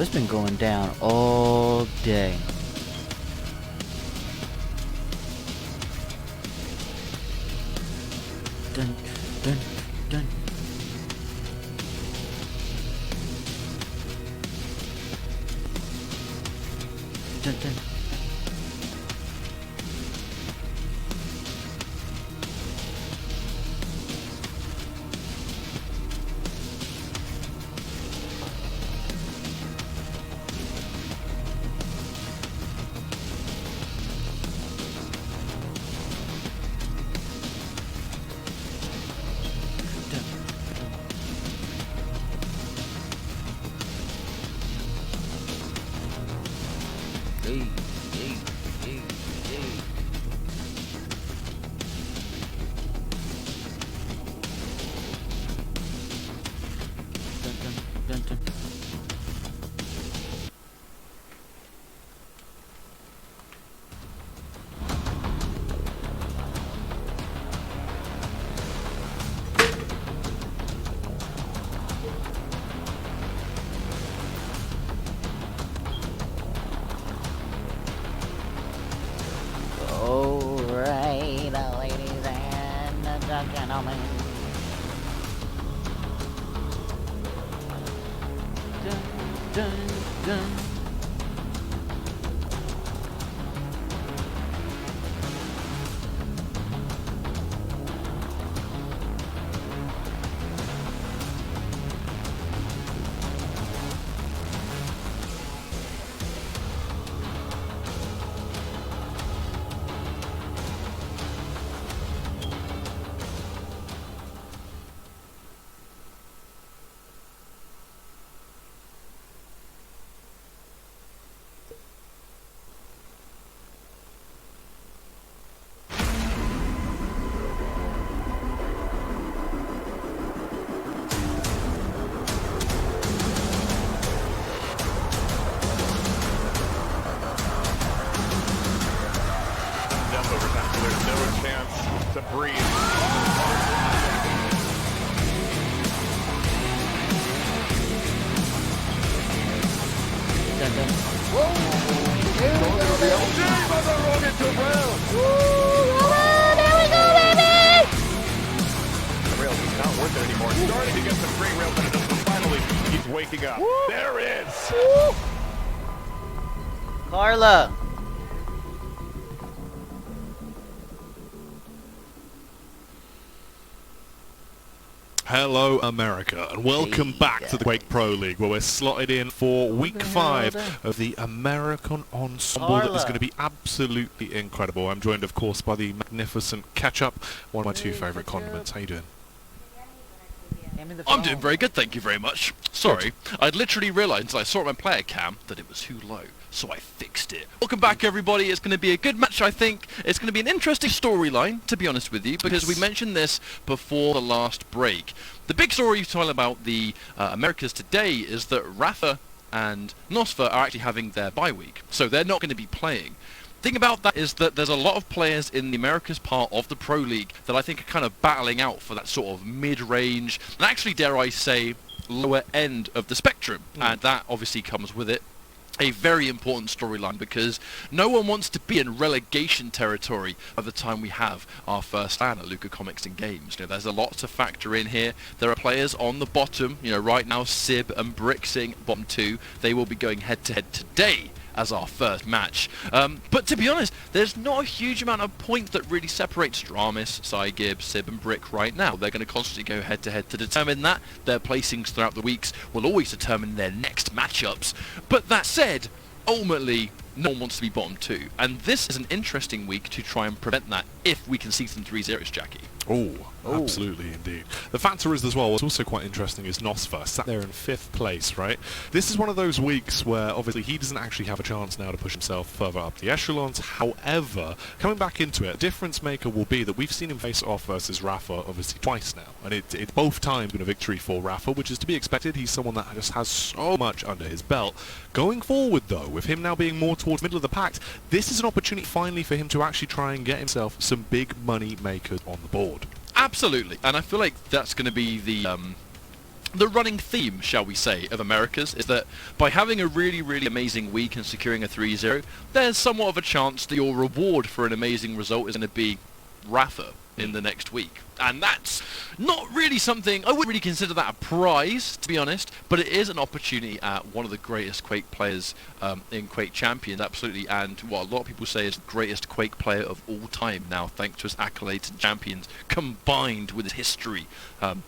it's been going down all day. Dun, dun, dun. Dun, dun. Hey, hey, hey, hey. Dun, dun, dun, dun. Alright, ladies and gentlemen. Dun, dun, dun. There's no chance to breathe. Dun, dun. Whoa! Here we go, baby! The rocket to rail! There we go, baby! The rails is not worth it anymore. It's starting to get some great rail benefits, but finally he's waking up. Woo! There it is! Woo! Carla. Hello America and welcome back to the Quake Pro League, where we're slotted in for week 5 of the American Ensemble that is going to be absolutely incredible. I'm joined of course by the magnificent Ketchup, one of my two favourite condiments. How you doing? I'm doing very good, thank you very much. Sorry, I'd literally realised until I saw it on my player cam that it was too low, so I fixed it. Welcome back everybody, it's going to be a good match I think. It's going to be an interesting storyline, to be honest with you, because we mentioned this before the last break. The big story you tell about the Americas today is that RALPHA and NOSFA are actually having their bye week, so they're not going to be playing. The thing about that is that there's a lot of players in the Americas part of the Pro League that I think are kind of battling out for that sort of mid-range, and actually, dare I say, lower end of the spectrum. And that obviously comes with it a very important storyline, because no one wants to be in relegation territory by the time we have our first LAN at Luca Comics and Games. You know, there's a lot to factor in here. There are players on the bottom, you know, right now Sib and Brick sitting at bottom 2. They will be going head-to-head today as our first match. But to be honest, there's not a huge amount of points that really separates Dramis, Cygib, Sib and Brick right now. They're going to constantly go head-to-head to determine that. Their placings throughout the weeks will always determine their next matchups. But that said, ultimately, no one wants to be bottom 2. And this is an interesting week to try and prevent that if we can see some 3-0s, Jackie. Oh, absolutely indeed. The factor is as well, what's also quite interesting is NOSFA sat there in 5th place, right? This is one of those weeks where obviously he doesn't actually have a chance now to push himself further up the echelons. However, coming back into it, difference maker will be that we've seen him face off versus RALPHA obviously twice now, and it both times been a victory for RALPHA, which is to be expected. He's someone that just has so much under his belt. Going forward though, with him now being more towards middle of the pack, this is an opportunity finally for him to actually try and get himself some big money makers on the board. Absolutely, and I feel like that's going to be the the running theme, shall we say, of Americas is that by having a really, really amazing week and securing a 3-0, there's somewhat of a chance that your reward for an amazing result is going to be RALPHA in the next week. And that's not really something, I wouldn't really consider that a prize, to be honest, but it is an opportunity at one of the greatest Quake players in Quake Champions, absolutely, and what a lot of people say is the greatest Quake player of all time now, thanks to his accolades and champions, combined with his history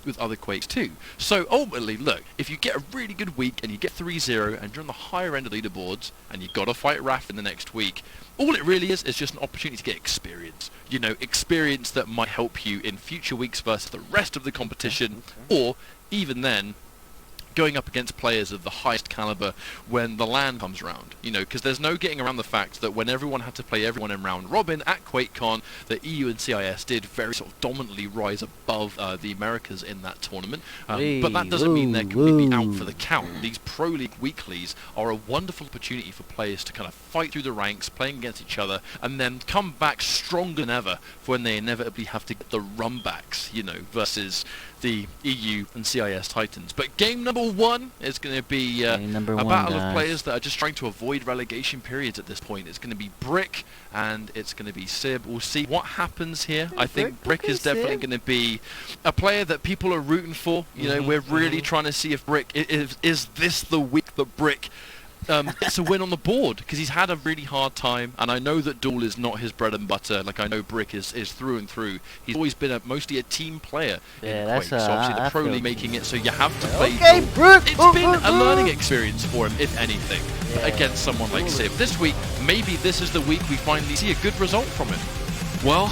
with other Quakes too. So ultimately, look, if you get a really good week and you get 3-0 and you're on the higher end of the leaderboards and you've got to fight RAF in the next week, all it really is just an opportunity to get experience. You know, experience that might help you in future weeks versus the rest of the competition, or even then, going up against players of the highest caliber when the LAN comes around, you know, because there's no getting around the fact that when everyone had to play everyone in round robin at QuakeCon, the EU and CIS did very sort of dominantly rise above the Americas in that tournament, but that doesn't mean they're completely out for the count. These Pro League weeklies are a wonderful opportunity for players to kind of fight through the ranks, playing against each other, and then come back stronger than ever for when they inevitably have to get the runbacks, you know, versus the EU and CIS Titans. But game number 1 is going to be a battle of players that are just trying to avoid relegation periods at this point. It's going to be Brick and it's going to be Sib. We'll see what happens here. I think Brick is definitely going to be a player that people are rooting for. You know, we're really trying to see if Brick, is this the week that Brick it's a win on the board, because he's had a really hard time, and I know that Duel is not his bread and butter. Like, I know Brick is through and through. He's always been mostly a team player in Quake, so obviously the Pro League making it so you have to play Duel. It's been a learning experience for him, if anything, against someone like Sib. This week, maybe this is the week we finally see a good result from him. Well,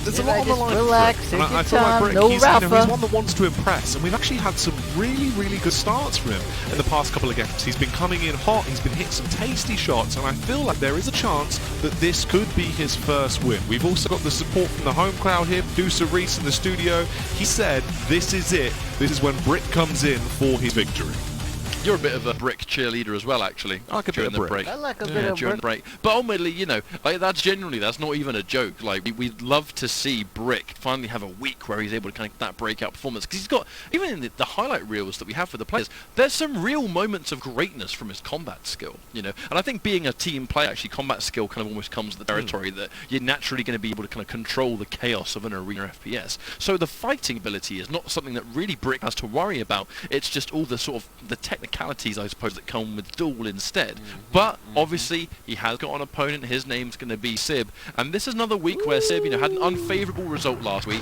there's a lot on the line. Relax, and I feel like Brick, he's one that wants to impress, and we've actually had some really, really good starts from him in the past couple of games. He's been coming in hot, he's been hitting some tasty shots, and I feel like there is a chance that this could be his first win. We've also got the support from the home crowd here, Producer Reese in the studio. He said, this is it. This is when Brick comes in for his victory. You're a bit of a Brick cheerleader as well, actually. I like a bit of Brick. Break. I like a bit of during the break. But ultimately, you know, like that's not even a joke. Like, we'd love to see Brick finally have a week where he's able to kind of get that breakout performance. Because he's got, even in the highlight reels that we have for the players, there's some real moments of greatness from his combat skill, you know. And I think being a team player, actually, combat skill kind of almost comes with the territory that you're naturally going to be able to kind of control the chaos of an arena FPS. So the fighting ability is not something that really Brick has to worry about. It's just all the sort of the technicalities, I suppose, that come with Duel instead. But obviously he has got an opponent. His name's going to be Sib, and this is another week where Sib, you know, had an unfavourable result last week.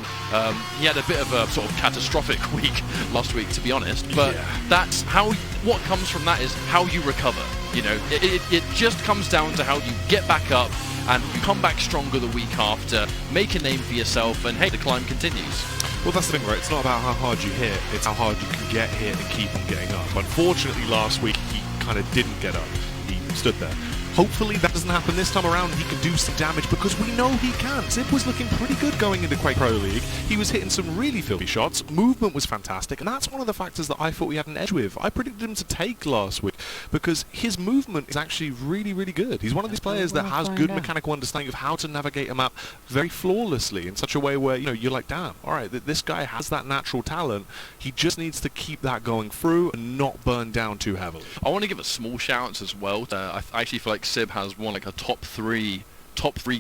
He had a bit of a sort of catastrophic week last week, to be honest, but that's how, what comes from that is how you recover. You know, it just comes down to how you get back up and you come back stronger the week after, make a name for yourself, and hey, the climb continues. Well, that's the thing, right? It's not about how hard you hit, it's how hard you can get hit and keep on getting up. Unfortunately, last week, he kind of didn't get up. He stood there. Hopefully that doesn't happen this time around and he can do some damage, because we know he can. Sib was looking pretty good going into Quake Pro League. He was hitting some really filthy shots. Movement was fantastic, and that's one of the factors that I thought we had an edge with. I predicted him to take last week because his movement is actually really, really good. He's one of these players that has good mechanical understanding of how to navigate a map very flawlessly in such a way where, you know, you're like, damn, all right, this guy has that natural talent. He just needs to keep that going through and not burn down too heavily. I want to give a small shout-out as well. I actually feel like Sib has one, like a top three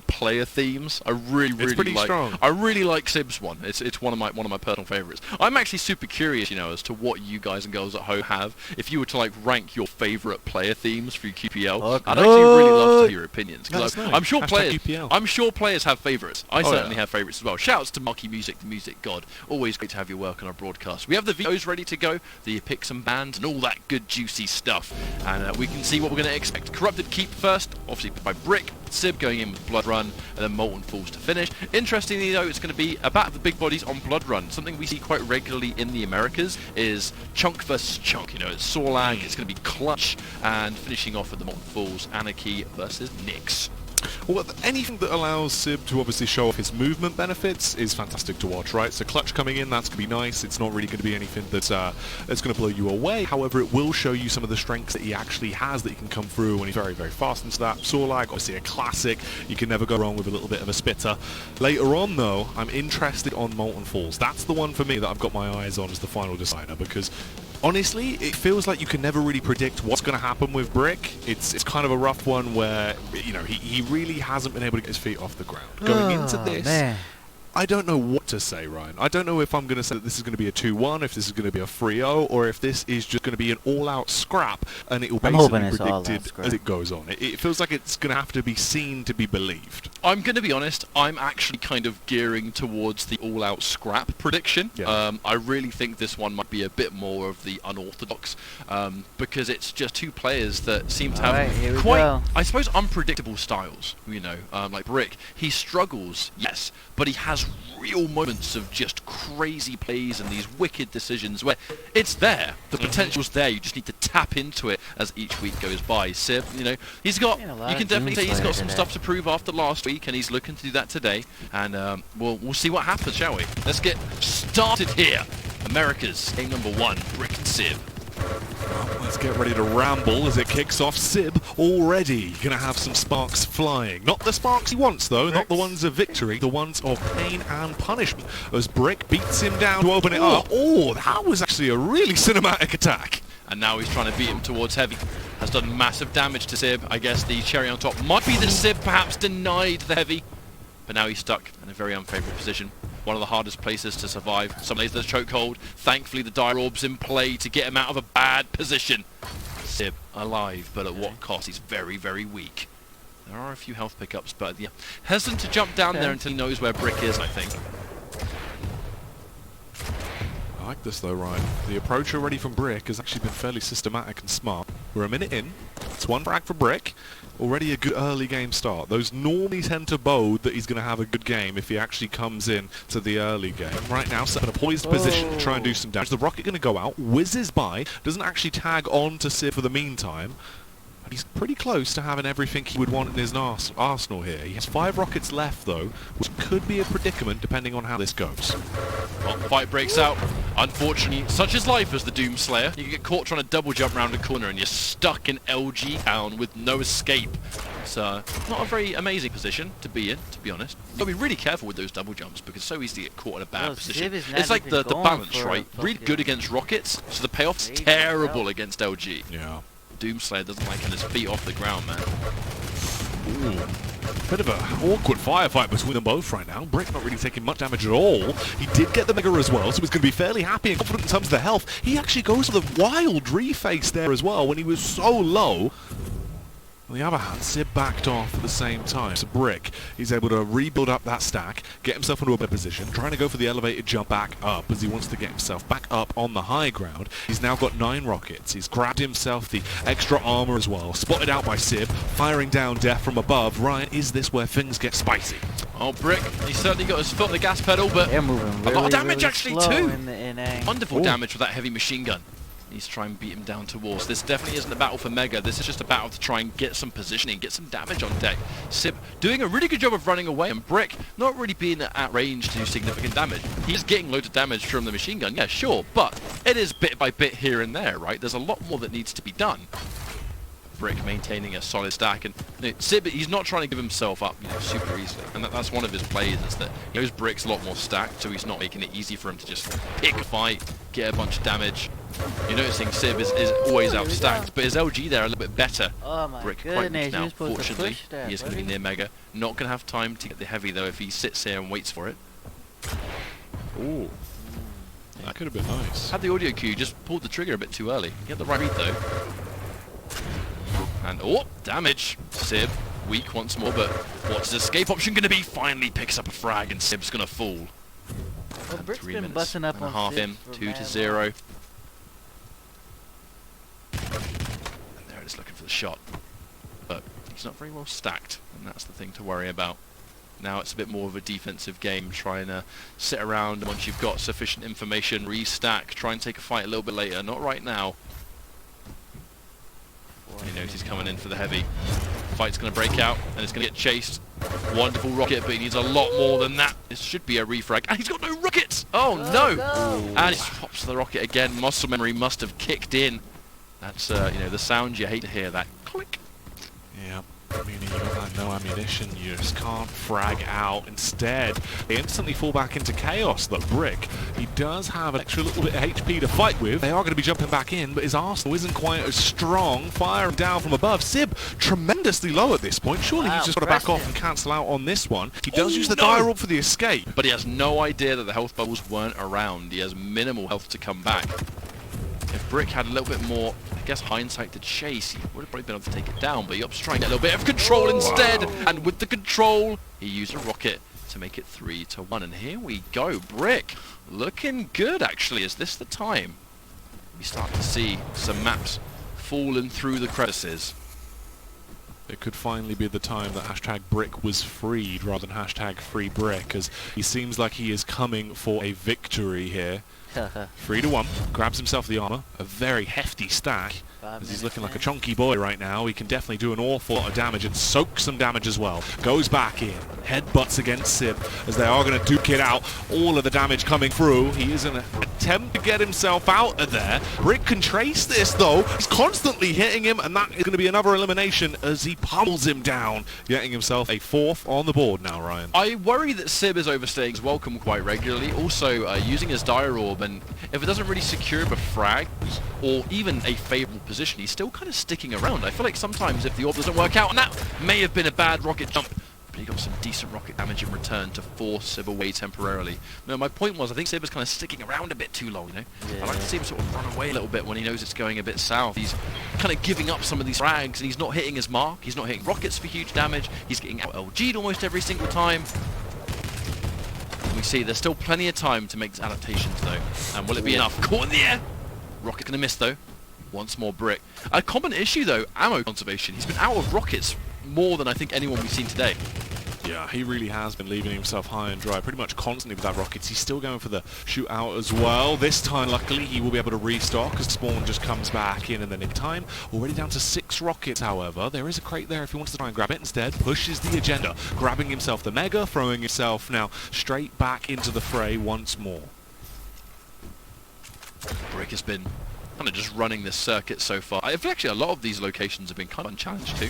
player themes. I really like. Strong. I really like Sib's one. It's one of my personal favorites. I'm actually super curious, you know, as to what you guys and girls at home have. If you were to like rank your favorite player themes for your QPL, I'd actually really love to hear your opinions, because I'm sure players have favorites. I certainly have favorites as well. Shouts to Marky Music, the music god. Always great to have your work on our broadcast. We have the videos ready to go, the picks and bands, and all that good juicy stuff, and we can see what we're going to expect. Corrupted Keep first, obviously by Brick. Sib going in with Blood Run, and then Molten Falls to finish. Interestingly though, it's going to be a battle of the big bodies on Blood Run. Something we see quite regularly in the Americas is Chunk versus Chunk. You know, it's Sorlag, it's going to be Clutch, and finishing off with the Molten Falls, Anarchy versus Nyx. Well, anything that allows Sib to obviously show off his movement benefits is fantastic to watch, right? So clutch coming in, that's going to be nice. It's not really going to be anything that's going to blow you away. However, it will show you some of the strengths that he actually has that he can come through when he's very, very fast into that. Sorlag, obviously a classic. You can never go wrong with a little bit of a spitter. Later on, though, I'm interested on Molten Falls. That's the one for me that I've got my eyes on as the final decider, because honestly, it feels like you can never really predict what's going to happen with Brick. It's kind of a rough one where, you know, he really hasn't been able to get his feet off the ground. Going into this, man. I don't know what to say, Ryan. I don't know if I'm going to say that this is going to be a 2-1, if this is going to be a 3-0, or if this is just going to be an all-out scrap, and it will basically be predicted as it goes on. It feels like it's going to have to be seen to be believed. I'm going to be honest, I'm actually kind of gearing towards the all-out scrap prediction. Yeah. I really think this one might be a bit more of the unorthodox, because it's just two players that seem to have quite, I suppose, unpredictable styles. You know, like Brick, he struggles, yes, but he has real moments of just crazy plays and these wicked decisions where it's there. The potential's there. You just need to tap into it as each week goes by. Sib, you know, he's got, you can definitely say he's got some stuff to prove after last week, and he's looking to do that today. And we'll see what happens, shall we? Let's get started here. America's game number 1, Brick and Sib. Let's get ready to ramble as it kicks off. Sib already going to have some sparks flying. Not the sparks he wants, though. Not the ones of victory. The ones of pain and punishment. As Brick beats him down to open it up. Oh, that was actually a really cinematic attack. And now he's trying to beat him towards heavy. Has done massive damage to Sib. I guess the cherry on top might be that Sib perhaps denied the heavy. But now he's stuck in a very unfavourable position. One of the hardest places to survive. Some days there's chokehold. Thankfully the dire orb's in play to get him out of a bad position. Sib alive, but at what cost? He's very, very weak. There are a few health pickups, but yeah, hesitant to jump down there until he knows where Brick is, I think. I like this though, Ryan. The approach already from Brick has actually been fairly systematic and smart. We're a minute in. It's 1 frag for Brick. Already a good early game start. Those normally tend to bode that he's going to have a good game if he actually comes in to the early game. Right now, set in a poised position to try and do some damage. The rocket going to go out, whizzes by, doesn't actually tag on to Sib for the meantime. But he's pretty close to having everything he would want in his arsenal here. He has 5 rockets left, though, which could be a predicament depending on how this goes. Well, the fight breaks out. Unfortunately, such is life as the Doomslayer. You get caught trying to double jump around a corner and you're stuck in LG town with no escape. It's not a very amazing position to be in, to be honest. You've got to be really careful with those double jumps because it's so easy to get caught in a bad position. It's like the balance, right? Really good against rockets, so the payoff's terrible against LG. Yeah. Doomslayer doesn't like getting his feet off the ground, man. Ooh. Bit of an awkward firefight between them both right now. Brick not really taking much damage at all. He did get the Mega as well, so he's going to be fairly happy and confident in terms of the health. He actually goes for the wild reface there as well when he was so low. On the other hand, Sib backed off at the same time. So Brick, he's able to rebuild up that stack, get himself into a better position, trying to go for the elevated jump back up as he wants to get himself back up on the high ground. He's now got 9 rockets. He's grabbed himself the extra armor as well. Spotted out by Sib, firing down death from above. Ryan, is this where things get spicy? Oh, Brick, he's certainly got his foot on the gas pedal, but They're moving really, a lot of damage really actually slow too. in the NA. Wonderful damage with that heavy machine gun. Needs to try and beat him down towards. This definitely isn't a battle for Mega. This is just a battle to try and get some positioning, get some damage on deck. Sib doing a really good job of running away, and Brick not really being at range to do significant damage. He's getting loads of damage from the machine gun, yeah, sure, but it is bit by bit here and there, right? There's a lot more that needs to be done. Brick maintaining a solid stack, and you know, Sib, he's not trying to give himself up, you know, super easily, and that's one of his plays, is that he knows Brick's a lot more stacked, so he's not making it easy for him to just pick a fight, get a bunch of damage. You're noticing Sib is always outstacked, but his LG there a little bit better. Oh my Brick quite goodness, weak now, you're supposed to fortunately. push that, He is going to be near Mega. Not going to have time to get the heavy, though, if he sits here and waits for it. Ooh. That could have been nice. Had the audio cue, just pulled the trigger a bit too early. He had the right read, though. And, oh, damage. Sib, weak once more, but what's his escape option going to be? Finally picks up a frag, and Sib's going to fall. Well, Brick's 3 been minutes busting up and a on half Sib in, for 2-0. And there it is, looking for the shot. But he's not very well stacked, and that's the thing to worry about. Now it's a bit more of a defensive game, trying to sit around, and once you've got sufficient information, restack, try and take a fight a little bit later. Not right now. He knows he's coming in for the heavy. Fight's going to break out, and it's going to get chased. Wonderful rocket, but he needs a lot more than that. This should be a refrag, and he's got no rockets! Oh no! And he pops the rocket again. Muscle memory must have kicked in. That's, you know, the sound you hate to hear, that click. Yeah. Meaning you don't have no ammunition, you just can't frag out. Instead, they instantly fall back into chaos. Look, Brick, he does have an extra little bit of HP to fight with. They are going to be jumping back in, but his arsenal isn't quite as strong. Firing down from above. Sib, tremendously low at this point. Surely he's just got to back off and cancel out on this one. He does use the dire orb for the escape. But he has no idea that the health bubbles weren't around. He has minimal health to come back. If Brick had a little bit more, I guess, hindsight to chase, he would have probably been able to take it down, but he opts to try and get a little bit of control instead. And with the control, he used a rocket to make it 3-1. And here we go. Brick looking good, actually. Is this the time we start to see some maps falling through the crevices? It could finally be the time that hashtag Brick was freed rather than hashtag free Brick, as he seems like he is coming for a victory here. 3-1, grabs himself the armor, a very hefty stack, as he's looking like a chunky boy right now. He can definitely do an awful lot of damage and soak some damage as well. Goes back in, headbutts against Sib, as they are going to duke it out. All of the damage coming through. He is in an attempt to get himself out of there. Brick can trace this though. He's constantly hitting him, and that is going to be another elimination as he pummels him down, getting himself a 4th on the board now, Ryan. I worry that Sib is overstaying his welcome quite regularly. Also, using his dire orb, and if it doesn't really secure a frag or even a favourable position, he's still kind of sticking around. I feel like sometimes if the orb doesn't work out, and that may have been a bad rocket jump, but he got some decent rocket damage in return to force Sib away temporarily. No, my point was, I think Sib is kind of sticking around a bit too long, you know? Yeah. I like to see him sort of run away a little bit when he knows it's going a bit south. He's kind of giving up some of these frags, and he's not hitting his mark. He's not hitting rockets for huge damage. He's getting out LG'd almost every single time. We see there's still plenty of time to make these adaptations though. And will it be enough? Caught in the air! Rocket gonna miss though. Once more Brick. A common issue though, ammo conservation. He's been out of rockets more than I think anyone we've seen today. Yeah, he really has been leaving himself high and dry pretty much constantly with that rockets. He's still going for the shootout as well. This time, luckily, he will be able to restock as Spawn just comes back in and then in time. Already down to 6 rockets, however. There is a crate there if he wants to try and grab it. Instead, pushes the agenda, grabbing himself the Mega, throwing himself now straight back into the fray once more. Brick has been kind of just running this circuit so far. I feel actually a lot of these locations have been kind of unchallenged too.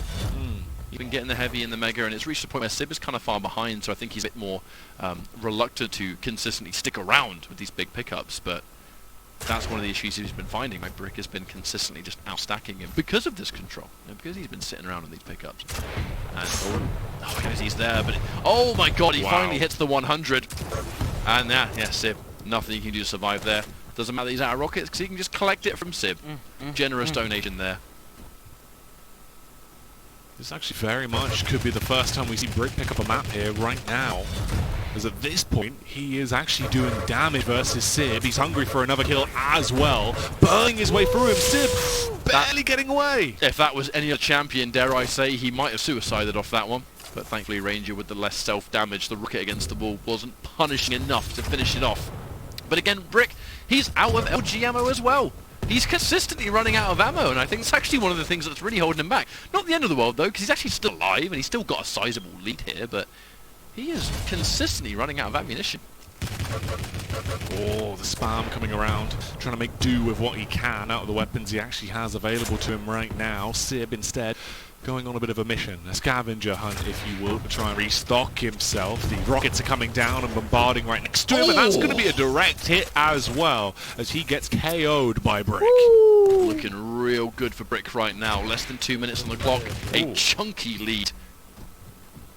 He's been getting the heavy and the Mega, and it's reached a point where Sib is kind of far behind, so I think he's a bit more reluctant to consistently stick around with these big pickups, but that's one of the issues he's been finding. My Brick has been consistently just outstacking him because of this control, and because he's been sitting around on these pickups. And oh, he's there, but oh my god, he finally hits the 100. And yeah, Sib, nothing he can do to survive there. Doesn't matter that he's out of rockets, because he can just collect it from Sib. Generous donation there. This actually very much could be the first time we see Brick pick up a map here right now. As at this point, he is actually doing damage versus Sib. He's hungry for another kill as well. Burning his way through him. Sib barely getting away. If that was any other champion, dare I say, he might have suicided off that one. But thankfully, Ranger with the less self-damage, the rocket against the wall wasn't punishing enough to finish it off. But again, Brick, he's out of LG ammo as well. He's consistently running out of ammo, and I think it's actually one of the things that's really holding him back. Not the end of the world, though, because he's actually still alive, and he's still got a sizable lead here, but he is consistently running out of ammunition. Oh, the spam coming around, trying to make do with what he can out of the weapons he actually has available to him right now. Sib, instead, going on a bit of a mission, a scavenger hunt, if you will, to try and restock himself. The rockets are coming down and bombarding right next to him, and that's going to be a direct hit as well, as he gets KO'd by Brick. Looking real good for Brick right now. Less than 2 minutes on the clock. A chunky lead.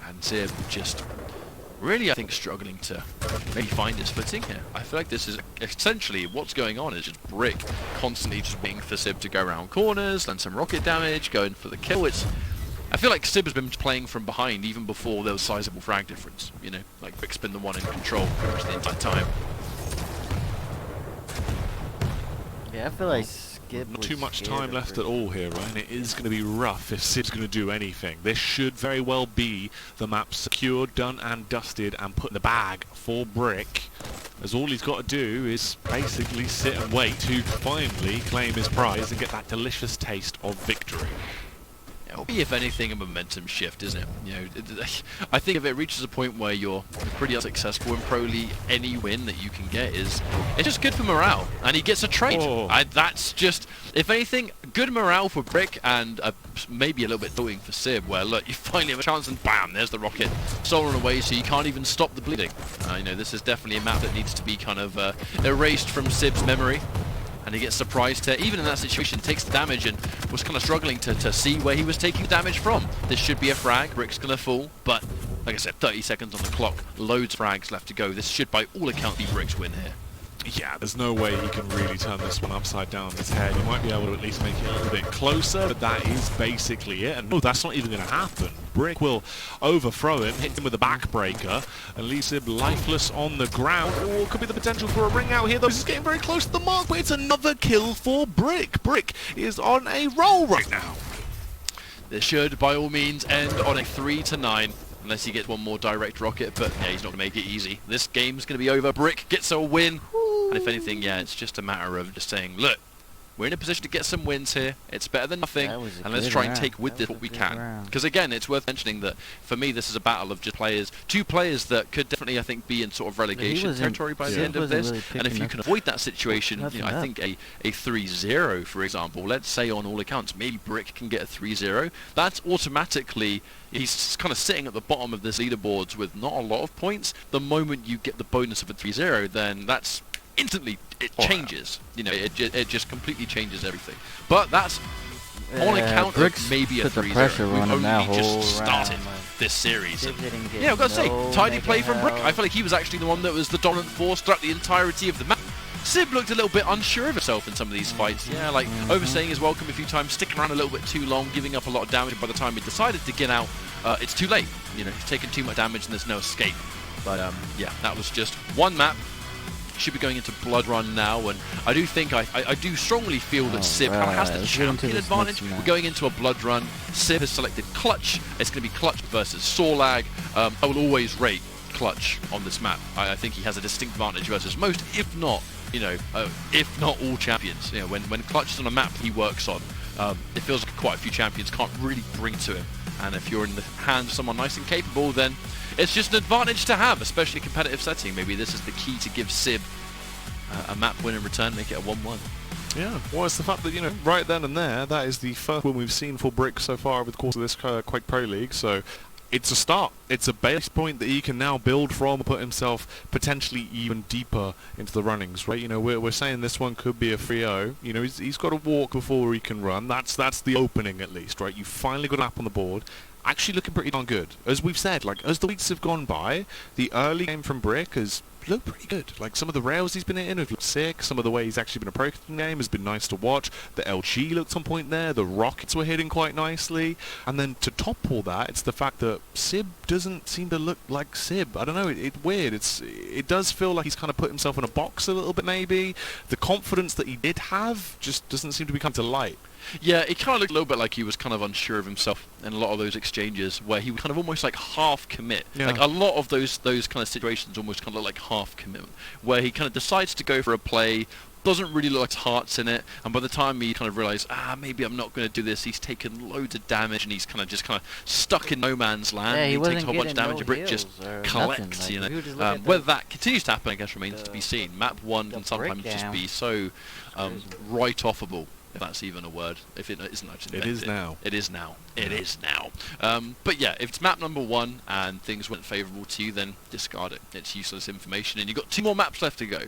And Sib just really, I think, struggling to maybe find his footing here. I feel like this is essentially what's going on is just Brick constantly just waiting for Sib to go around corners, land some rocket damage, going for the kill. I feel like Sib has been playing from behind even before there was sizable frag difference. You know, like Brick's been the one in control pretty much the entire time. Yeah, I feel like not too much time left at all here, right? And it is going to be rough if Sib's going to do anything. This should very well be the map secured, done and dusted, and put in the bag for Brick, as all he's got to do is basically sit and wait to finally claim his prize and get that delicious taste of victory. Yeah, it'll be, if anything, a momentum shift, isn't it? You know, I think if it reaches a point where you're pretty unsuccessful in Pro League, any win that you can get it's just good for morale, and he gets a trade. That's just, if anything, good morale for Brick, and maybe a little bit doing for Sib, where look, you finally have a chance, and bam, there's the rocket stolen away, so you can't even stop the bleeding. You know, this is definitely a map that needs to be kind of erased from Sib's memory. And he gets surprised to, even in that situation, takes the damage and was kind of struggling to see where he was taking the damage from. This should be a frag, Brick's going to fall, but like I said, 30 seconds on the clock, loads of frags left to go. This should by all accounts be Brick's win here. Yeah, there's no way he can really turn this one upside down in his head. He might be able to at least make it a little bit closer, but that is basically it. And that's not even going to happen. Brick will overthrow him, hit him with a backbreaker, and leaves him lifeless on the ground. Or could be the potential for a ring out here, though. This is getting very close to the mark, but it's another kill for Brick. Brick is on a roll right now. This should, by all means, end on a 3-9. Unless he gets one more direct rocket, but yeah, he's not going to make it easy. This game's going to be over. Brick gets a win. And if anything, yeah, it's just a matter of just saying, look, we're in a position to get some wins here. It's better than nothing, and let's try and take with this what we can. Because again, it's worth mentioning that for me, this is a battle of just players, two players that could definitely, I think, be in sort of relegation territory by the end of this. And if you can avoid that situation, you know, I think a 3-0, for example, let's say on all accounts, maybe Brick can get a 3-0. That's automatically, he's kind of sitting at the bottom of this leaderboards with not a lot of points. The moment you get the bonus of a 3-0, then that's instantly, it changes. You know, it just completely changes everything. But that's on account of maybe a 3-0. We've only just started this series. Yeah, I've got to say, tidy play from Brick. I feel like he was actually the one that was the dominant force throughout the entirety of the map. Sib looked a little bit unsure of himself in some of these fights. Yeah, like overstaying his welcome a few times, sticking around a little bit too long, giving up a lot of damage. By the time he decided to get out, it's too late. You know, he's taken too much damage and there's no escape. But yeah, that was just one map. Should be going into Blood Run now, and I do think I do strongly feel that Sib has the champion advantage. We're going into a Blood Run. Sib has selected Clutch. It's going to be Clutch versus Sorlag. I will always rate Clutch on this map. I think he has a distinct advantage versus most, if not, you know, if not all champions. You know, when Clutch is on a map he works on, it feels like quite a few champions can't really bring to him. And if you're in the hands of someone nice and capable, then it's just an advantage to have, especially in a competitive setting. Maybe this is the key to give Sib a map win in return, make it a 1-1. Yeah, well, it's the fact that, you know, right then and there, that is the first win we've seen for Brick so far over the course of this Quake Pro League, so it's a start. It's a base point that he can now build from, put himself potentially even deeper into the runnings, right? You know, we're saying this one could be a 3-0. You know, he's got to walk before he can run. That's the opening at least, right? You finally got a map on the board. Actually looking pretty darn good. As we've said, like, as the weeks have gone by, the early game from Brick has looked pretty good. Like, some of the rails he's been hitting have looked sick. Some of the way he's actually been approaching the game has been nice to watch. The LG looked on point there. The rockets were hitting quite nicely. And then to top all that, it's the fact that Sib doesn't seem to look like Sib. I don't know, it's weird. It does feel like he's kind of put himself in a box a little bit, maybe. The confidence that he did have just doesn't seem to be coming to light. Yeah, it kind of looked a little bit like he was kind of unsure of himself in a lot of those exchanges where he would kind of almost like half commit. Yeah. Like a lot of those kind of situations almost kind of look like half commitment, where he kind of decides to go for a play, doesn't really look like his heart's in it, and by the time he kind of realized, maybe I'm not going to do this, he's taken loads of damage and he's kind of stuck in no man's land. Yeah, he takes a whole bunch of damage, and Brick just collects, you know. Whether that continues to happen, I guess, remains to be seen. Map 1 can sometimes just be so write-offable. If that's even a word. If it isn't, I just invented it. It is now. It is now. It is now. But yeah, if it's map number 1 and things weren't favourable to you, then discard it. It's useless information, and you've got 2 more maps left to go.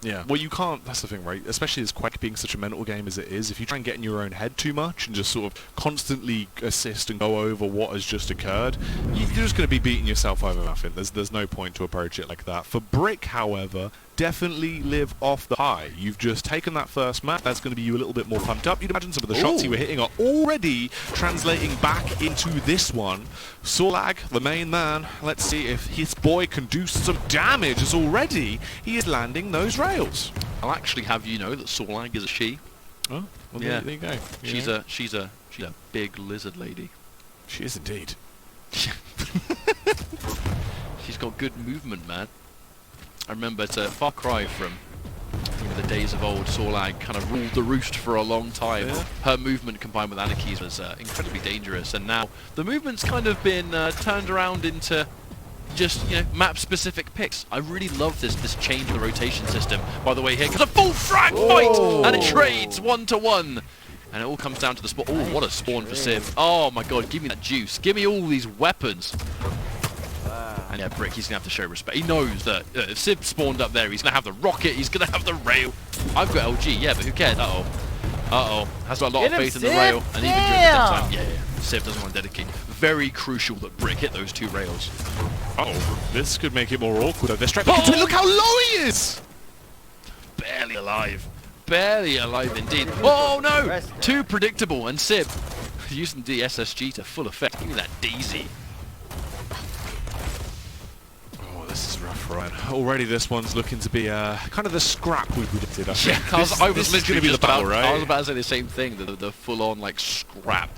Yeah, well, you can't, that's the thing, right? Especially as Quake being such a mental game as it is, if you try and get in your own head too much and just sort of constantly assist and go over what has just occurred, you're just going to be beating yourself over nothing. There's no point to approach it like that. For Brick, however, definitely live off the high. You've just taken that first map. That's going to be you a little bit more pumped up. You'd imagine some of the shots you were hitting are already translating back into this one. Sorlag, the main man. Let's see if his boy can do some damage, as already he is landing those rails. I'll actually have you know that Sorlag is a she. Oh, well, yeah. There you go. She's a big lizard lady. She is indeed. She's got good movement, man. I remember it's a far cry from, you know, the days of old, Sorlag kind of ruled the roost for a long time. Yeah. Her movement combined with Anaki's was incredibly dangerous, and now the movement's kind of been turned around into just, you know, map-specific picks. I really love this change in the rotation system. By the way, here comes a full frag fight, and it trades 1-to-1. And it all comes down to the spawn. Oh, what a spawn for Sib. Oh my god, give me that juice. Give me all these weapons. And yeah, Brick, he's going to have to show respect. He knows that if Sib spawned up there, he's going to have the rocket, he's going to have the rail. I've got LG, yeah, but who cares? Uh-oh. Uh-oh. Has got a lot of faith in the rail. And even during the dead time, yeah. Sib doesn't want to dedicate. Very crucial that Brick hit those 2 rails. Oh, this could make it more awkward. They're straight back into it. Look how low he is! Barely alive. Barely alive indeed. Oh no! Too predictable, and Sib using the SSG to full effect. Give me that Daisy. Oh, this is rough, right? Already this one's looking to be kind of the scrap we predicted, I think. Yeah, I was literally be the battle, right? I was about to say the same thing, the full-on like scrap.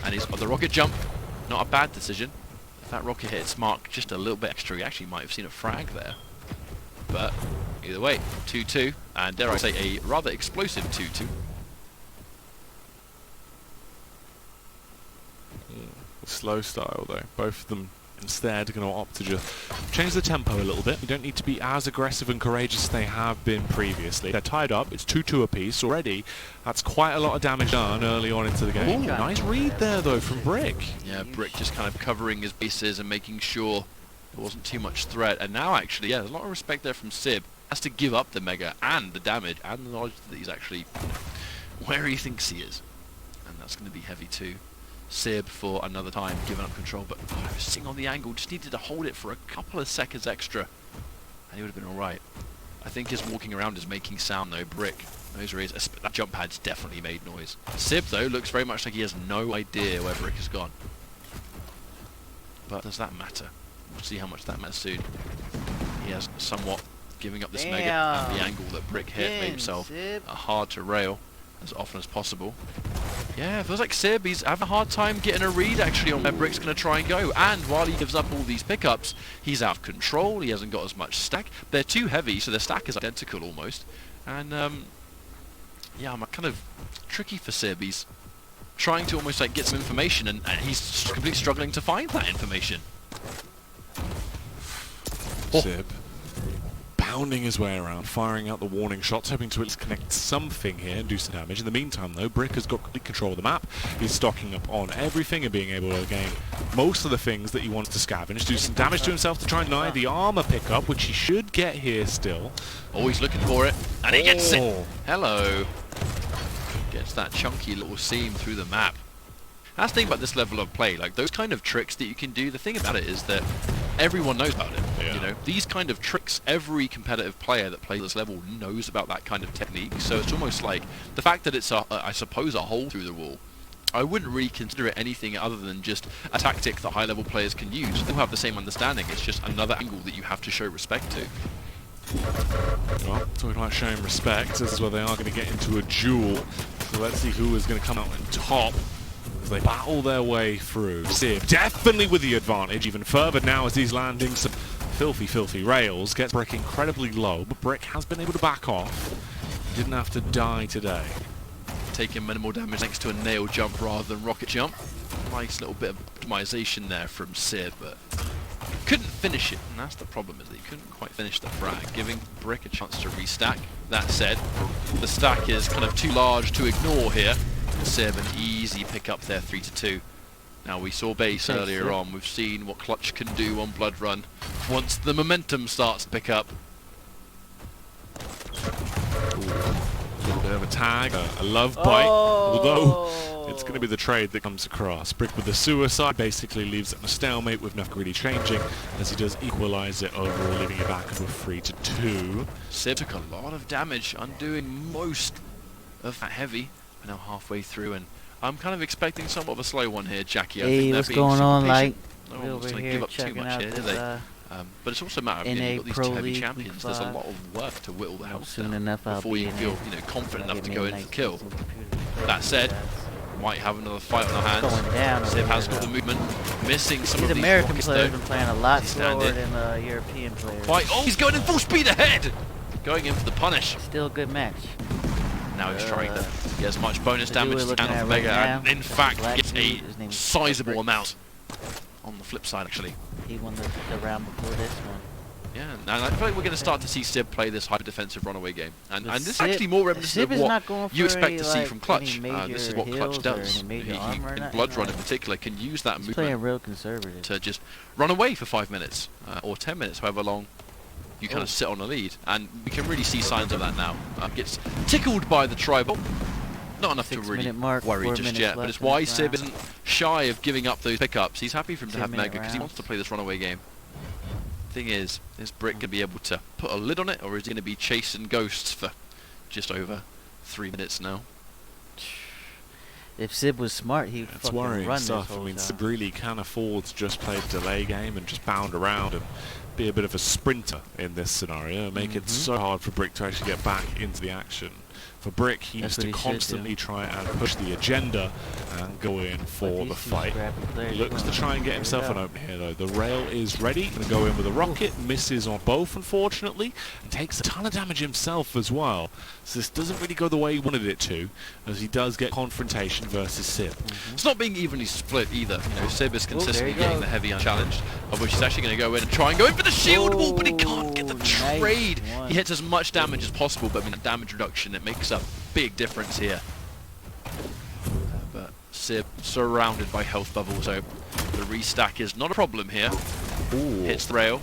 And he's the rocket jump, not a bad decision. If that rocket hit its mark just a little bit extra, he actually might have seen a frag there. But either way, 2-2, and dare I say a rather explosive 2-2. Slow style though. Both of them instead going to opt to just change the tempo a little bit. You don't need to be as aggressive and courageous as they have been previously. They're tied up. It's 2-2 apiece already. That's quite a lot of damage done early on into the game. Ooh, nice read there though from Brick. Yeah, Brick just kind of covering his bases and making sure there wasn't too much threat. And now actually, yeah, there's a lot of respect there from Sib. Has to give up the mega and the damage and the knowledge that he's actually where he thinks he is. And that's going to be heavy too. Sib for another time giving up control, but I was sitting on the angle, just needed to hold it for a couple of seconds extra and he would have been alright. I think his walking around is making sound though. Brick knows where he is. That jump pad's definitely made noise. Sib though looks very much like he has no idea where Brick has gone. But does that matter? We'll see how much that matters soon. He has somewhat giving up this mega, and the angle that Brick hit made himself hard to rail as often as possible. Yeah, it feels like Sib, he's having a hard time getting a read actually on where Brick's going to try and go. And while he gives up all these pickups, he's out of control, he hasn't got as much stack. They're too heavy, so their stack is identical almost. And yeah, I'm kind of tricky for Sib. He's trying to almost like get some information and he's completely struggling to find that information. Sib pounding his way around, firing out the warning shots, hoping to at least connect something here and do some damage. In the meantime, though, Brick has got complete control of the map. He's stocking up on everything and being able to gain most of the things that he wants to scavenge, do some damage to himself to try and deny the armor pickup, which he should get here still. Always looking for it, and he gets it. Hello. Gets that chunky little seam through the map. That's the thing about this level of play, like those kind of tricks that you can do, the thing about it is that everyone knows about it. Yeah. You know, these kind of tricks, every competitive player that plays this level knows about that kind of technique. So it's almost like the fact that it's I suppose a hole through the wall. I wouldn't really consider it anything other than just a tactic that high-level players can use. They'll have the same understanding. It's just another angle that you have to show respect to. Well, talking about showing respect, this is where they are going to get into a duel. So let's see who is going to come out on top. They battle their way through. Sib definitely with the advantage, even further now as he's landing some filthy rails. Gets Brick incredibly low, but Brick has been able to back off. Didn't have to die today. Taking minimal damage thanks to a nail jump rather than rocket jump. Nice little bit of optimization there from Sib, but couldn't finish it, and that's the problem, is that he couldn't quite finish the frag, giving Brick a chance to restack. That said, the stack is kind of too large to ignore here. Sib an easy pick up there, 3-2. Now we saw base earlier on. We've seen what Clutch can do on Blood Run once the momentum starts to pick up. A little bit of a tag, a love bite, although it's going to be the trade that comes across. Brick with the suicide basically leaves it in a stalemate with nothing really changing as he does equalize it overall, leaving it back to a 3-2. Sib took a lot of damage, undoing most of that heavy. We're now halfway through, and I'm kind of expecting somewhat of a slow one here, Jackie. I think what's going on, like? No one's going to give up too much here, do they? But it's also a matter of you've got these two heavy champions. There's a lot of work to whittle the house down before you feel confident enough to go in for the kill. That said, might have another fight on our hands. Sib has got the movement, missing some of these American rockets, players though. been playing a lot slower than European players. Oh, he's going in full speed ahead! going in for the punish. Still a good match. Now he's trying to get as much bonus the damage duo as he looking can at off right Mega, now, and in that's fact black gets dude. a His name is sizable Brick. amount on the flip side, actually. He won the round before this one. Yeah, and I feel like we're going to start to see Sib play this hyper-defensive runaway game. And But this is Sib- actually more reminiscent Sib of is what not going you for expect any, to see like, from Clutch. any This is major what Clutch heals or does. any major He, armor or in nothing Blood Run like in particular, can use that He's playing movement real conservative. to just run away for 5 minutes or 10 minutes, however long you kind of sit on a lead. And we can really see signs of that now. Gets tickled by the tribal. Not enough to 6 really minute mark, worry 4 just minutes yet, but left it's in why this Sib round. isn't shy of giving up those pickups. He's happy for him to have 10-minute Mega because he wants rounds. to play this runaway game. Thing is Brick going to be able to put a lid on it, or is he going to be chasing ghosts for just over 3 minutes now? If Sib was smart, he'd It's fucking worrying run stuff. this I whole mean, time. Sib really can afford to just play the delay game and just bound around and be a bit of a sprinter in this scenario and make it so hard for Brick to actually get back into the action. For Brick, he needs That's what to he should do. constantly try and push the agenda and go in for the fight. He looks to try and get himself an opening here, though. The rail is ready. Going to go in with a rocket. Misses on both, unfortunately, and takes a ton of damage himself as well. So this doesn't really go the way he wanted it to, as he does get confrontation versus Sib. It's not being evenly split either. You know, Sib is there consistently he getting goes. the heavy unchallenged, of which he's actually going to go in and try and go in for the shield wall, but he can't get the Nice trade. one. He hits as much damage as possible, but I mean, that damage reduction, it makes a big difference here. But Sib surrounded by health bubbles, so the restack is not a problem here. Hits the rail,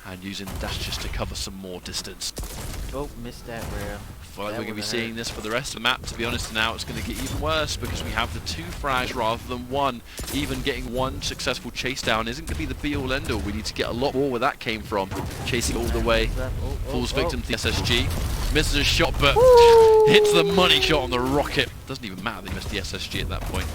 and using dash just to cover some more distance. Oh, missed that rail. I feel like That we're going to be would've seeing hurt. this for the rest of the map, to be honest, and now it's going to get even worse because we have the 2 frags rather than 1. Even getting 1 successful chase down isn't going to be the be-all end-all. We need to get a lot more where that came from. Chasing all the way, falls victim to the SSG. Misses a shot, but hits the money shot on the rocket. Doesn't even matter that he missed the SSG at that point.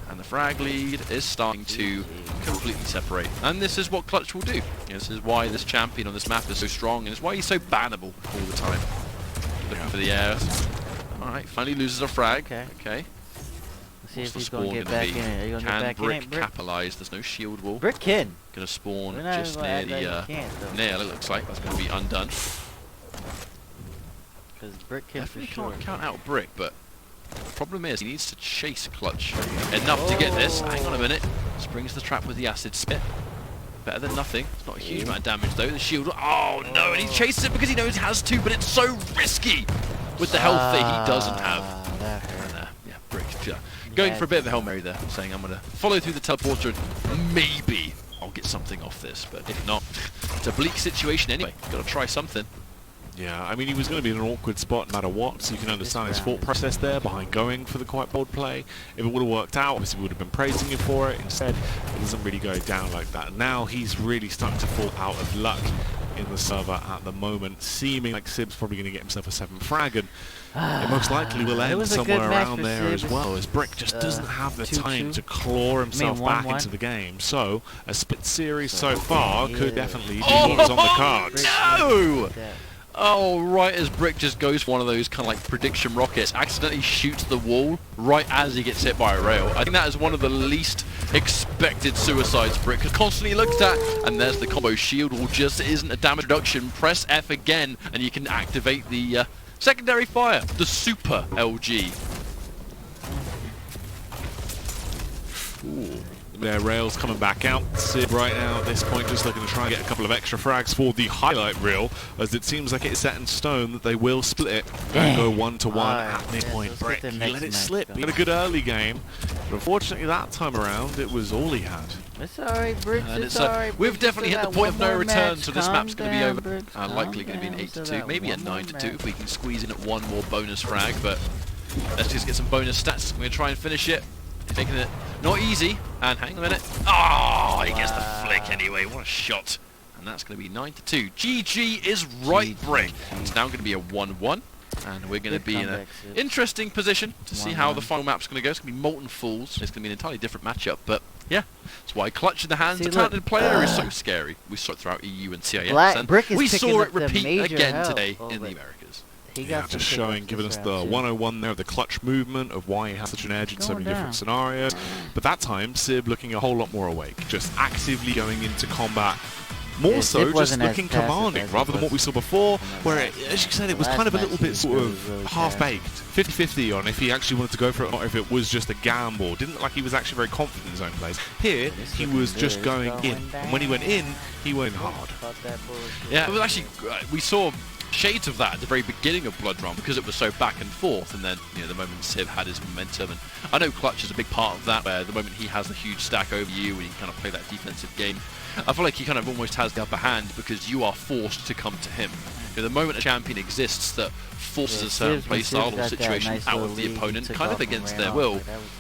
And the frag lead is starting to completely separate. And this is what Clutch will do. You know, this is why this champion on this map is so strong, and it's why he's so bannable all the time. Looking for the air. Alright, finally loses a frag. Okay. Okay. Let's see What's if the he's spawn going to going get to back be? in it. Are you going to get Can back in Brick it? Brick? capitalize? There's no shield wall. Brick can. Going to spawn We're not just gonna near act like the he can't, though. nail, it looks like. That's going to be undone. Because Brick can for Definitely sure. can't count out Brick, but the problem is he needs to chase Clutch enough to get this. Hang on a minute. Springs the trap with the acid spit. Better than nothing. It's not a huge amount of damage though. The shield. Oh no! And he chases it because he knows he has to, but it's so risky with the health that he doesn't have. That hurt. And, yeah, Brick going for a bit of a Hail Mary there, saying I'm going to follow through the teleporter and maybe I'll get something off this. But if not, it's a bleak situation anyway. Got to try something. Yeah, I mean, he was going to be in an awkward spot no matter what, so you can understand his thought process there behind going for the quite bold play. If it would have worked out, obviously we would have been praising him for it. Instead, it doesn't really go down like that. Now he's really starting to fall out of luck in the server at the moment, seeming like Sib's probably going to get himself a 7th frag, and it most likely will It end was a somewhere good match around for there Sib. as well, as Brick just doesn't have the 2-2. time to claw himself back 1-1. into the game. So, a split series so far could definitely be Oh, what's on the cards. no! Oh, right as Brick just goes for one of those kind of like prediction rockets, accidentally shoots the wall right as he gets hit by a rail. I think that is one of the least expected suicides Brick has constantly looked at. And there's the combo. Shield wall just isn't a damage reduction. Press F again and you can activate the secondary fire, the super LG. Ooh. Their rails coming back out. Sib right now at this point just looking to try and get a couple of extra frags for the highlight reel, as it seems like it's set in stone that they will split it and go 1-1 at this point. let's Brick, get he the let next it match slip. going. He had a good early game, but unfortunately that time around it was all he had. It's alright, Brick. And It's it's, alright. we've definitely hit the point of no return, so this map's going to be over. Brick. Likely going to be an 8-2, maybe a 9-2 if we can squeeze in at 1 more bonus frag, but let's just get some bonus stats. We're going to try and finish it. Making it not easy, and hang on a minute. Oh, he gets the flick anyway. What a shot. And that's going to be 9-2. GG is right, GG. Brick. It's now going to be a 1-1. And we're going to Good be in an comeback, Sib. interesting position to see how the 1-1. final map's going to go. It's going to be Molten Fools. It's going to be an entirely different matchup, but yeah, that's why Clutch in the hands See, of a talented look, player is so scary. We saw it throughout EU and CIS, Black and Brick is we picking saw up it the repeat major again help. today Oh, in the but Americas. He Yeah, got just some showing, pickups giving this us the round, too. 101 there of the Clutch movement, of why he has such an edge in so Going many down. different scenarios. But that time, Sib looking a whole lot more awake, just actively going into combat more Yeah, so Sib just wasn't as looking passive commanding as rather he than what we was saw before, in that where, last as you said, it the was last kind of a little match, bit he was sort really, of really half-baked. 50-50 on if he actually wanted to go for it or not, if it was just a gamble. Didn't look like he was actually very confident in his own plays. Here, This he looking was good. just It's going going in. And when he went in, he went in hard. Fuck that bullshit. Yeah, it was actually, we saw shades of that at the very beginning of Blood Run because it was so back and forth, and then, you know, the moment Sib had his momentum, and I know Clutch is a big part of that, where the moment he has a huge stack over you and you kind of play that defensive game, I feel like he kind of almost has the upper hand because you are forced to come to him. You know, the moment a champion exists that forces a certain playstyle or situation out of the opponent, kind of against their will,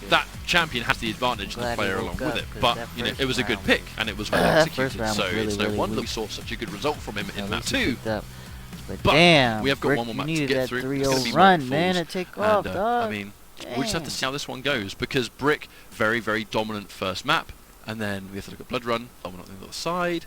that champion has the advantage and the player along with it. But, you know, it was a good pick, and it was well executed, so it's no wonder we saw such a good result from him in map 2. But damn, we have got Brick, one more you match to needed get that through. It's gonna be 3-0 run, multiples, man, to take off, and, dog. I mean, we'll just have to see how this one goes, because Brick, very, very dominant first map, and then we have to look at Blood Run, dominant on the other side.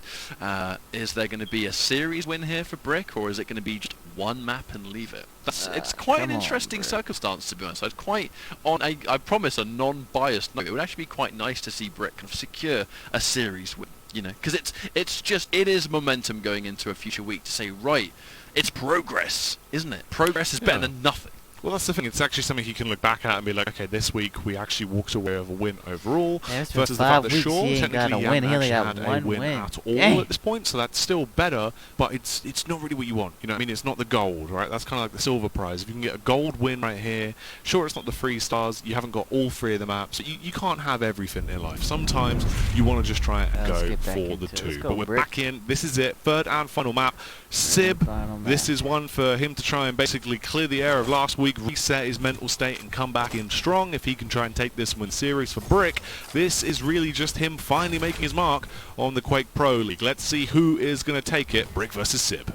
Is there going to be a series win here for Brick, or is it going to be just one map and leave it? It's quite an come on, interesting Brick. circumstance, to be honest. I'd quite, I promise, a non-biased note. It would actually be quite nice to see Brick kind of secure a series win, you know, because it is momentum going into a future week to say, right, it's progress, isn't it? Progress is better than nothing. Well, that's the thing. It's actually something you can look back at and be like, okay, this week we actually walked away with a win overall. Yeah, it's been versus the 5 fact that weeks, Shaw he ain't got technically a win. hasn't He only actually got had one a win at all Dang. at this point, so that's still better, but it's not really what you want. You know what I mean? It's not the gold, right? That's kind of like the silver prize. If you can get a gold win right here, sure, it's not the 3 stars. You haven't got all 3 of the maps. So you can't have everything in life. Sometimes you want to just try and Let's go get back for into the it. Let's 2. go, But we're Brick. back in. This is it. 3rd and final map. Sib, Final this map. is one for him to try and basically clear the air of last week, reset his mental state, and come back in strong. If he can try and take this one serious for Brick, this is really just him finally making his mark on the Quake Pro League. Let's see who is going to take it. Brick versus Sib.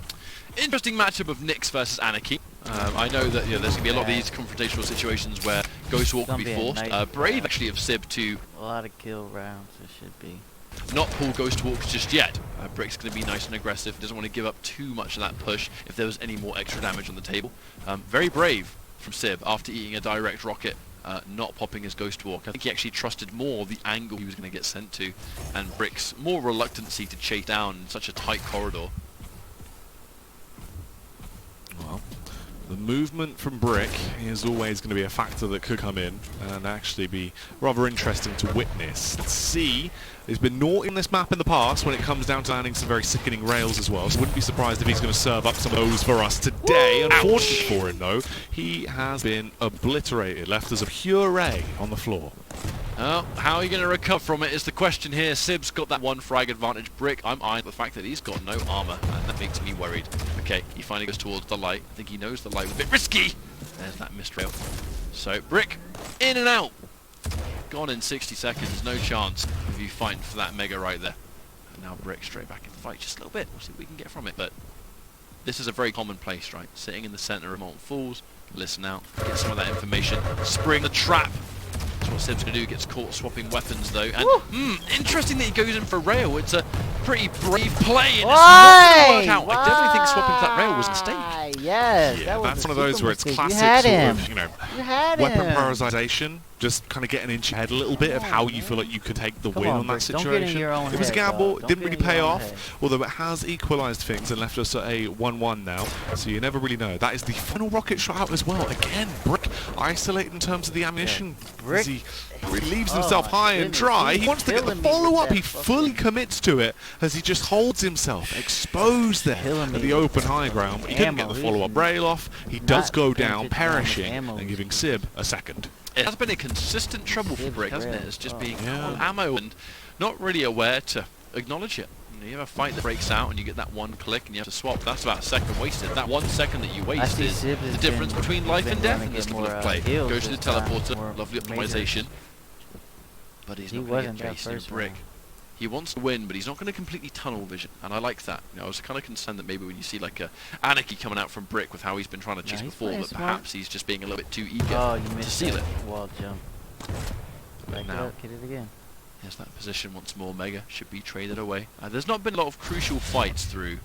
Interesting matchup of Nyx versus Anarchy. I know that, you know, there's going to be a lot of these confrontational situations where Ghost Walk will be Gonna be a forced. nice Brave round. actually of Sib to A lot of kill rounds, it should be. not pull Ghost Walks just yet. Brick's going to be nice and aggressive, doesn't want to give up too much of that push if there was any more extra damage on the table. Very brave from Sib after eating a direct rocket, not popping his Ghost Walk. I think he actually trusted more the angle he was going to get sent to, and Brick's more reluctancy to chase down such a tight corridor. Well, the movement from Brick is always going to be a factor that could come in and actually be rather interesting to witness. Let's see. He's been naughty on this map in the past when it comes down to landing some very sickening rails as well, so wouldn't be surprised if he's going to serve up some of those for us today. Unfortunately for him, though, he has been obliterated, left as a puree on the floor. Oh, how are you going to recover from it is the question here. Sib's got that 1 frag advantage. Brick, I'm eyeing the fact that he's got no armor, and that makes me worried. Okay, he finally goes towards the light. I think he knows the light was a bit risky. There's that missed rail. So, Brick, in and out. Gone in 60 seconds, no chance of you fighting for that mega right there. And now Brick straight back in the fight just a little bit. We'll see what we can get from it, but this is a very common place, right? Sitting in the center of Molten Falls, listen out, get some of that information, spring the trap. That's what Sib's going to do, gets caught swapping weapons though. And interesting that he goes in for rail. It's a pretty brave play, and it's not going to work out. I definitely think swapping for that rail was a mistake. Yes, Yeah, that was that's a one of those super where it's mistake. classic You had sort him. of, you know, You had weapon him. prioritization, just kind of get an inch ahead a little bit of how you feel like you could take the Come win on, on that Brick, don't get in situation. your own It was a head, gamble, dog. it didn't Don't really get in pay your own off, head. although it has equalized things and left us at a 1-1 now, so you never really know. That is the final rocket shot out as well. Again, Brick isolated in terms of the ammunition. Brick- As he relieves Oh himself my high and goodness, dry. he's He wants to get the killing me with follow-up. that He fully fucking- commits to it as he just holds himself exposed there Killing at me the with open high ground. But he couldn't get ammo. the He's follow-up rail off. He does not go paying down, attention to how much perishing, ammo and he's giving using. Sib a second. It has been a consistent trouble for Sib's Brick, hasn't it? rail. It's just Oh. being Yeah. on ammo and not really aware to acknowledge it. You know, you have a fight that breaks out and you get that one click and you have to swap. That's about a second wasted. That 1 second that you waste see is Sib has the difference been- between he's life been and death trying in to this get level of more, play. kills Goes to the this time, teleporter, more lovely megas. optimization. But he's He not going to wasn't get that chased in first Brick. round. He wants to win, but he's not going to completely tunnel vision, and I like that. You know, I was kind of concerned that maybe when you see like a Anarchy coming out from Brick with how he's been trying to chase he's before, playing that smart. perhaps he's just being a little bit too eager Oh, you to missed seal that it. wall jump. But Back it now, up, get it again. here's that position once more. Mega should be traded away. There's not been a lot of crucial fights through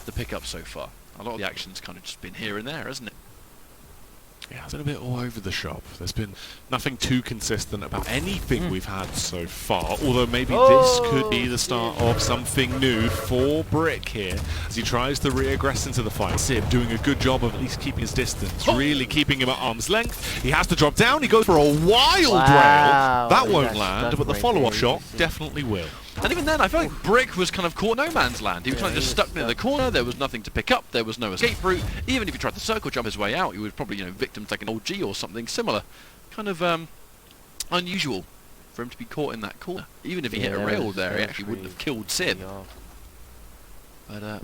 the pickup so far. A lot of the action's kind of just been here and there, hasn't it? Yeah, it's been a bit all over the shop. There's been nothing too consistent about anything we've had so far, although maybe this could be the start of something new for Brick here, as he tries to re-aggress into the fight. Sib doing a good job of at least keeping his distance, really keeping him at arm's length. He has to drop down, he goes for a wild rail. That He won't got land, stuck but the right follow-up there. shot definitely will. And even then, I feel like Brick was kind of caught no man's land. He was kind of just stuck near the corner. There was nothing to pick up. There was no escape route. Even if he tried to circle jump his way out, he was probably, you know, victim to like an OG or something similar. Kind of unusual for him to be caught in that corner. Even if he hit a rail there, he actually wouldn't have killed Sib. But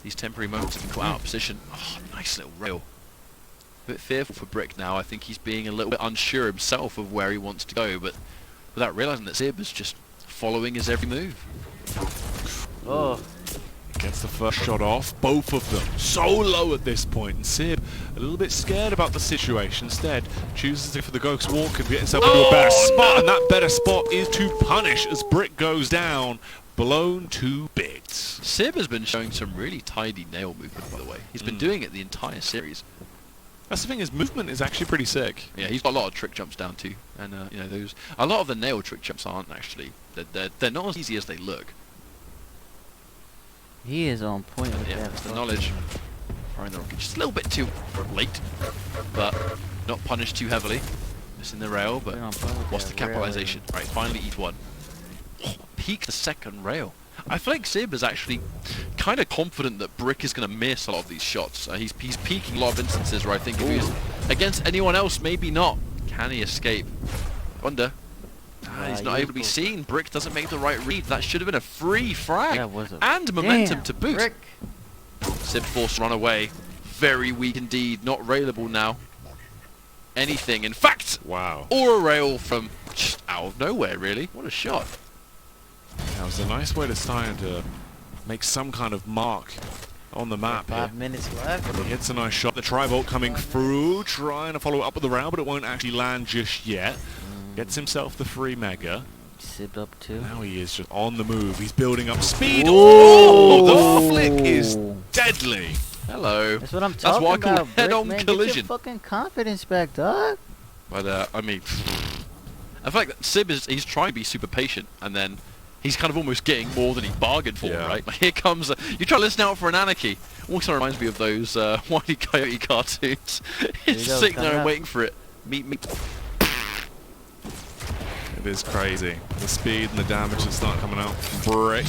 these temporary moments have been caught out of position. Oh, nice little rail. A bit fearful for Brick now. I think he's being a little bit unsure himself of where he wants to go, but without realising that Sib is just following his every move. Oh. Gets the first shot off, both of them so low at this point, and Sib a little bit scared about the situation. Instead chooses to go for the ghost walk and get himself into a better spot, and that better spot is to punish as Brick goes down, blown to bits. Sib has been showing some really tidy nail movement, by the way. He's been doing it the entire series. That's the thing, his movement is actually pretty sick. Yeah, he's got a lot of trick jumps down too, and you know, those a lot of the nail trick jumps aren't actually they're not as easy as they look. He is on point with Yeah, that. it's the knowledge. Throwing the rocket just a little bit too late, but not punished too heavily. Missing the rail, but what's the capitalization? Right, finally eat one. Oh, peak the second rail. I feel like Sib is actually kind of confident that Brick is going to miss a lot of these shots. He's peaking a lot of instances where I think if he was against anyone else, maybe not. Can he escape? Wonder. He's not able to be seen. Brick doesn't make the right read. That should have been a free frag. That was a and momentum damn, to boot. Brick. Sib forced to run away. Very weak indeed. Not railable now. Anything. In fact, Wow. or a rail from just out of nowhere, really. What a shot. That was a nice way to start to make some kind of mark on the map here. 5 minutes left. He hits a nice shot. The tri-volt coming through, trying to follow it up with the rail, but it won't actually land just yet. Gets himself the free mega. Sib up too. Now he is just on the move. He's building up speed. Ooh. Oh, the flick is deadly. Hello. That's what I'm That's talking why I call about. it Brick, head-on man. collision. Get your fucking confidence back, dog. But I mean, I feel like that Sib he's trying to be super patient, and then he's kind of almost getting more than he bargained for, Yeah. right? Like, here comes you try to listen out for an anarchy. Also reminds me of those Wile E. Coyote cartoons. He's go, sitting coming there and up. waiting for it. Meet me. It is crazy. The speed and the damage that start coming out from Brick.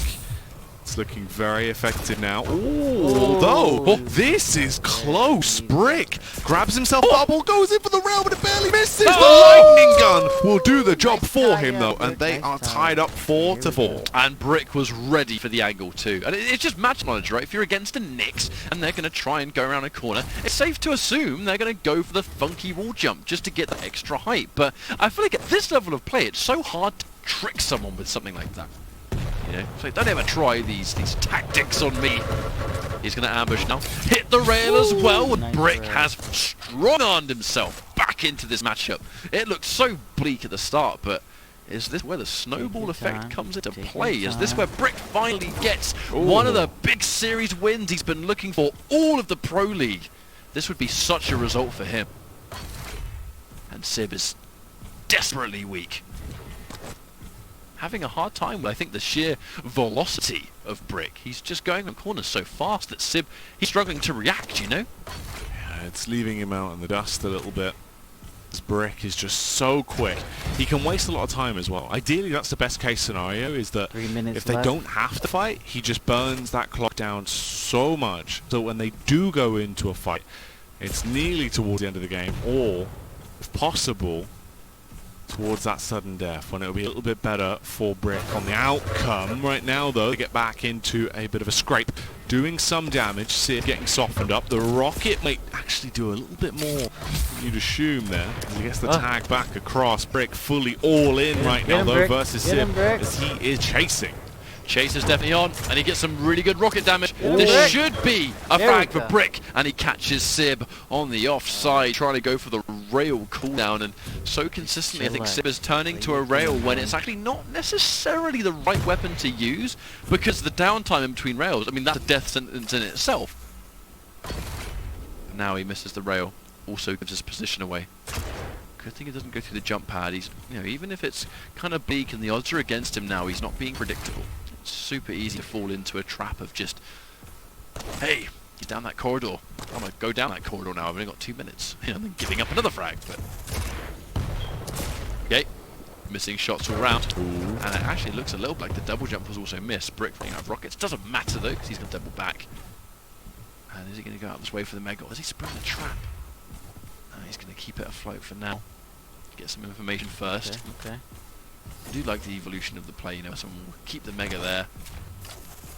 It's looking very effective now. Although, this is close. Brick grabs himself bubble, goes in for the rail, but it barely misses. The lightning gun will do the job for him, though, and they are tied up 4-4. And Brick was ready for the angle too. And it's just match knowledge, right? If you're against a Nyx and they're going to try and go around a corner, it's safe to assume they're going to go for the funky wall jump just to get that extra height. But I feel like at this level of play, it's so hard to trick someone with something like that. You know, it's like, don't ever try these tactics on me. He's going to ambush now. Hit the rail as well, and Nice Brick rail. has strong-armed himself back into this matchup. It looked so bleak at the start, but is this where the snowball your effect time. comes into Take your play? Is this time. where Brick finally gets one of the big series wins he's been looking for all of the Pro League? This would be such a result for him. And Sib is desperately weak. Having a hard time with, I think, the sheer velocity of Brick. He's just going on corners so fast that Sib, he's struggling to react, you know? Yeah, it's leaving him out in the dust a little bit. This Brick is just so quick. He can waste a lot of time as well. Ideally, that's the best case scenario, is that 3 minutes if they left. don't have to fight, he just burns that clock down so much. So when they do go into a fight, it's nearly towards the end of the game, or, if possible, towards that sudden death, when it'll be a little bit better for Brick on the outcome. Right now, though, they get back into a bit of a scrape, doing some damage. Sib getting softened up. The rocket might actually do a little bit more than you'd assume there. He gets the tag back across. Brick fully all in right now, him, though, Brick. versus Get him, Sib, Brick. as he is chasing. Chase is definitely on, and he gets some really good rocket damage. Ooh. This Brick. should be a There frag we for go. Brick, and he catches Sib on the offside, trying to go for the rail cooldown, and so consistently I think Sib is turning to a rail when it's actually not necessarily the right weapon to use, because the downtime in between rails, I mean, that's a death sentence in itself. Now he misses the rail. also gives his position away. Good thing he doesn't go through the jump pad. He's, you know, even if it's kind of bleak and the odds are against him now, he's not being predictable. It's super easy to fall into a trap of just, hey, he's down that corridor. I'm gonna go down that corridor now. I've only got 2 minutes. And then giving up another frag. But okay, missing shots all round. And it actually looks a little like the double jump was also missed. Brick running out of rockets. Doesn't matter though, because he's gonna double back. And is he gonna go out this way for the mega? Or is he sprung the trap? He's gonna keep it afloat for now. Get some information first. Okay. I do like the evolution of the play, you know, someone will keep the mega there,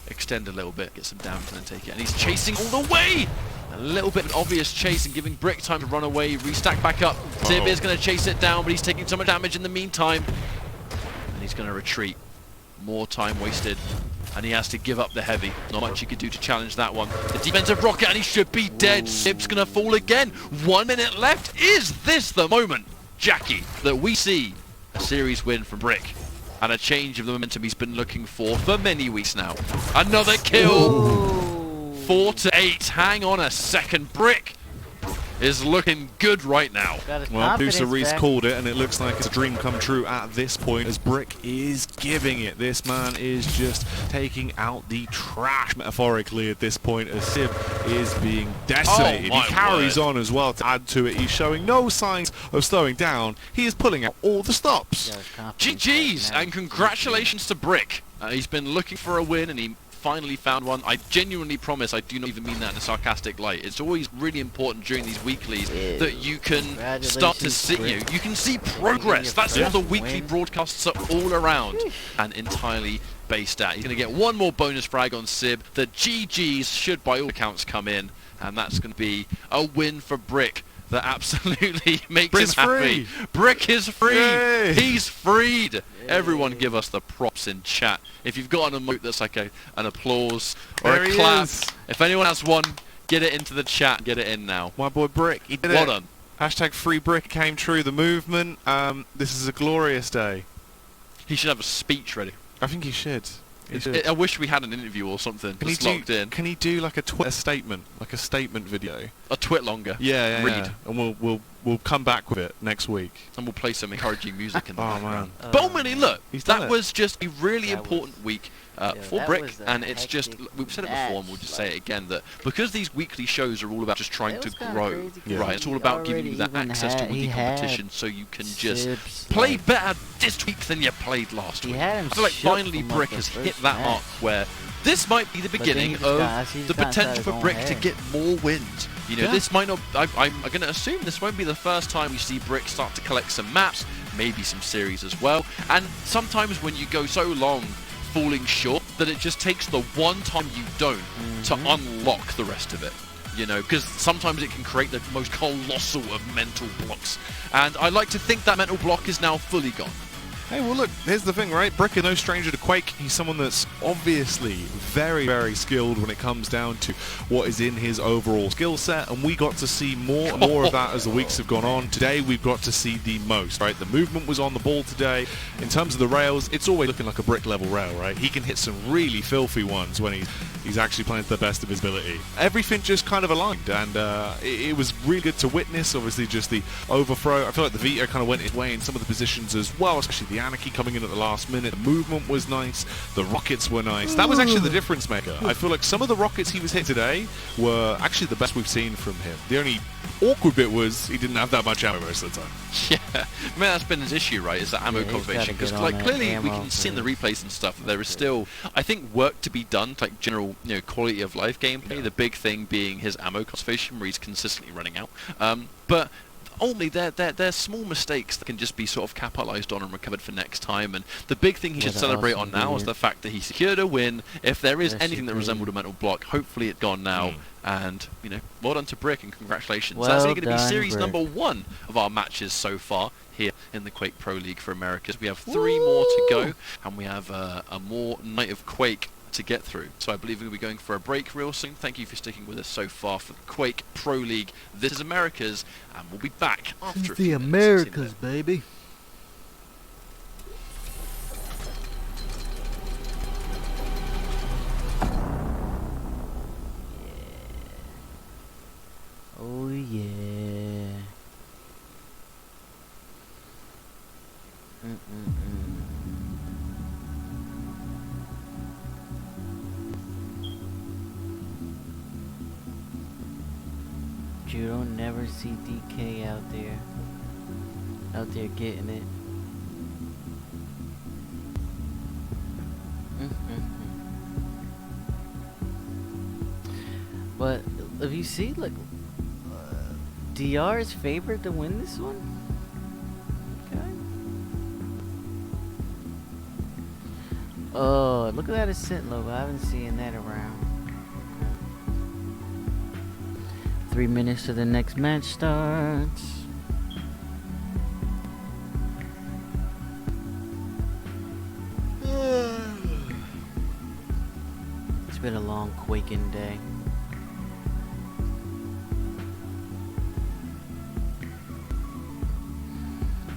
extend a little bit, get some damage and then take it. And he's chasing all the way! A little bit of an obvious chase and giving Brick time to run away, restack back up. Sib is going to chase it down, but he's taking so much damage in the meantime. And he's going to retreat. More time wasted. And he has to give up the heavy. Not much he could do to challenge that one. The defensive rocket, and he should be dead. Sib's going to fall again. 1 minute left. Is this the moment, Jackie, that we see a series win from Brick? And a change of the momentum he's been looking for many weeks now. Another kill! 4-8. Hang on a second. Brick is looking good right now. Well, Producer Reese back. called it, and it looks like it's a dream come true at this point, as Brick is giving it. This man is just taking out the trash, metaphorically, at this point, as Sib is being decimated. Oh, he carries on as well to add to it. He's showing no signs of slowing down. He is pulling out all the stops. GG's, and congratulations to Brick. He's been looking for a win, and he finally found one. I genuinely promise I do not even mean that in a sarcastic light. It's always really important during these weeklies that you can start to see, you can see progress. That's what the weekly broadcasts are all around and entirely based at. He's going to get one more bonus frag on Sib. The GGs should by all accounts come in, and that's going to be a win for Brick that absolutely makes Brick's him happy. free. Brick is free. Yay. He's freed. Everyone give us the props in chat. If you've got an emote that's like an applause or There a he clap, is. if anyone has one, get it into the chat. Get it in now. My boy Brick, he did Well it. done. Hashtag free Brick came true. The movement. This is a glorious day. He should have a speech ready. I think he should. He should. I wish we had an interview or something just locked in. Can he do like a Twitter statement, like a statement video? A twit longer. Yeah, Read. yeah. And we'll come back with it next week. And we'll play some encouraging music in the Oh, background. man. But ultimately, look, He's done that it. was just a really That important week for that Brick, was a and it's just, hectic we've said it before and we'll just say it again, that because these weekly shows are all about just trying It to was kinda grow, crazy 'cause Yeah. right, it's all he about giving you already that even access to had- weekly he had competition so you can just Sib's, play like, better this week than you played last he week. had him I feel like shook finally from, like, Brick the has first hit that match. mark where this might be the then beginning he just of got- he's the got inside potential his for own Brick to head. get more wins. You know, Yeah. this might not, I'm going to assume this won't be the first time we see Brick start to collect some maps, maybe some series as well. And sometimes when you go so long falling short that it just takes the one time you don't to unlock the rest of it. You know, because sometimes it can create the most colossal of mental blocks. And I like to think that mental block is now fully gone. Hey, well look, here's the thing, right? Brick is no stranger to Quake. He's someone that's obviously very, very skilled when it comes down to what is in his overall skill set, and we got to see more and more of that as the weeks have gone on. Today, we've got to see the most, right? The movement was on the ball today. In terms of the rails, it's always looking like a Brick level rail, right? He can hit some really filthy ones when he's actually playing to the best of his ability. Everything just kind of aligned, and it was really good to witness. Obviously, just the overthrow. I feel like the Vita kind of went his way in some of the positions as well, especially the Anarchy coming in at the last minute. The movement was nice. The rockets were nice. That was actually the difference maker. I feel like some of the rockets he was hit today were actually the best we've seen from him. The only awkward bit was he didn't have that much ammo most of the time. Yeah, I mean that's been his issue, right? Is that ammo Yeah, he's conservation? gotta Because get on like that clearly we ammo can see in the for- replays and stuff that there is still, I think, work to be done, to, like general, you know, quality of life gameplay. The big thing being his ammo conservation, where he's consistently running out. But only they're small mistakes that can just be sort of capitalized on and recovered for next time. And the big thing he should What celebrate else on is now is weird? the fact that he secured a win. If there is Yes, anything that he resembled did. a mental block, hopefully it's gone now. And you know, well done to Brick and congratulations. Well That's only going to be done, series Brick. number 1 of our matches so far here in the Quake Pro League for Americas. We have 3 more to go, and we have a more night of Quake to get through. So I believe we'll be going for a break real soon. Thank you for sticking with us so far for the Quake Pro League. This is Americas, and we'll be back after a few minutes. See you then. baby. Oh yeah. You don't never see DK out there getting it. But if you see, like, DR is favored to win this one. Okay. Oh, look at that ascent logo. I haven't seen that around. 3 minutes to the next match starts. It's been a long quaking day.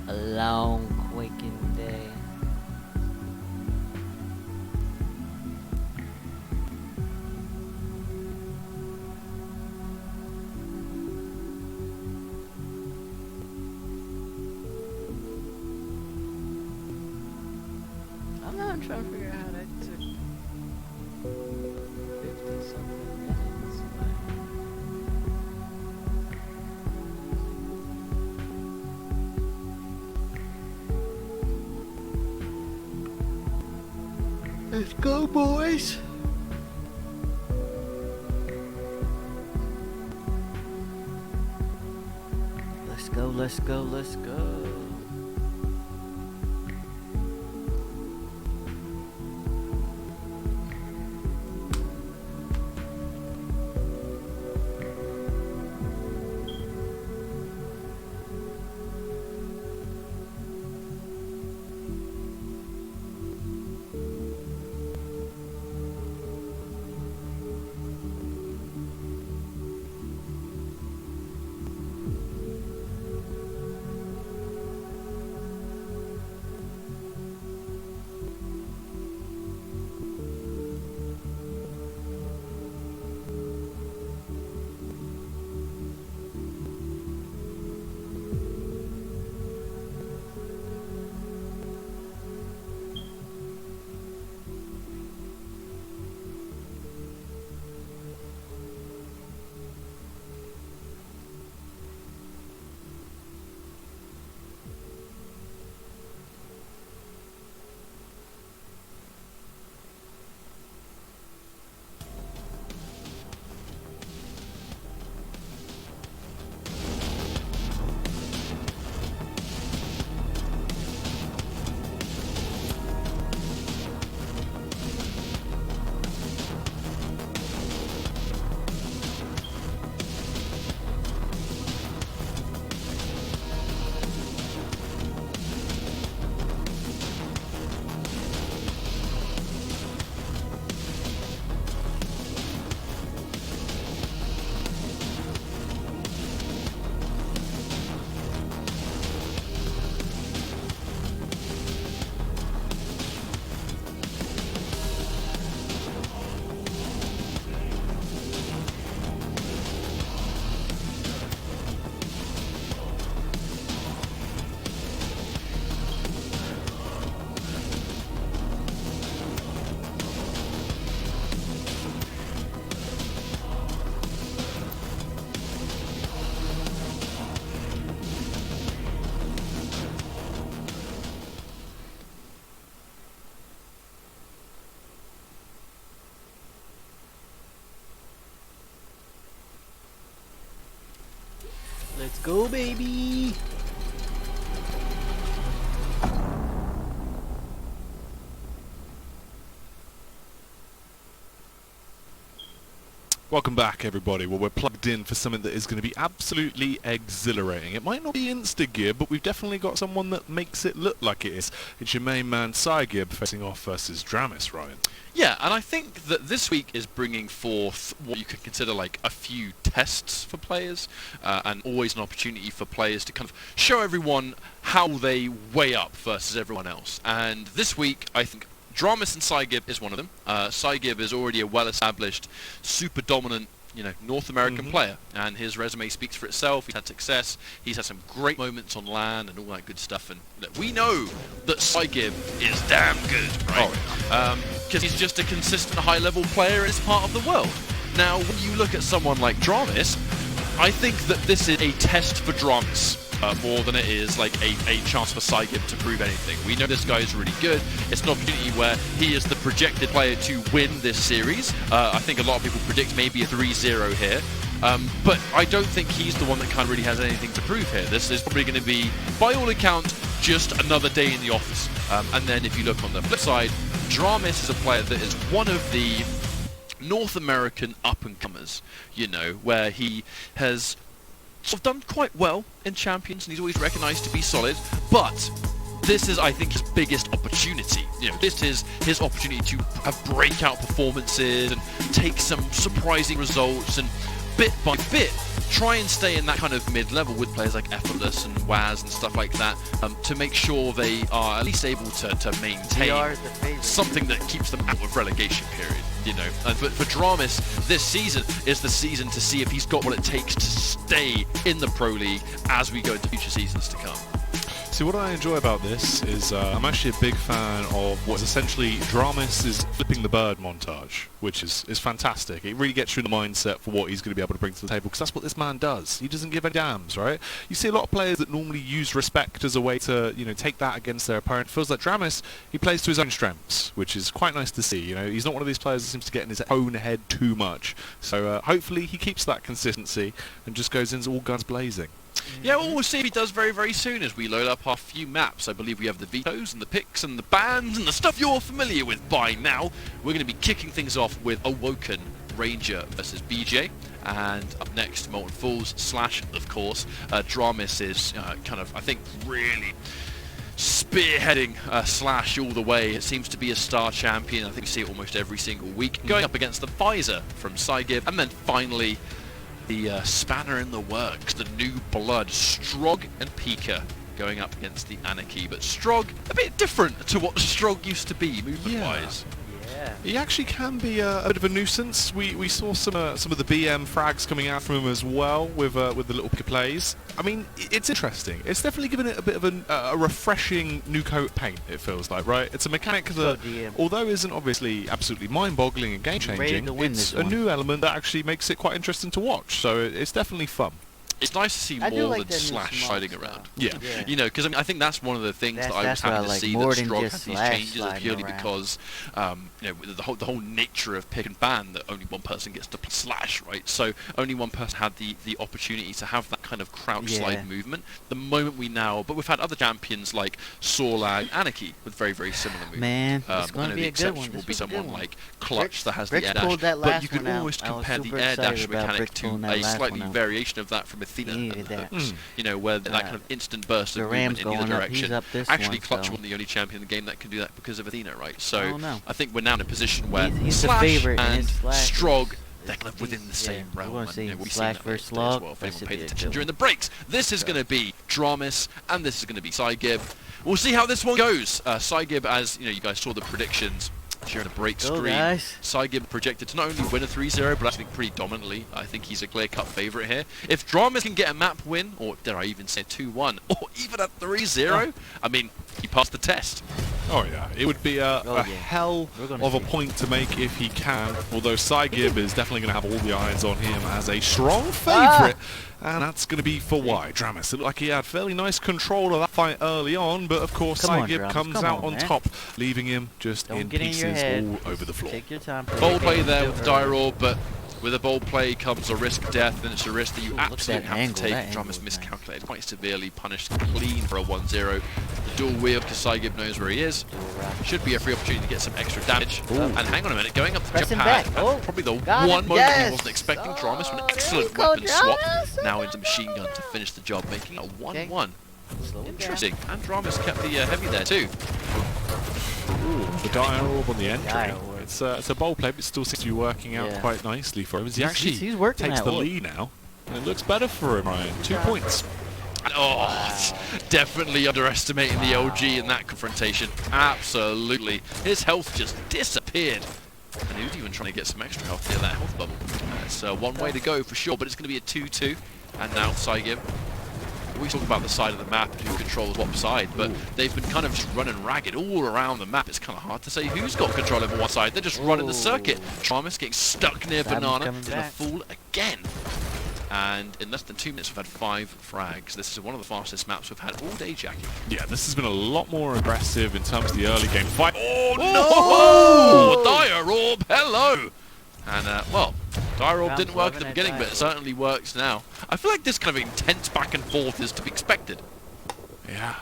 A long quaking day. I'm trying to figure out how that took 50 something minutes. Let's go, boys. Let's go, let's go, let's go. Let's go, baby! Welcome back, everybody. Well, we're plugged in for something that is going to be absolutely exhilarating. It might not be insta-gear, but we've definitely got someone that makes it look like it is. It's your main man, Cygib, facing off versus Dramis, Ryan. Yeah, and I think that this week is bringing forth what you could consider like a few tests for players, and always an opportunity for players to kind of show everyone how they weigh up versus everyone else. And this week, I think Dramis and Cygib is one of them. Cygib is already a well-established, super dominant, North American player, and his resume speaks for itself. He's had success. He's had some great moments on LAN and all that good stuff. And look, we know that Cygib is damn good, right? Because he's just a consistent high-level player in this part of the world. Now, when you look at someone like Dramis, I think that this is a test for Dramas. More than it is like a chance for Saigib to prove anything. We know this guy is really good. It's an opportunity where he is the projected player to win this series. I think a lot of people predict maybe a 3-0 here. But I don't think he's the one that kind of really has anything to prove here. This is probably going to be, by all accounts, just another day in the office. And then if you look on the flip side, Dramas is a player that is one of the North American up-and-comers, you know, where he has sort of done quite well in Champions, and he's always recognised to be solid, but this is, I think, his biggest opportunity. You know, this is his opportunity to have breakout performances and take some surprising results, and bit by bit try and stay in that kind of mid-level with players like Effortless and Waz and stuff like that, to make sure they are at least able to maintain something that keeps them out of relegation period, you know. And for Dramas, this season is the season to see if he's got what it takes to stay in the Pro League as we go into future seasons to come. See, what I enjoy about this is I'm actually a big fan of what's essentially Dramas is flipping the bird montage, which is fantastic. It really gets you in the mindset for what he's going to be able to bring to the table, because that's what this man does. He doesn't give a damns, right? You see a lot of players that normally use respect as a way to, you know, take that against their opponent. It feels like Dramas, he plays to his own strengths, which is quite nice to see. You know, he's not one of these players that seems to get in his own head too much. So hopefully he keeps that consistency and just goes in all guns blazing. Yeah, well, we'll see if he does very, very soon as we load up our few maps. I believe we have the vetoes and the picks and the bans and the stuff you're familiar with by now. We're going to be kicking things off with Awoken Ranger versus BJ. And up next, Molten Fools / of course, Dramas is kind of, I think, really spearheading Slash all the way. It seems to be a star champion. I think we see it almost every single week. Going up against the Visor from Saigib. And then finally, the spanner in the works, the new blood, Strog and Pika going up against the Anarchy. But Strog, a bit different to what Strog used to be, movement-wise. Yeah. He actually can be a bit of a nuisance. We saw some of the BM frags coming out from him as well with the little Pika plays. I mean, it's interesting. It's definitely given it a bit of a refreshing new coat of paint, it feels like, right? It's a mechanic that, although isn't obviously absolutely mind-boggling and game-changing, it's a new element that actually makes it quite interesting to watch. So it's definitely fun. It's nice to see more than Slash sliding around. Yeah. You know, because I think that's one of the things that I was happy to see, that Strog has these changes purely because, you know, the whole nature of pick and ban, that only one person gets to Slash, right? So only one person had the opportunity to have that kind of crouch slide movement. The moment but we've had other champions like Sorlag, Anarchy with very, very similar movement. Man, it's going to be a good one. The exception will be someone like Clutch that has the air dash. But you can almost compare the air dash mechanic to a slightly variation of that from Athena and Hooks, you know, where that kind of instant burst of movement in either direction. Actually, Clutch wasn't the only champion in the game that can do that because of Athena, right? So I think we're now in a position where Slash and Strog, they're kind of within the same realm. We're going to see we've Slash seen versus that as Slog. well, if anyone paid attention during the breaks. This is going to be Dramas, and this is going to be Saigib. We'll see how this one goes. Saigib, as you know, you guys saw the predictions during the break screen. Saigib projected to not only win a 3-0, but I think pretty dominantly. I think he's a clear-cut favourite here. If Dramas can get a map win, or dare I even say 2-1, or even a 3-0, I mean, he passed the test. Oh yeah, it would be a hell of a point to make if he can, although Saigib is definitely going to have all the eyes on him as a strong favourite, and that's going to be for why. Dramas, it looked like he had fairly nice control of that fight early on, but of course Saigib comes out on top, leaving him just in pieces all over the floor. Take your time. Bold play there with Dyror, but with a bold play comes a risk of death, and it's a risk that you absolutely have to take. Dramas miscalculated quite severely, punished clean for a 1-0. The dual wheel, because Saigib knows where he is. Should be a free opportunity to get some extra damage. And hang on a minute, going up to Japan, probably the one moment he wasn't expecting. Dramas with an excellent weapon swap, now into machine gun to finish the job, making a 1-1. Interesting, and Dramas kept the heavy there too. The dire orb on the entry. It's a bold play, but it still seems to be working out quite nicely for him. He actually takes the lead now, and it looks better for him, Ryan. 2 points. Oh, definitely underestimating the LG in that confrontation. Absolutely. His health just disappeared. And he was even trying to get some extra health near that health bubble. It's one way to go for sure, but it's going to be a 2-2. And now Saigib. We talk about the side of the map and who controls what side, but they've been kind of just running ragged all around the map. It's kind of hard to say who's got control over what side. They're just running the circuit. Dramas getting stuck near Banana. He's going to fall again. And in less than 2 minutes, we've had 5 frags. This is one of the fastest maps we've had all day, Jackie. Yeah, this has been a lot more aggressive in terms of the early game fight. Oh, no! Dire Orb, hello! And, well, Dire Orb didn't work at the Round beginning, 11 but it certainly works now. I feel like this kind of intense back and forth is to be expected. Yeah,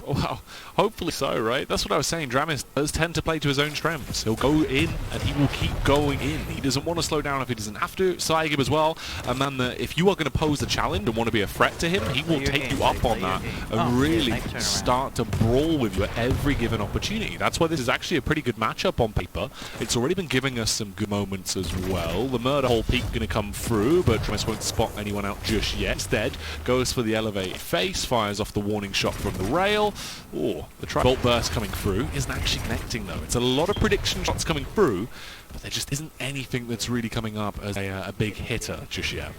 well, hopefully so, right? That's what I was saying. Dramis does tend to play to his own strengths. He'll go in, and he will keep going in. He doesn't want to slow down if he doesn't have to. Saigib as well, a man that if you are going to pose a challenge and want to be a threat to him, he will take you up on that and really start to brawl with you at every given opportunity. That's why this is actually a pretty good matchup on paper. It's already been giving us some good moments as well. The murder hole peak going to come through, but Dramis won't spot anyone out just yet. Instead, goes for the elevated face, fires off the warning shot from the rail. Oh, the tri-bolt burst coming through isn't actually connecting though. It's a lot of prediction shots coming through, but there just isn't anything that's really coming up as a big hitter just yet.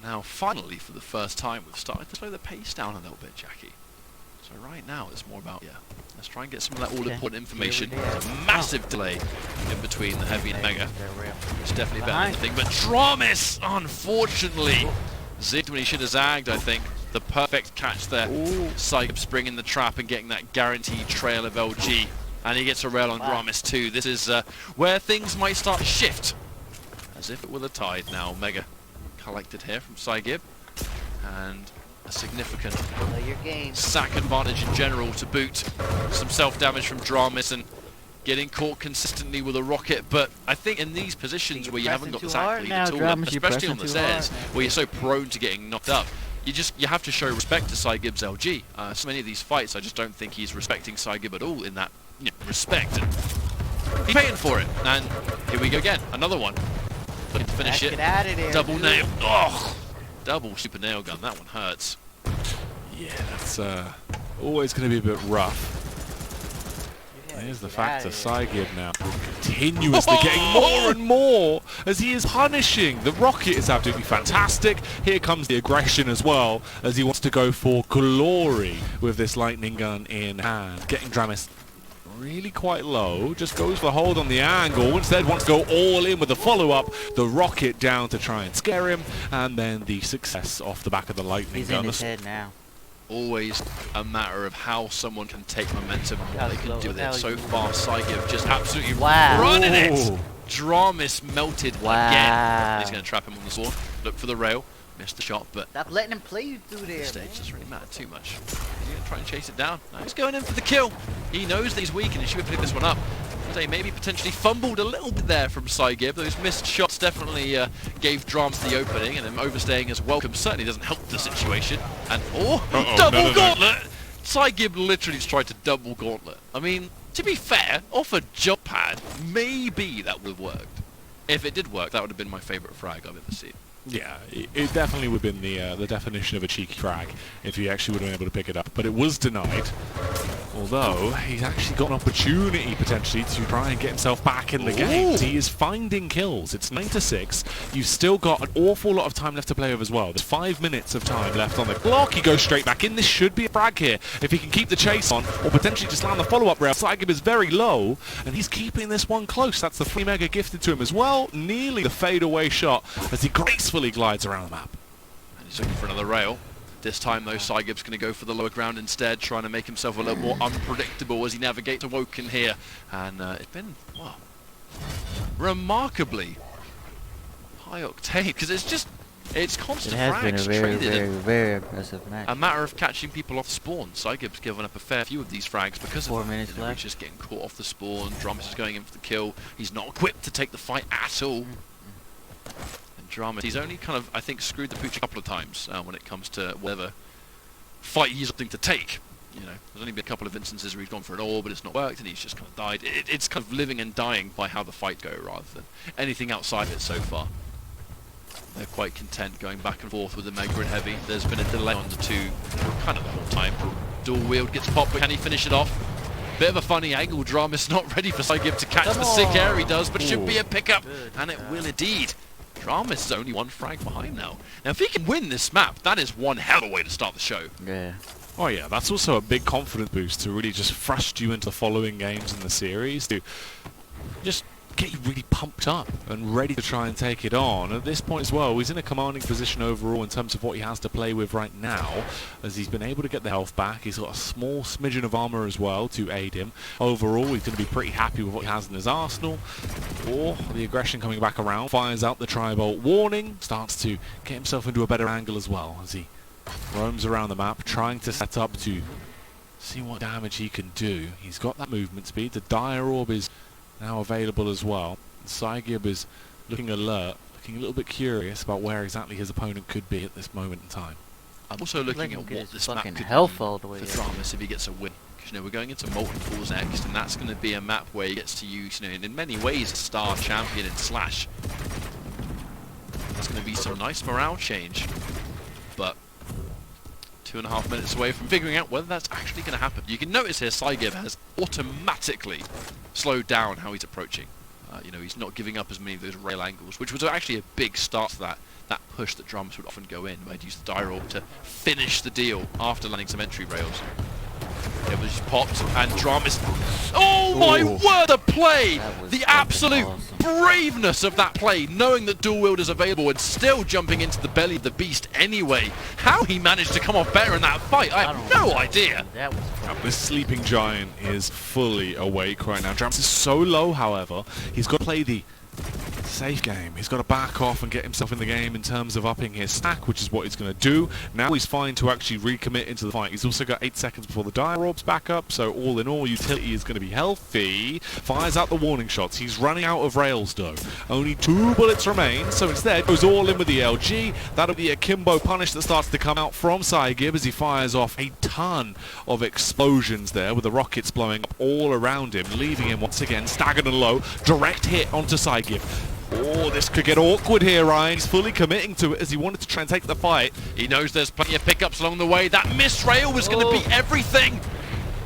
Now, finally, for the first time, we've started to slow the pace down a little bit, Jackie. So right now, it's more about, let's try and get some of that all-important information. There's a massive delay in between the Heavy and Mega. It's definitely better than anything, but Dramis, unfortunately, zigged when he should have zagged, I think. The perfect catch there. Saigib springing the trap and getting that guaranteed trail of LG. And he gets a rail on Dramis too. This is where things might start to shift. As if it were the tide now. Mega collected here from Saigib. And a significant sack advantage in general to boot. Some self-damage from Dramis and getting caught consistently with a rocket, but I think in these positions where you haven't got the sack lead at all, especially on the stairs, where you're so prone to getting knocked up, you have to show respect to Saigib's LG. So many of these fights, I just don't think he's respecting Saigib at all in that respect. And he's paying for it, and here we go again, another one. Looking to finish it. Double nail. Oh, double super nail gun. That one hurts. Yeah, that's always going to be a bit rough. Here's the fact that Saigib now continuously getting more and more as he is punishing. The rocket is absolutely fantastic. Here comes the aggression as well as he wants to go for glory with this lightning gun in hand. Getting Dramis really quite low, just goes for the hold on the angle, instead wants to go all in with the follow-up, the rocket down to try and scare him, and then the success off the back of the lightning gun. He's in his head now. Always a matter of how someone can take momentum and what they can do with it. So far, Saigib just absolutely running it. Dramis melted again. He's going to trap him on the floor. Look for the rail. Missed the shot, but stop letting him play you through there. This stage doesn't really matter too much. He's going to try and chase it down. No, he's going in for the kill. He knows that he's weak and he should have picked this one up. They maybe potentially fumbled a little bit there from Saigib. Those missed shots definitely gave Dramis the opening, and him overstaying his welcome certainly doesn't help the situation. And double gauntlet! Saigib literally just tried to double gauntlet. I mean, to be fair, off a jump pad, maybe that would have worked. If it did work, that would have been my favourite frag I've ever seen. Yeah, it definitely would have been the definition of a cheeky frag if he actually would have been able to pick it up. But it was denied. Although, he's actually got an opportunity, potentially, to try and get himself back in the game. He is finding kills. It's 9-6. You've still got an awful lot of time left to play with as well. There's 5 minutes of time left on the clock. He goes straight back in. This should be a frag here. If he can keep the chase on, or potentially just land the follow-up rail. Saigib is very low, and he's keeping this one close. That's the 3 mega gifted to him as well. Nearly the fade-away shot as he gracefully glides around the map. And he's looking for another rail. This time, though, Saigib's going to go for the lower ground instead, trying to make himself a little more unpredictable as he navigates Awoken here. And it's been, well, remarkably high octane, because it's constant frags traded. Very aggressive match. A matter of catching people off spawn. Saigib's given up a fair few of these frags because 4 minutes left. He's just getting caught off the spawn. Dramis is going in for the kill. He's not equipped to take the fight at all. Dramis, he's only kind of, I think, screwed the pooch a couple of times when it comes to whatever fight he's looking to take. You know, there's only been a couple of instances where he's gone for an orb, but it's not worked, and he's just kind of died. It's kind of living and dying by how the fight go, rather than anything outside of it so far. They're quite content going back and forth with the Mega and Heavy. There's been a delay on the two kind of the whole time. Dual wield gets popped, but can he finish it off? Bit of a funny angle. Dramis not ready for Saigib to catch the sick air he does, but it should be a pickup, and it will indeed. Dramis is only 1 frag behind now. Now, if he can win this map, that is one hell of a way to start the show. Yeah. Oh yeah, that's also a big confidence boost to really just thrust you into the following games in the series. To just get you really pumped up and ready to try and take it on. At this point as well, he's in a commanding position overall in terms of what he has to play with right now, as he's been able to get the health back. He's got a small smidgen of armor as well to aid him. Overall, he's going to be pretty happy with what he has in his arsenal. Or the aggression coming back around, fires out the tri-bolt warning, starts to get himself into a better angle as well as he roams around the map, trying to set up to see what damage he can do. He's got that movement speed. The dire orb is now available as well. Saigib is looking alert, looking a little bit curious about where exactly his opponent could be at this moment in time. I'm also looking Let him at get what his this map fucking could health mean all the way for there. Dramas if he gets a win. Because, you know, we're going into Molten Falls next, and that's going to be a map where he gets to use, you know, in many ways, a star champion in Slash. That's going to be some nice morale change. But 2.5 minutes away from figuring out whether that's actually going to happen. You can notice here Saigib has automatically slowed down how he's approaching. You know, he's not giving up as many of those rail angles, which was actually a big start to that push that Dramas would often go in, where he'd use the dire orb to finish the deal after landing some entry rails. It was popped, and Dramas... Oh my word, the play! The absolute braveness of that play, knowing that dual wield is available and still jumping into the belly of the beast anyway. How he managed to come off better in that fight, I have no idea. That was The sleeping giant is fully awake right now. Dramas is so low, however, he's got to play the safe game. He's got to back off and get himself in the game in terms of upping his stack, which is what he's going to do. Now he's fine to actually recommit into the fight. He's also got 8 seconds before the dire orb's back up, so all in all, utility is going to be healthy. Fires out the warning shots. He's running out of rails, though. Only 2 bullets remain, so instead goes all in with the LG. That'll be a Kimbo punish that starts to come out from Saigib as he fires off a ton of explosions there, with the rockets blowing up all around him, leaving him once again staggered and low. Direct hit onto Saigib. Oh, this could get awkward here, Ryan. He's fully committing to it as he wanted to try and take the fight. He knows there's plenty of pickups along the way. That missed rail was going to be everything.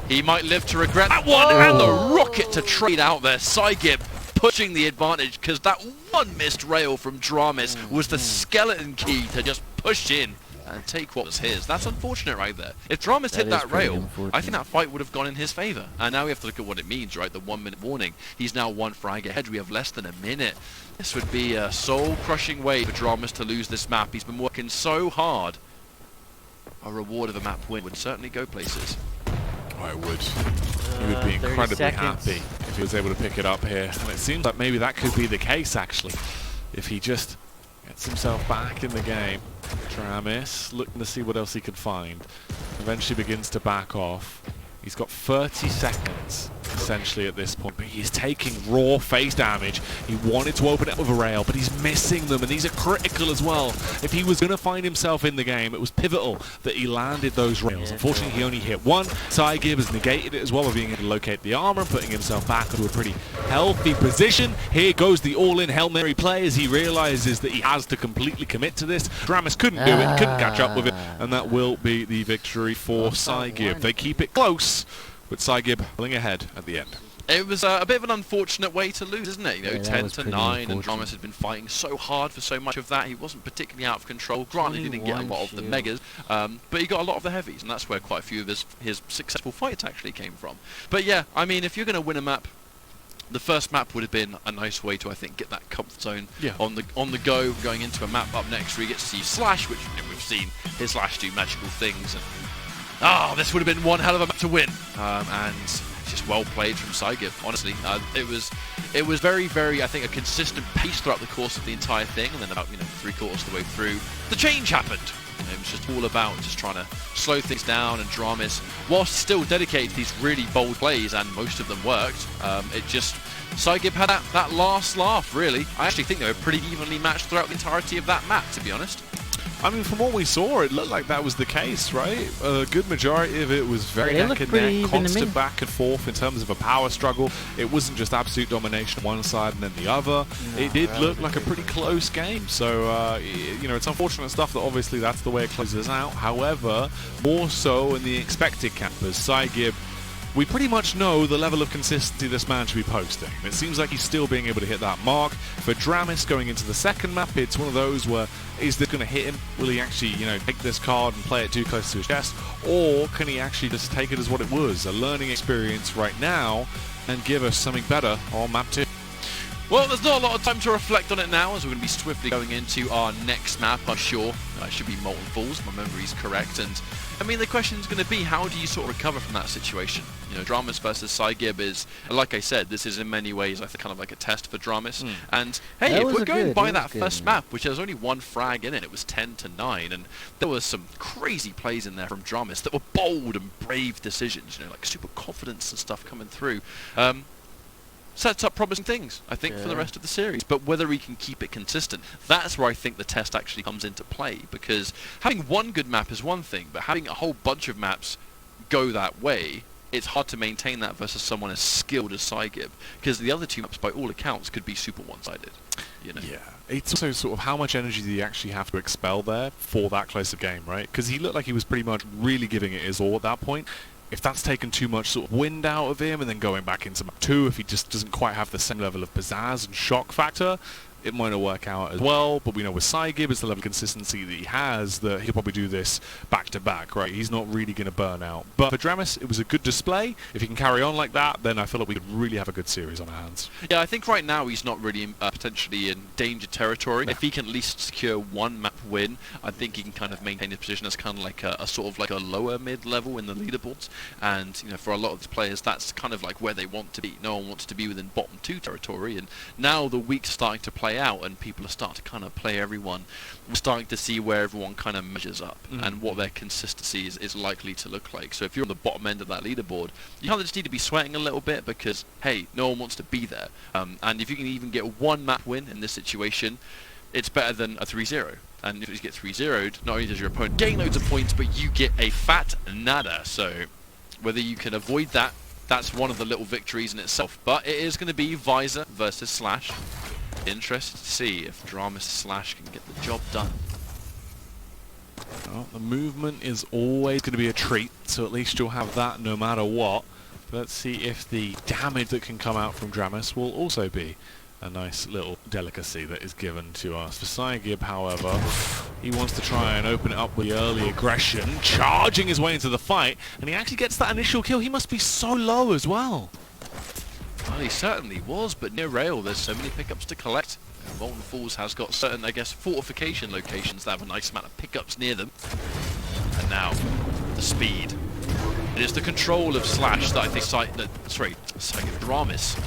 He might live to regret that one. And the rocket to trade out there. Saigib pushing the advantage, because that one missed rail from Dramas was the skeleton key to just push in and take what was his. That's unfortunate right there. If Dramas hit that rail, I think that fight would have gone in his favour. And now we have to look at what it means, right? The 1 minute warning. He's now 1 frag ahead. We have less than a minute. This would be a soul-crushing way for Dramas to lose this map. He's been working so hard. A reward of a map win would certainly go places. I would. He would be incredibly happy if he was able to pick it up here. And it seems like maybe that could be the case, actually, if he just gets himself back in the game. Dramas looking to see what else he could find. Eventually begins to back off. He's got 30 seconds, essentially, at this point, but he's taking raw face damage. He wanted to open it with a rail, but he's missing them, and these are critical as well. If he was going to find himself in the game, it was pivotal that he landed those rails. Unfortunately, he only hit one. Saigib has negated it as well by being able to locate the armor, putting himself back into a pretty healthy position. Here goes the all-in Hail Mary play as he realizes that he has to completely commit to this. Dramas couldn't do it, couldn't catch up with it, and that will be the victory for Saigib. They keep it close, but Saigib pulling ahead at the end. It was a bit of an unfortunate way to lose, isn't it? You know, Yeah, 10 to 9, and Dramas had been fighting so hard for so much of that. He wasn't particularly out of control. Granted, he didn't get a lot of the megas, but he got a lot of the heavies, and that's where quite a few of his successful fights actually came from. But yeah, I mean, if you're going to win a map, the first map would have been a nice way to, I think, get that comfort zone on the go, going into a map up next where you get to see Slash, which, you know, we've seen his Slash do magical things, and this would have been one hell of a map to win, and just well played from Saigib. Honestly, it was very, very, I think, a consistent pace throughout the course of the entire thing, and then about 3/4 of the way through, the change happened. It was just all about just trying to slow things down, and Dramas, whilst still dedicated to these really bold plays, and most of them worked, Saigib had that last laugh, really. I actually think they were pretty evenly matched throughout the entirety of that map, to be honest. I mean, from what we saw, it looked like that was the case, right? A good majority of it was very neck and neck, constant back and forth in terms of a power struggle. It wasn't just absolute domination on one side and then the other. No, it did look like a pretty close game. So, it's unfortunate stuff that obviously that's the way it closes out. However, more so in the expected campers, Saigib, we pretty much know the level of consistency this man should be posting. It seems like he's still being able to hit that mark. For Dramas going into the second map, it's one of those where, is this going to hit him? Will he actually, take this card and play it too close to his chest? Or can he actually just take it as what it was, a learning experience right now, and give us something better on map 2? Well, there's not a lot of time to reflect on it now, as we're going to be swiftly going into our next map, I'm sure. It should be Molten Falls, if my memory is correct. And, I mean, the question is going to be, how do you sort of recover from that situation? You know, Dramis versus Cygib is, like I said, this is in many ways, I think, kind of like a test for Dramis. And, hey, That if was we're a going good- by it that was good, first man. map, which has only one frag in it, it was 10-9, and there was some crazy plays in there from Dramis that were bold and brave decisions, you know, like super confidence and stuff coming through. Sets up promising things, I think, for the Yeah. rest of the series. But whether he can keep it consistent, that's where I think the test actually comes into play. Because having one good map is one thing, but having a whole bunch of maps go that way, it's hard to maintain that versus someone as skilled as Cygib. Because the other two maps, by all accounts, could be super one-sided. You know? Yeah, it's also sort of how much energy do you actually have to expel there for that close of game, right? Because he looked like he was pretty much really giving it his all at that point. If that's taken too much sort of wind out of him and then going back into map 2, if he just doesn't quite have the same level of pizzazz and shock factor, it might not work out as well. But we know with Cygib, it's the level of consistency that he has that he'll probably do this back to back, right? He's not really going to burn out. But for Dramis, it was a good display. If he can carry on like that, then I feel like we could really have a good series on our hands. Yeah, I think right now he's not really potentially in danger territory. If he can at least secure one map win, I think he can kind of maintain his position as kind of like a sort of like a lower mid-level in the leaderboards. And, you know, for a lot of the players, that's kind of like where they want to be. No one wants to be within bottom 2 territory. And now the week's starting to play out and people are starting to kind of play everyone. We're starting to see where everyone kind of measures up and what their consistency is likely to look like. So if you're on the bottom end of that leaderboard, you kind of just need to be sweating a little bit because, hey, no one wants to be there. And if you can even get one map win in this situation, it's better than a 3-0. And if you get 3-0'd, not only does your opponent gain loads of points, but you get a fat nada. So whether you can avoid that, that's one of the little victories in itself. But it is going to be Visor versus Slash. Interested to see if Dramis Slash can get the job done. Well, the movement is always going to be a treat, so at least you'll have that no matter what. But let's see if the damage that can come out from Dramis will also be a nice little delicacy that is given to us. For Cygib, however, he wants to try and open it up with the early aggression, charging his way into the fight, and he actually gets that initial kill. He must be so low as well. Well, he certainly was, but near rail there's so many pickups to collect. Molten Falls has got certain, I guess, fortification locations that have a nice amount of pickups near them. And now, the speed. It is the control of Slash that I think Dramis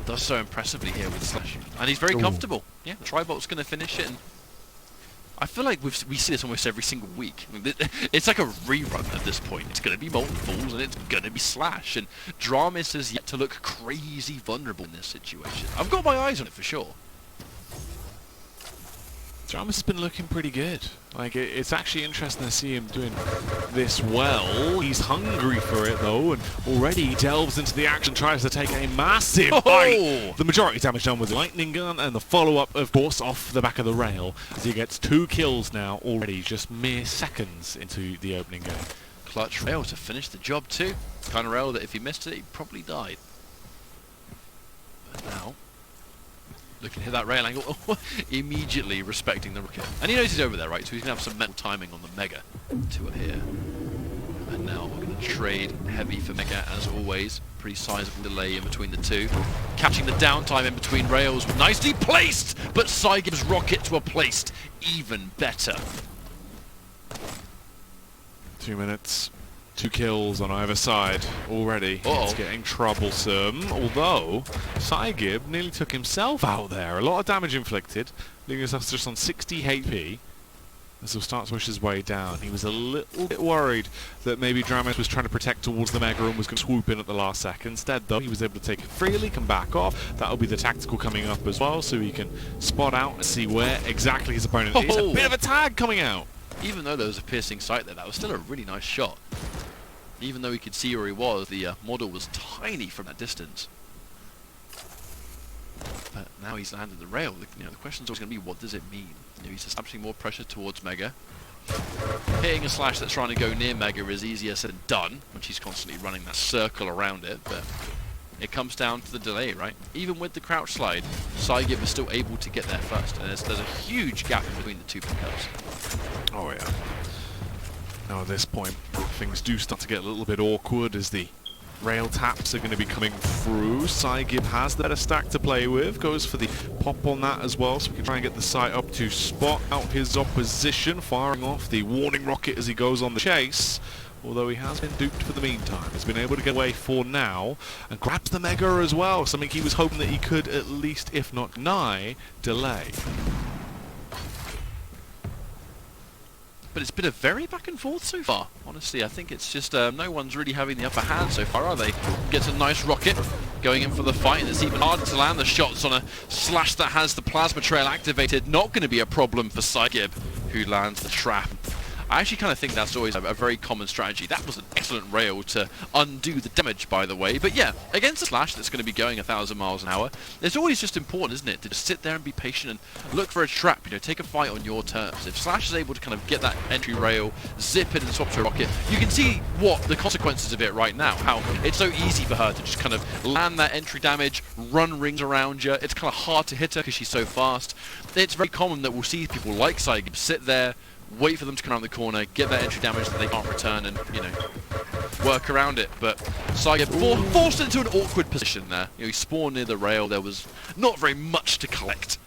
does so impressively here with Slash. And he's very comfortable. Yeah, the Tribolt's going to finish it. And I feel like we see this almost every single week. I mean, it's like a rerun at this point. It's going to be Molten Falls and it's going to be Slash. And Dramis has yet to look crazy vulnerable in this situation. I've got my eyes on it for sure. Dramis has been looking pretty good. Like, it's actually interesting to see him doing this well. He's hungry for it, though, and already he delves into the action, tries to take a massive bite. The majority damage done with the lightning gun, and the follow-up, of course, off the back of the rail, as he gets 2 kills now already, just mere seconds into the opening game. Clutch rail to finish the job too. Kind of rail that if he missed it, he probably died. But now, looking at that rail angle, immediately respecting the rocket. And he knows he's over there, right? So he's going to have some mental timing on the Mega to it here. And now we're going to trade heavy for Mega, as always. Pretty sizable delay in between the two. Catching the downtime in between rails. Nicely placed! But Cygib's rockets were placed even better. 2 minutes. 2 kills on either side already. It's getting troublesome. Although, Cygib nearly took himself out there. A lot of damage inflicted, leaving us just on 60 HP. As he'll start to push his way down. He was a little bit worried that maybe Dramis was trying to protect towards the Mega and was going to swoop in at the last second. Instead, though, he was able to take it freely, come back off. That'll be the tactical coming up as well, so he can spot out and see where exactly his opponent is. A bit of a tag coming out. Even though there was a piercing sight there, that was still a really nice shot. Even though he could see where he was, the model was tiny from that distance. But now he's landed the rail. The question's always going to be, what does it mean? He's establishing more pressure towards Mega. Hitting a Slash that's trying to go near Mega is easier said than done, when she's constantly running that circle around it. But it comes down to the delay, right? Even with the crouch slide, Cygib is still able to get there first, and there's a huge gap in between the two pickups. Oh yeah. Now at this point, things do start to get a little bit awkward as the Rail taps are going to be coming through. Saigib has the better stack to play with. Goes for the pop on that as well, so we can try and get the sight up to spot out his opposition, firing off the warning rocket as he goes on the chase. Although he has been duped for the meantime. He's been able to get away for now and grabs the Mega as well. Something he was hoping that he could at least, if not nigh, delay. But it's been a very back and forth so far. Honestly, I think it's just no one's really having the upper hand so far, are they? Gets a nice rocket going in for the fight, and it's even harder to land the shots on a Slash that has the plasma trail activated. Not going to be a problem for Saigib, who lands the trap. I actually kind of think that's always a very common strategy. That was an excellent rail to undo the damage, by the way. But yeah, against a Slash that's going to be going 1,000 miles an hour, it's always just important, isn't it, to just sit there and be patient and look for a trap. You know, take a fight on your terms. If Slash is able to kind of get that entry rail, zip in and swap to a rocket, you can see what the consequences of it right now. How it's so easy for her to just kind of land that entry damage, run rings around you. It's kind of hard to hit her because she's so fast. It's very common that we'll see people like Saigib sit there, wait for them to come around the corner, get that entry damage that they can't return, and, you know, work around it. But Saigib forced into an awkward position there. You know, he spawned near the rail. There was not very much to collect.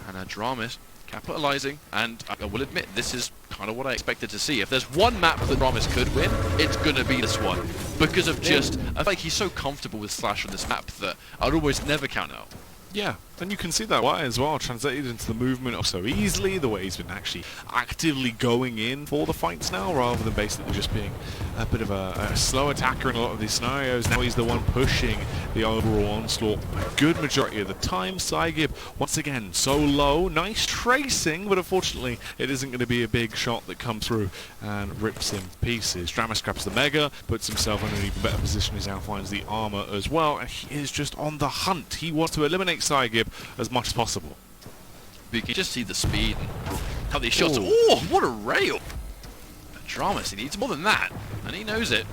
And Dramis capitalizing, and I will admit, this is kind of what I expected to see. If there's one map that Dramis could win, it's going to be this one. Because of just, I feel like he's so comfortable with Slash on this map that I'd always never count out. Yeah, and you can see that why as well, translated into the movement so easily, the way he's been actually actively going in for the fights now, rather than basically just being a bit of a slow attacker in a lot of these scenarios. Now he's the one pushing the overall onslaught a good majority of the time. Saigib, once again, so low, nice tracing, but unfortunately it isn't going to be a big shot that comes through and rips him to pieces. Dramis grabs the Mega, puts himself in an even better position, he now finds the armor as well, and he is just on the hunt. He wants to eliminate Saigib as much as possible. But you can just see the speed and how these shots are. Oh, what a rail! Dramis, he needs more than that, and he knows it.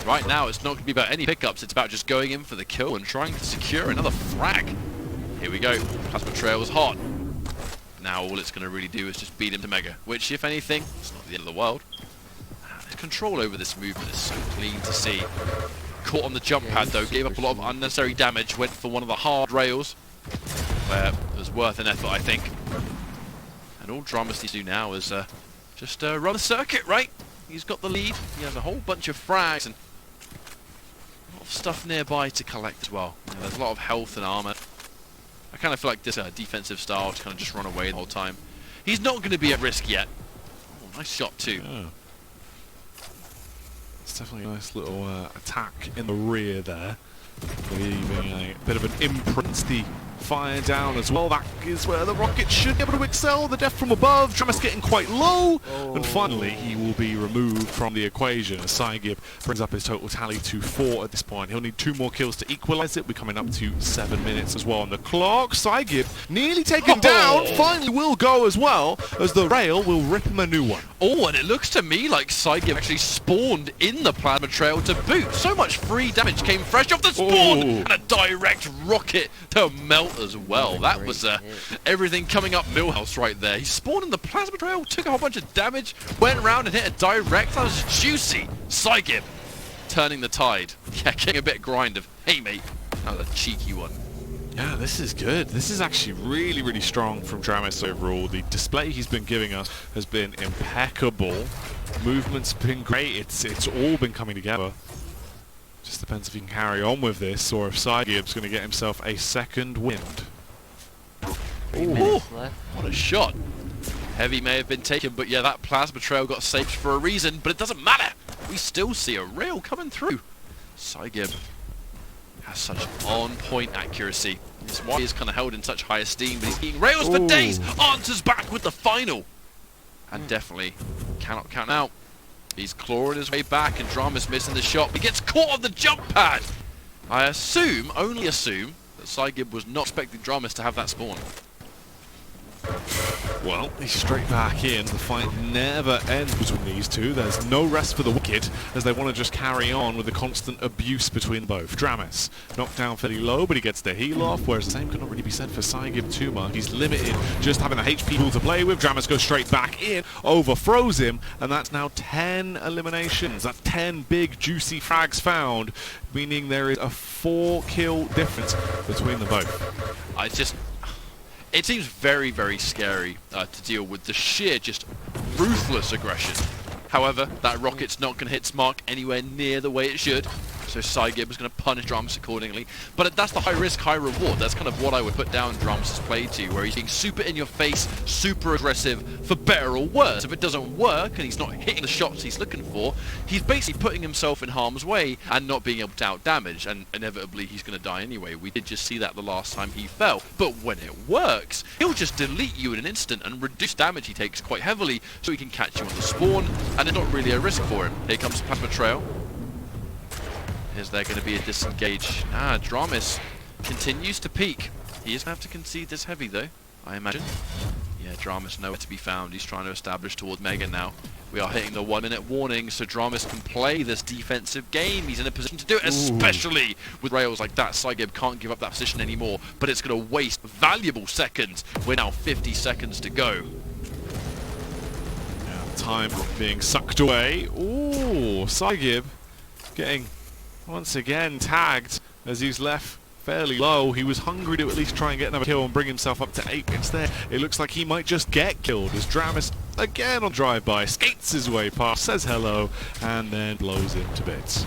Right now, it's not going to be about any pickups, it's about just going in for the kill and trying to secure another frag. Here we go. Plasma Trail is hot. Now all it's going to really do is just beat him to Mega, which, if anything, it's not the end of the world. His control over this movement is so clean to see. Caught on the jump pad, though, gave up a lot of unnecessary damage, went for one of the hard rails, where it was worth an effort, I think. And all Dramis needs to do now is just run a circuit, right? He's got the lead. He has a whole bunch of frags and a lot of stuff nearby to collect as well. You know, there's a lot of health and armor. I kind of feel like this defensive style to kind of just run away the whole time. He's not going to be at risk yet. Oh, nice shot too. Yeah. It's definitely a nice little attack in the rear there. Leaving a bit of an imprint. The fire down as well. That is where the rocket should be able to excel. The death from above. Dramis getting quite low. And finally, he will be removed from the equation as Saigib brings up his total tally to 4 at this point. He'll need 2 more kills to equalize it. We're coming up to 7 minutes as well on the clock. Saigib nearly taken down. Finally will go as well as the rail will rip him a new one. Oh, and it looks to me like Saigib actually spawned in the plasma trail to boot. So much free damage came fresh off the spawn, and a direct rocket to melt as well. That was everything coming up Millhouse right there. He spawned in the plasma trail, took a whole bunch of damage, went around and hit a direct. That was juicy. Saigib turning the tide. Yeah, getting a bit grind of, hey mate, that was a cheeky one. Yeah, this is good. This is actually really, really strong from Dramis overall. The display he's been giving us has been impeccable. Movement's been great. It's all been coming together. Just depends if he can carry on with this or if Saigib's going to get himself a second wind. 3 minutes left. What a shot. Heavy may have been taken, but yeah, that plasma trail got saved for a reason, but it doesn't matter. We still see a rail coming through. Saigib has such on-point accuracy. That's why he's kind of held in such high esteem, but he's eating rails for days. Answers back with the final. And definitely cannot count out. He's clawing his way back, and Dramis missing the shot. He gets caught on the jump pad. I assume, only assume, that Saigib was not expecting Dramis to have that spawn. Well, he's straight back in. The fight never ends between these two. There's no rest for the wicked as they want to just carry on with the constant abuse between both. Dramis knocked down fairly low, but he gets the heal off, whereas the same could not really be said for Saigib too much. He's limited, just having the HP pool to play with. Dramis goes straight back in, overthrows him, and that's now 10 eliminations. That's 10 big juicy frags found, meaning there is a 4-kill difference between them both. It seems very, very scary to deal with the sheer, just ruthless aggression. However, that rocket's not going to hit Smark anywhere near the way it should, so Saigib is going to punish Dramis accordingly. But that's the high risk, high reward. That's kind of what I would put down Dramis' play to, where he's being super in your face, super aggressive, for better or worse. If it doesn't work and he's not hitting the shots he's looking for, he's basically putting himself in harm's way and not being able to out damage, and inevitably he's going to die anyway. We did just see that the last time he fell. But when it works, he'll just delete you in an instant and reduce damage he takes quite heavily, so he can catch you on the spawn, and it's not really a risk for him. Here comes Plasma Trail. Is there going to be a disengage? Dramis continues to peak. He is going to have to concede this heavy though, I imagine. Yeah, Dramis nowhere to be found. He's trying to establish towards Mega now. We are hitting the 1-minute warning, so Dramis can play this defensive game. He's in a position to do it, especially with rails like that. Saigib can't give up that position anymore, but it's going to waste valuable seconds. We're now 50 seconds to go. Time being sucked away. Ooh, Saigib getting once again tagged as he's left fairly low. He was hungry to at least try and get another kill and bring himself up to 8. Instead, it looks like he might just get killed as Dramis again on drive-by skates his way past, says hello, and then blows him to bits.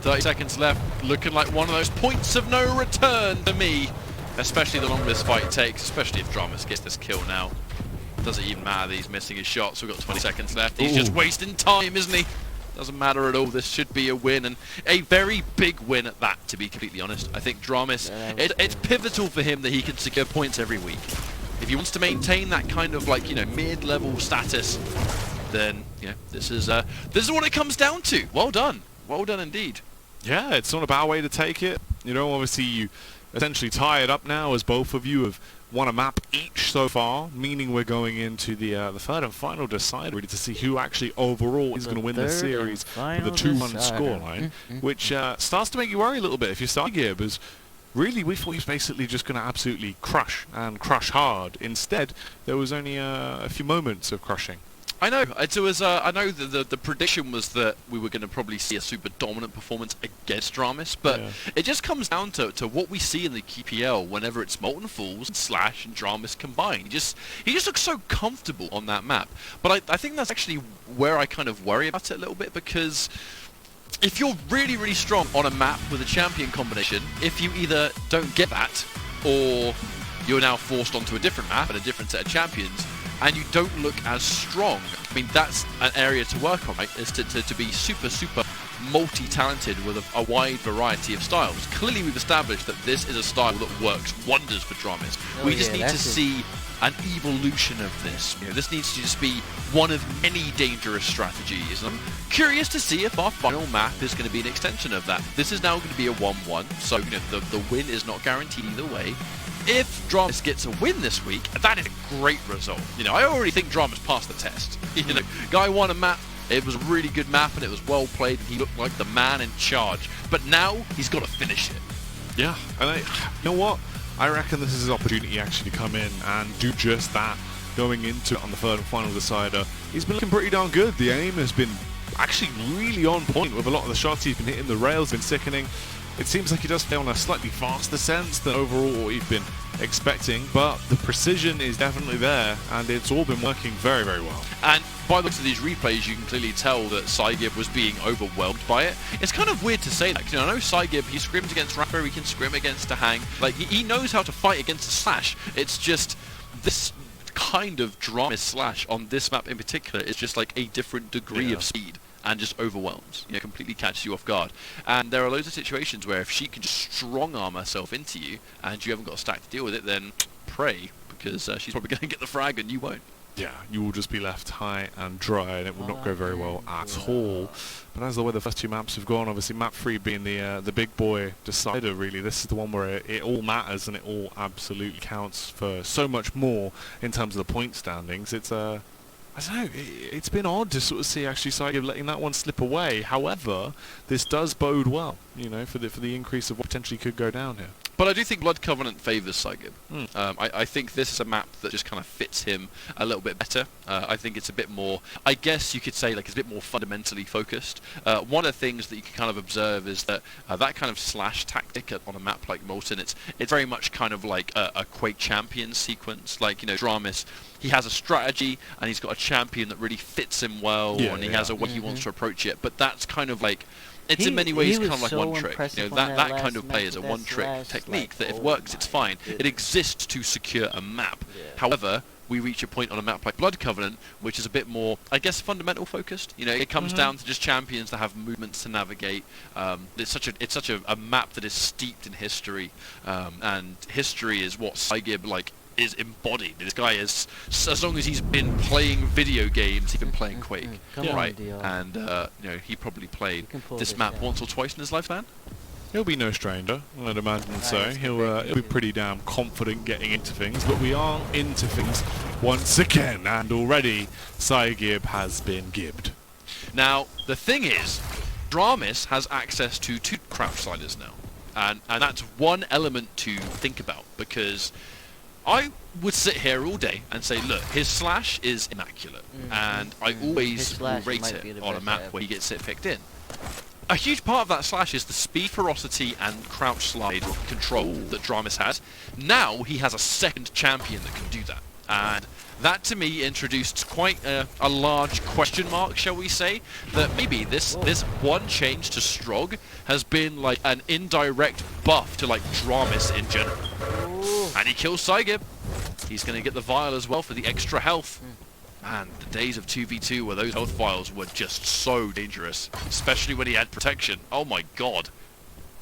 30 seconds left, looking like one of those points of no return to me, especially the longer this fight takes, especially if Dramis gets this kill now. Doesn't even matter that he's missing his shots. We've got 20 seconds left. He's just wasting time, isn't he? Doesn't matter at all. This should be a win, and a very big win at that, to be completely honest. I think Dramis, it's pivotal for him that he can secure points every week. If he wants to maintain that kind of like, mid-level status, then, this is what it comes down to. Well done. Well done indeed. Yeah, it's not a bad way to take it. Obviously you essentially tie it up now as both of you have won a map each so far, meaning we're going into the third and final decider, really, to see who actually overall is going to win this series with a 2-1 scoreline, which starts to make you worry a little bit if you're Saigib, as really we thought he was basically just going to absolutely crush and crush hard. Instead, there was only a few moments of crushing. I know. I know that the prediction was that we were going to probably see a super dominant performance against Dramis, but it just comes down to what we see in the QPL whenever it's Molten Fools, Slash, and Dramis combined. He just looks so comfortable on that map. But I think that's actually where I kind of worry about it a little bit, because if you're really, really strong on a map with a champion combination, if you either don't get that, or you're now forced onto a different map and a different set of champions, and you don't look as strong. I mean, that's an area to work on, right? Is to be super, super multi-talented with a wide variety of styles. Clearly, we've established that this is a style that works wonders for Dramis. We just need to see an evolution of this. This needs to just be one of many dangerous strategies. And I'm curious to see if our final map is going to be an extension of that. This is now going to be a 1-1, so the win is not guaranteed either way. If Dramis gets a win this week, that is a great result. I already think Dramis passed the test. Guy won a map, it was a really good map, and it was well played, and he looked like the man in charge. But now, he's got to finish it. Yeah, and you know what? I reckon this is his opportunity actually to come in and do just that. Going into on the third and final decider, he's been looking pretty darn good. The aim has been actually really on point with a lot of the shots he's been hitting. The rails been sickening. It seems like he does play on a slightly faster sense than overall what we've been expecting, but the precision is definitely there, and it's all been working very, very well. And by the looks of these replays, you can clearly tell that Saigib was being overwhelmed by it. It's kind of weird to say that, because I know Saigib, he scrims against RALPHA, he can scrim against a Hang. Like, he knows how to fight against a Slash. It's just this kind of Dramis Slash on this map in particular is just like a different degree of speed. And just overwhelms, completely catches you off guard. And there are loads of situations where if she can just strong-arm herself into you, and you haven't got a stack to deal with it, then pray, because she's probably going to get the frag and you won't. Yeah, you will just be left high and dry, and it will not go very well at all. But as the way the first 2 maps have gone, obviously map 3 being the big boy decider, really, this is the one where it all matters and it all absolutely counts for so much more in terms of the point standings. It's I don't know, it's been odd to sort of see actually Saigib letting that one slip away. However, this does bode well, you know, for the increase of what potentially could go down here. But I do think Blood Covenant favours Saigib. I think this is a map that just kind of fits him a little bit better. I think it's a bit more, I guess you could say, like, it's a bit more fundamentally focused. One of the things that you can kind of observe is that that kind of slash tactic on a map like Molten, it's very much kind of like a Quake champion sequence. Like, you know, Dramis, he has a strategy and he's got a champion that really fits him well, and he has a way he wants to approach it. But that's kind of like, it's in many ways kind of like one trick. You know, that kind of play is a one-trick technique that if it works, it's fine. It exists to secure a map. However, we reach a point on a map like Blood Covenant, which is a bit more, I guess, fundamental focused. You know, it comes down to just champions that have movements to navigate. It's such a map that is steeped in history, and history is what Saigib is embodied. This guy is, as long as he's been playing video games, he's been playing Quake, right? And you know, he probably played this map once or twice in his lifespan. He'll be no stranger, I'd imagine so. He'll be pretty damn confident getting into things, but we are into things once again, and already Saigib has been gibbed. Now, the thing is, Dramis has access to 2 crouch sliders now, and that's one element to think about, because I would sit here all day and say, look, his slash is immaculate, and I always will rate it on a map where he gets it picked in. A huge part of that slash is the speed, ferocity, and crouch slide control that Dramis has. Now he has a second champion that can do that, and that to me introduced quite a large question mark, shall we say, that maybe this one change to Strog has been like an indirect buff to like Dramis in general. And he kills Saigib. He's going to get the vial as well for the extra health. Man, the days of 2v2 where those health vials were just so dangerous, especially when he had protection. Oh my god.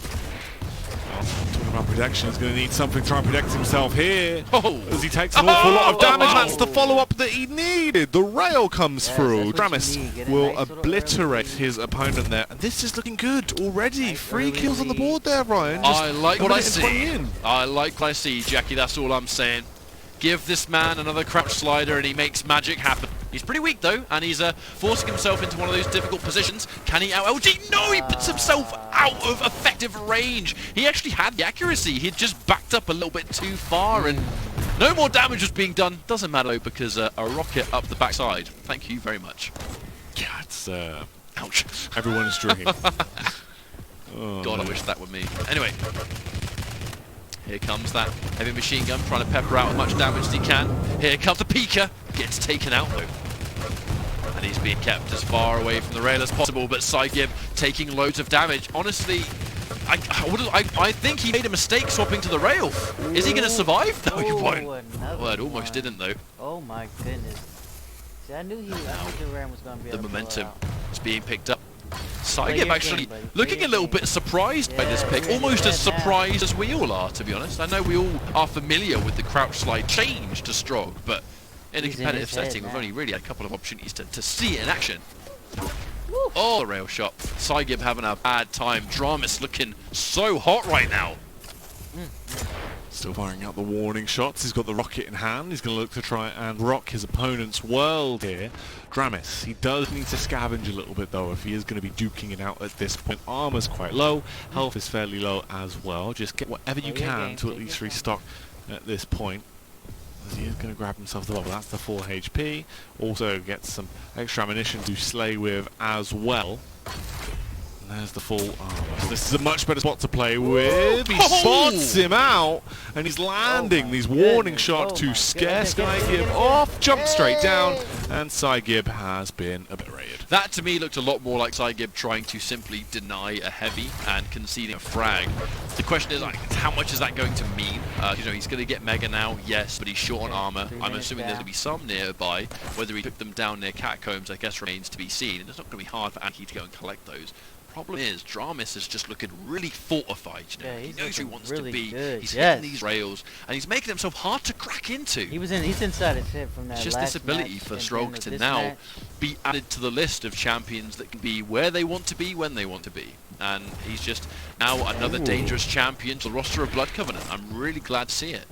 Talking about protection, he's going to need something to try and protect himself here. As he takes an awful lot of damage. That's the follow-up that he needed. The rail comes through. Dramis will obliterate his opponent there. And this is looking good already. 3 kills on the board there, Ryan. I like what I see. I like what I see, Jackie. That's all I'm saying. Give this man another crouch slider and he makes magic happen. He's pretty weak though, and he's forcing himself into one of those difficult positions. Can he out-LG? No, he puts himself out of effective range. He actually had the accuracy. He'd just backed up a little bit too far, and no more damage was being done. Doesn't matter though, because a rocket up the backside. Thank you very much. Yeah, it's ouch. Everyone's dream. God, I wish that were me. Anyway. Here comes that heavy machine gun, trying to pepper out as much damage as he can. Here comes the Pika. Gets taken out though. And he's being kept as far away from the rail as possible, but Saigib taking loads of damage. Honestly, I think he made a mistake swapping to the rail. Is he going to survive? No, he won't. Well, it almost didn't though. Oh my goodness. See, I knew the RAM was going to be the momentum is being picked up. Saigib actually looking a little bit surprised by this pick, almost as surprised as we all are, to be honest. I know we all are familiar with the crouch slide change to Strog, but in a competitive setting, we've only really had a couple of opportunities to see it in action. Oh, the rail shot. Saigib having a bad time. Dramis looking so hot right now. Still firing out the warning shots. He's got the rocket in hand. He's going to look to try and rock his opponent's world here. Dramis, he does need to scavenge a little bit though if he is going to be duking it out at this point. Armor's quite low. Health is fairly low as well. Just get whatever you can to at least restock at this point. As he is going to grab himself the bubble. That's the 4 HP. Also gets some extra ammunition to slay with as well. And there's the full armor. So this is a much better spot to play with. He spots him out, and he's landing these warning shots to scare Saigib off. Jump straight down, and Saigib has been obliterated. That to me looked a lot more like Saigib trying to simply deny a heavy and conceding a frag. The question is, how much is that going to mean? You know, he's going to get Mega now, yes, but he's short on armor. I'm assuming there's going to be some nearby. Whether he took them down near catacombs, I guess, remains to be seen. And it's not going to be hard for Anki to go and collect those. problem is, Dramis is just looking really fortified, you know. Yeah, he he's knows who he looking wants really to be. good, He's yes. hitting these rails, and he's making himself hard to crack into. He's inside his head from that It's just last this ability match for and Strog then to this now match. be added to the list of champions that can be where they want to be, when they want to be. And he's just now another dangerous champion to the roster of Blood Covenant. I'm really glad to see it.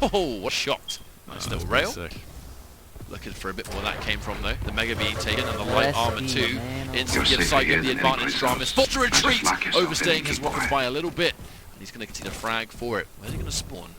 Oh, what a shot. Nice little rail. Sick. Looking for a bit more where that came from though. The Mega being taken and the light armor Let's too. see, man. Instantly gives Saiga the advantage. Dramis forced to retreat, overstaying his weapons by a little bit. And he's going to continue to frag for it. Where's he going to spawn?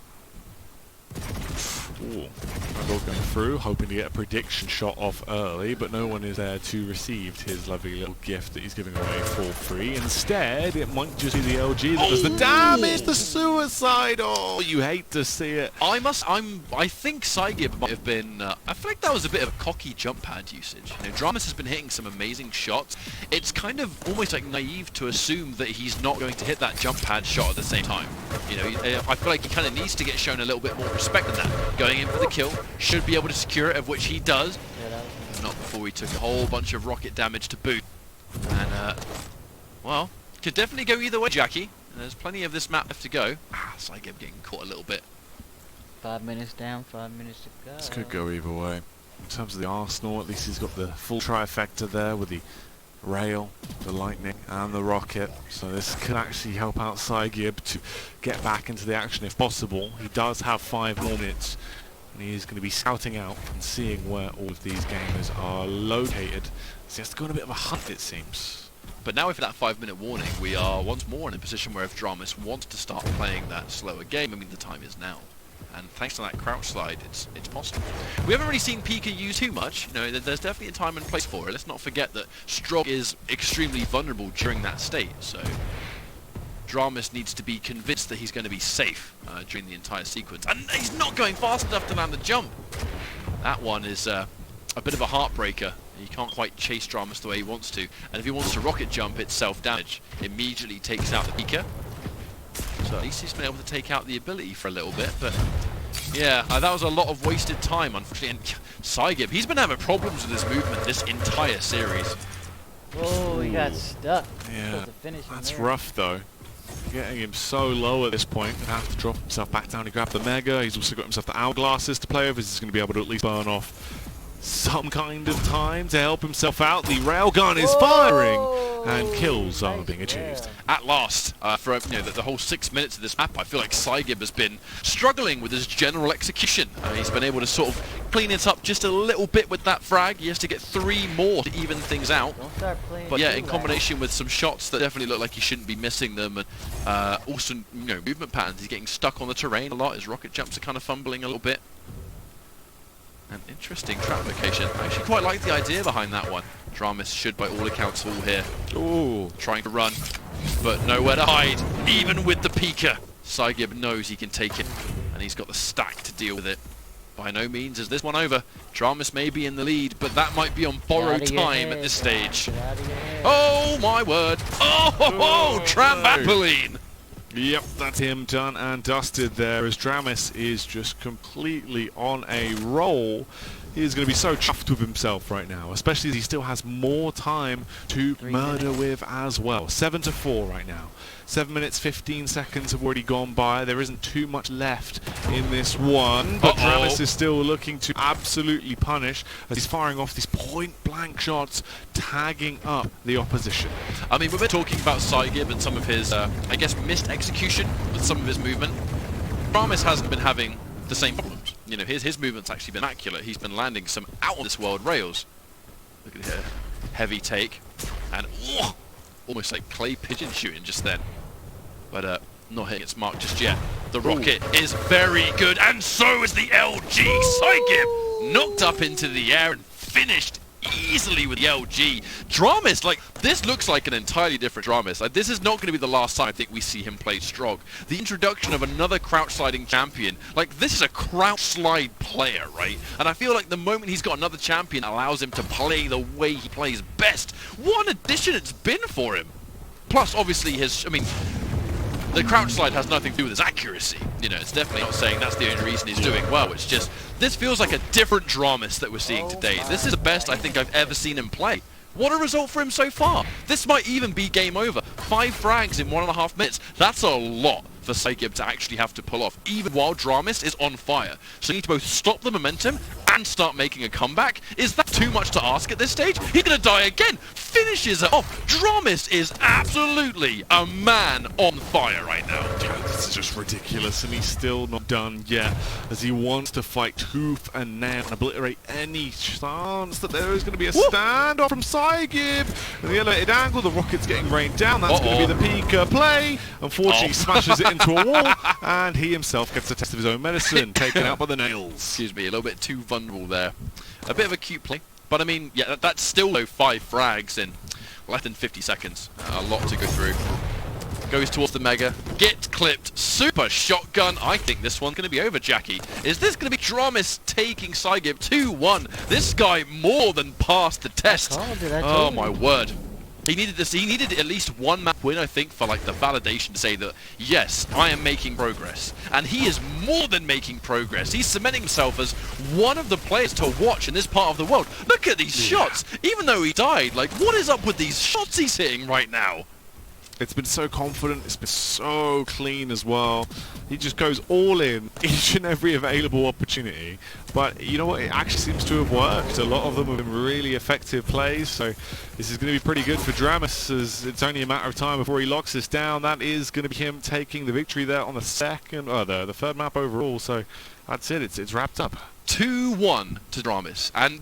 Ooh. Randall going through, hoping to get a prediction shot off early, but no one is there to receive his lovely little gift that he's giving away for free. Instead, it might just be the LG that does the damage, the suicide. Oh, you hate to see it. I think Saigib might have been, I feel like that was a bit of a cocky jump pad usage. You know, Dramis has been hitting some amazing shots. It's kind of almost like naive to assume that he's not going to hit that jump pad shot at the same time. You know, I feel like he kind of needs to get shown a little bit more respect than that. Going in for the kill, should be able to secure it, of which he does. Yeah, that was Not before he took a whole bunch of rocket damage to boot. And, well, could definitely go either way, Jackie. And there's plenty of this map left to go. Saigib getting caught a little bit. 5 minutes down, 5 minutes to go. This could go either way. In terms of the Arsenal, at least he's got the full trifecta there with the rail, the lightning, and the rocket. So this could actually help out Saigib to get back into the action if possible. He does have 5 more minutes, and he is going to be scouting out and seeing where all of these gamers are located. So he has to go on a bit of a hunt, it seems. But now with that 5-minute warning, we are once more in a position where if Dramis wants to start playing that slower game, I mean, the time is now. And thanks to that crouch slide, it's possible. We haven't really seen Pika used too much. You know, there's definitely a time and place for it. Let's not forget that Strog is extremely vulnerable during that state. So Dramis needs to be convinced that he's going to be safe during the entire sequence. And he's not going fast enough to land the jump. That one is a bit of a heartbreaker. He can't quite chase Dramis the way he wants to. And if he wants to rocket jump, it's self-damage. Immediately takes out the Pika. So at least he's been able to take out the ability for a little bit, but yeah, that was a lot of wasted time, unfortunately. And Saigib, he's been having problems with his movement this entire series. Oh, he got Ooh. stuck. Yeah, Supposed to finish him that's there. rough though. Getting him so low at this point, gonna have to drop himself back down to grab the Mega. He's also got himself the hourglasses to play with. He's going to be able to at least burn off some kind of time to help himself out. The railgun is firing, and kills are being achieved. At last, for the whole 6 minutes of this map, I feel like Saigib has been struggling with his general execution. He's been able to sort of clean it up just a little bit with that frag. He has to get 3 more to even things out. Don't start playing But yeah, too in loud. combination with some shots that definitely look like he shouldn't be missing them, and also movement patterns. He's getting stuck on the terrain a lot. His rocket jumps are kind of fumbling a little bit. An interesting trap location. I actually quite like the idea behind that one. Dramis should, by all accounts, fall here. Ooh. Trying to run, but nowhere to hide, even with the Pika. Saigib knows he can take it, and he's got the stack to deal with it. By no means is this one over. Dramis may be in the lead, but that might be on borrowed time at this stage. Get out of your head. Oh my word! Oh, trampoline! Yep, that's him done and dusted there, as Dramis is just completely on a roll. He's going to be so chuffed with himself right now, especially as he still has more time to murder with as well. 7-4 right now. 7 minutes, 15 seconds have already gone by. There isn't too much left in this one, but Dramis is still looking to absolutely punish as he's firing off these point-blank shots, tagging up the opposition. I mean, we've been talking about Saigib and some of his, I guess, missed execution with some of his movement. Dramis hasn't been having the same problems. You know, his movement's actually been immaculate. He's been landing some out-of-this-world rails. Look at here. Heavy take. And almost like clay pigeon shooting just then. But not hitting its mark just yet. The rocket is very good, and so is the LG. Saigib knocked up into the air and finished easily with the LG. Dramis, like, this looks like an entirely different Dramis. Like, this is not going to be the last time I think we see him play Strog. The introduction of another crouch sliding champion, like, this is a crouch slide player, right? And I feel like the moment he's got another champion allows him to play the way he plays best. What an addition it's been for him. Plus, obviously, the crouch slide has nothing to do with his accuracy. You know, it's definitely not saying that's the only reason he's doing well. It's just, this feels like a different Dramis that we're seeing today. This is the best I think I've ever seen him play. What a result for him so far. This might even be game over. 5 frags in 1.5 minutes. That's a lot for Saigib to actually have to pull off, even while Dramis is on fire. So you need to both stop the momentum and start making a comeback. Is that too much to ask at this stage? He's going to die again. Finishes it off. Dramis is absolutely a man on fire right now. This is just ridiculous, and he's still not done yet, as he wants to fight tooth and nail and obliterate any chance that there is going to be a standoff from Saigib. And the elevated angle, the rocket's getting rained down. That's going to be the peak play. Unfortunately, he smashes it into a wall, and he himself gets a test of his own medicine, taken out by the nails. Excuse me, a little bit too vulnerable there. A bit of a cute play, but I mean, yeah, that's still though 5 frags in less than 50 seconds. A lot to go through. Goes towards the Mega, gets clipped, super shotgun. I think this one's going to be over, Jackie. Is this going to be Dramis taking Saigib 2-1? This guy more than passed the test. Oh my word. He needed this. He needed at least one map win, I think, for like the validation to say that yes, I am making progress, and he is more than making progress. He's cementing himself as one of the players to watch in this part of the world. Look at these shots. Even though he died, like, what is up with these shots he's hitting right now? It's been so confident, it's been so clean as well. He just goes all in each and every available opportunity. But you know what, it actually seems to have worked. A lot of them have been really effective plays, so this is going to be pretty good for Dramis, as it's only a matter of time before he locks this down. That is going to be him taking the victory there on the third map overall, so that's it, it's wrapped up. 2-1 to Dramis, and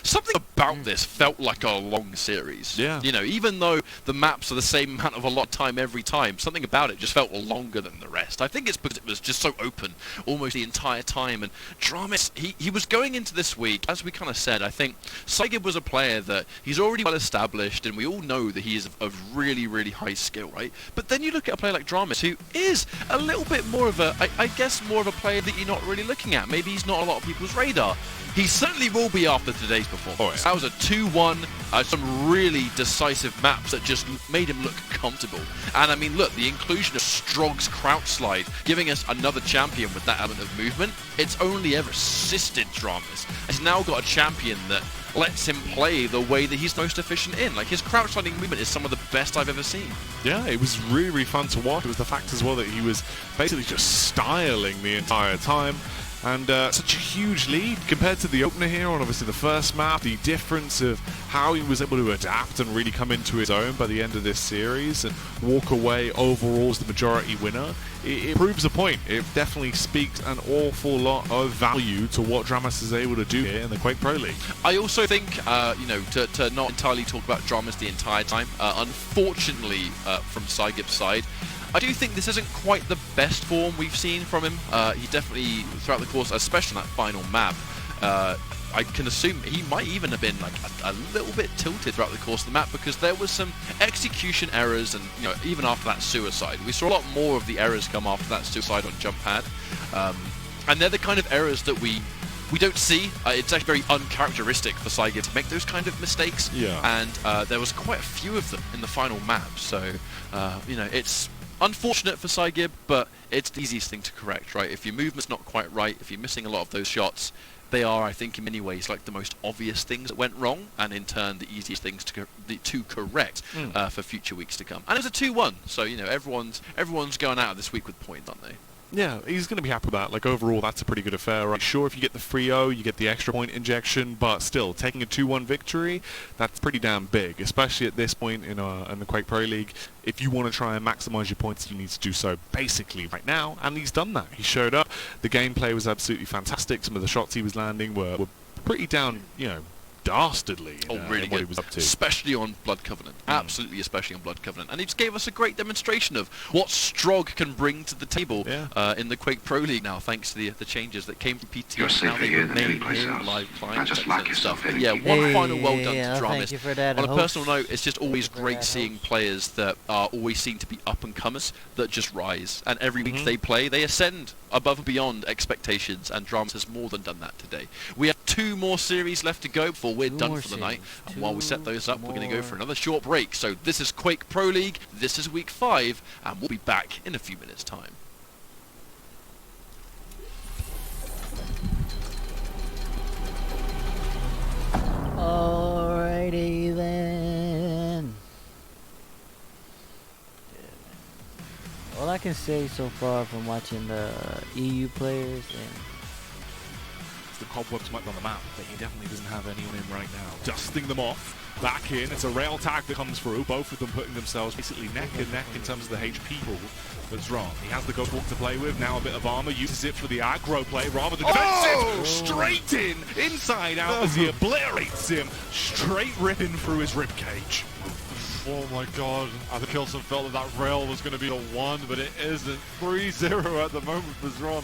something about this felt like a long series. Yeah. You know, even though the maps are the same amount of a lot of time every time, something about it just felt longer than the rest. I think it's because it was just so open almost the entire time, and Dramis, he was going into this week, as we kind of said, I think Saigib was a player that he's already well established, and we all know that he is of really, really high skill, right? But then you look at a player like Dramis, who is a little bit more of a, I guess, more of a player that you're not really looking at. Maybe he's not a lot of people's radar. He certainly will be after today's performance. Oh, yeah. That was a 2-1, some really decisive maps that just made him look comfortable. And I mean, look, the inclusion of Strog's crouch slide, giving us another champion with that element of movement, it's only ever assisted Dramis. He's now got a champion that lets him play the way that he's most efficient in. Like, his crouch sliding movement is some of the best I've ever seen. Yeah, it was really, really fun to watch. It was the fact as well that he was basically just styling the entire time. And such a huge lead compared to the opener here on obviously the first map. The difference of how he was able to adapt and really come into his own by the end of this series and walk away overall as the majority winner. It proves a point. It definitely speaks an awful lot of value to what Dramis is able to do here in the Quake Pro League. I also think, you know, to not entirely talk about Dramis the entire time, unfortunately from Saigib's side, I do think this isn't quite the best form we've seen from him. He definitely, throughout the course, especially on that final map, I can assume he might even have been like a little bit tilted throughout the course of the map, because there was some execution errors, and you know, even after that suicide, we saw a lot more of the errors come after that suicide on jump pad, and they're the kind of errors that we don't see. It's actually very uncharacteristic for Saigib to make those kind of mistakes. Yeah. And there was quite a few of them in the final map, so you know, it's unfortunate for Saigib, but it's the easiest thing to correct, right? If your movement's not quite right, if you're missing a lot of those shots, they are, I think, in many ways, like the most obvious things that went wrong, and in turn, the easiest things to correct for future weeks to come. And it was a 2-1, so you know, everyone's going out of this week with points, aren't they? Yeah, he's going to be happy with that. Like, overall, that's a pretty good affair, right? Sure, if you get the 3-0, you get the extra point injection, but still, taking a 2-1 victory, that's pretty damn big, especially at this point in the Quake Pro League. If you want to try and maximize your points, you need to do so basically right now, and he's done that. He showed up. The gameplay was absolutely fantastic. Some of the shots he was landing were pretty down, you know, dastardly really in what good. he was up to. Especially on Blood Covenant. Absolutely, especially on Blood Covenant. And he just gave us a great demonstration of what Strog can bring to the table in the Quake Pro League now, thanks to the changes that came from PT and how they were made in live clients and stuff. But yeah, one final well done to Dramis. Thank you for that, on a personal note, it's just always great seeing players that are always seen to be up-and-comers that just rise. And every week they play, they ascend above and beyond expectations, and Dramis has more than done that today. We have 2 more series left to go before we're done for the night, and while we set those up, we're going to go for another short break. So this is Quake Pro League, this is week 5, and we'll be back in a few minutes' time. Alrighty then. can say so far from watching the EU players, and The cobwebs might be on the map, but he definitely doesn't have anyone in right now. Dusting them off. Back in. It's a rail tag that comes through. Both of them putting themselves basically neck and neck in terms of the HP pool. But Zron, he has the Ghost Walk to play with. Now a bit of armor. Uses it for the aggro play rather than defensive. Straight in. Inside out as he obliterates him. Straight ripping through his ribcage. Oh my god, I think Kilson felt that rail was going to be a 1, but it isn't. 3-0 at the moment for Zron.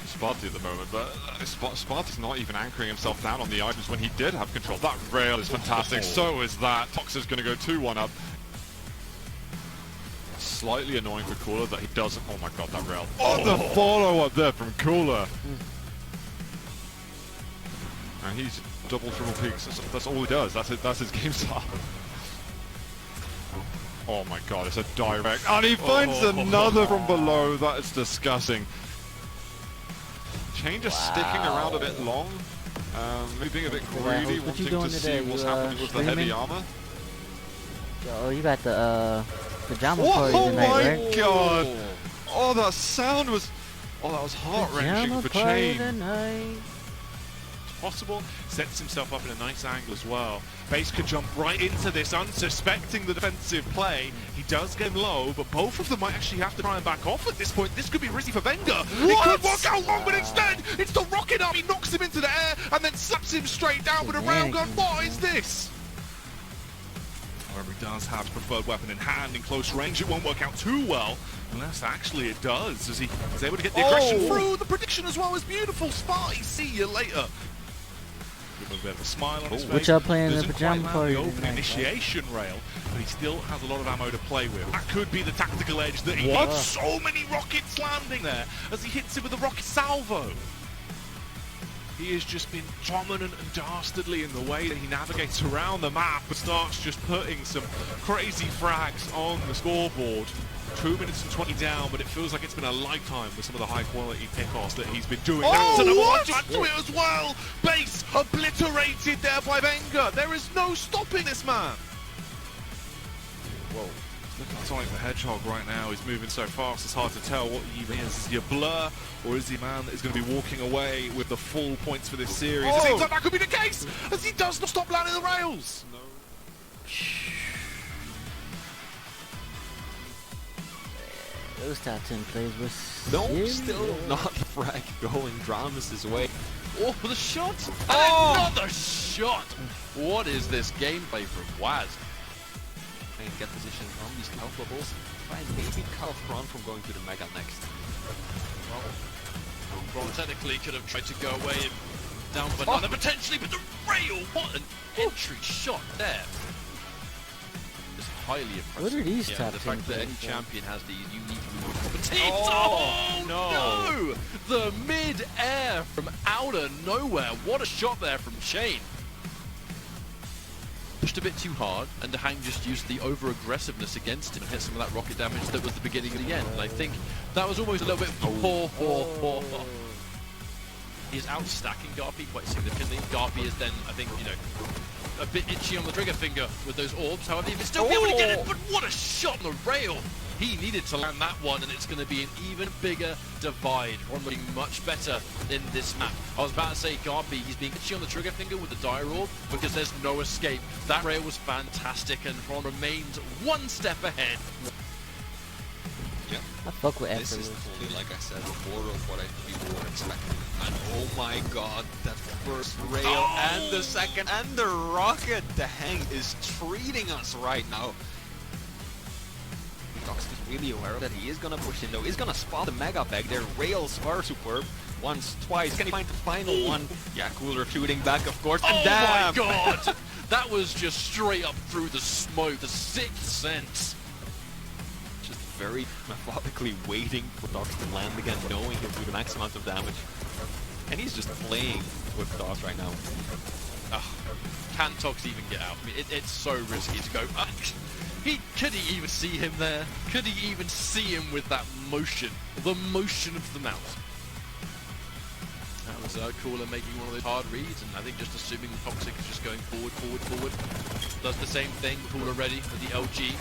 Sparty at the moment, but Sparty's not even anchoring himself down on the items when he did have control. That rail is fantastic, so is that. Tox is going to go 2-1 up. Slightly annoying for Cooler that he doesn't. Oh my god, that rail. Oh, the follow-up there from Cooler. And he's double triple peaks. That's all he does. That's his game style. Oh my god, it's a direct. And he finds another from below. That is disgusting. Chain just sticking around a bit long. Maybe being a bit greedy, wanting to see what's happening with the heavy armor. oh, you got the pajama party Oh tonight, my right? god! Oh, that sound was. Oh, that was heart-wrenching Pajama for party Chain. tonight. Possible, sets himself up in a nice angle as well. Base could jump right into this, unsuspecting the defensive play. He does get him low, but both of them might actually have to try and back off at this point. This could be risky for Wenger. It could work out wrong, but instead, it's the rocket up. He knocks him into the air and then slaps him straight down with a railgun. What is this? However, he does have his preferred weapon in hand in close range. It won't work out too well, unless actually it does, as he is able to get the aggression through. The prediction as well is beautiful. Sparty, see you later. With a bit of a smile on his face. What y'all playing in the Doesn't pajama quite party land the open tonight, initiation rail, but he still has a lot of ammo to play with. That could be the tactical edge that he What? needs. So many rockets landing there as he hits it with a rocket salvo. He has just been dominant and dastardly in the way that he navigates around the map and starts just putting some crazy frags on the scoreboard. 2 minutes and 20 down, but it feels like it's been a lifetime with some of the high-quality pick-offs that he's been doing. That's an watch to it as well! Base obliterated there by Wenger. There is no stopping this man. Whoa. Looking at Sonic the Hedgehog right now. He's moving so fast, it's hard to tell what he is. Is he a blur, or is he a man that is going to be walking away with the full points for this series? It seems like that could be the case, as he does not stop landing the rails. No. Those top 10 plays were Still not frag going. Dramas his way. Oh, the shot! And another shot! What is this gameplay from Waz? And get position on these health levels. Try and maybe cut off Ron from going to the Mega next. Ron technically could have tried to go away and down banana potentially, but the rail! What an entry shot there! Just highly impressive. What are these yeah, top the 10 fact that plays, any though? champion has these unique properties. Oh, no! The mid-air from out of nowhere. What a shot there from Chain. Pushed a bit too hard, and Dehang just used the over-aggressiveness against him and hit some of that rocket damage that was the beginning of the end. And I think that was almost a little bit He's out-stacking Garpy quite significantly. Garpy is then, I think, a bit itchy on the trigger finger with those orbs. However, he can still be able to get it, but what a shot on the rail! He needed to land that one, and it's going to be an even bigger divide. Ron looking much better in this map. I was about to say Garpy, he's being itchy on the trigger finger with the dire orb because there's no escape. That rail was fantastic, and Ron remains one step ahead. Yeah. I fuck with This is effortless. totally, like I said before, of what people were expecting. And oh my god, that first rail and the second and the rocket. The hang is treating us right now. Dox is really aware that he is gonna push in though. He's gonna spot the Mega Bag. Their rails are superb. Once, twice. Can he find the final one? Yeah, Cooler shooting back, of course. And Oh my god! That was just straight up through the smoke, the sixth sense. Just very methodically waiting for Dox to land again, knowing he'll do the max amount of damage. And he's just playing with Dox right now. Can Tox even get out? I mean, it's so risky to go. Could he even see him there? Could he even see him with that motion? The motion of the mouse. That was Cooler making one of those hard reads, and I think just assuming Toxic is just going forward. Does the same thing. Cooler ready for the LG.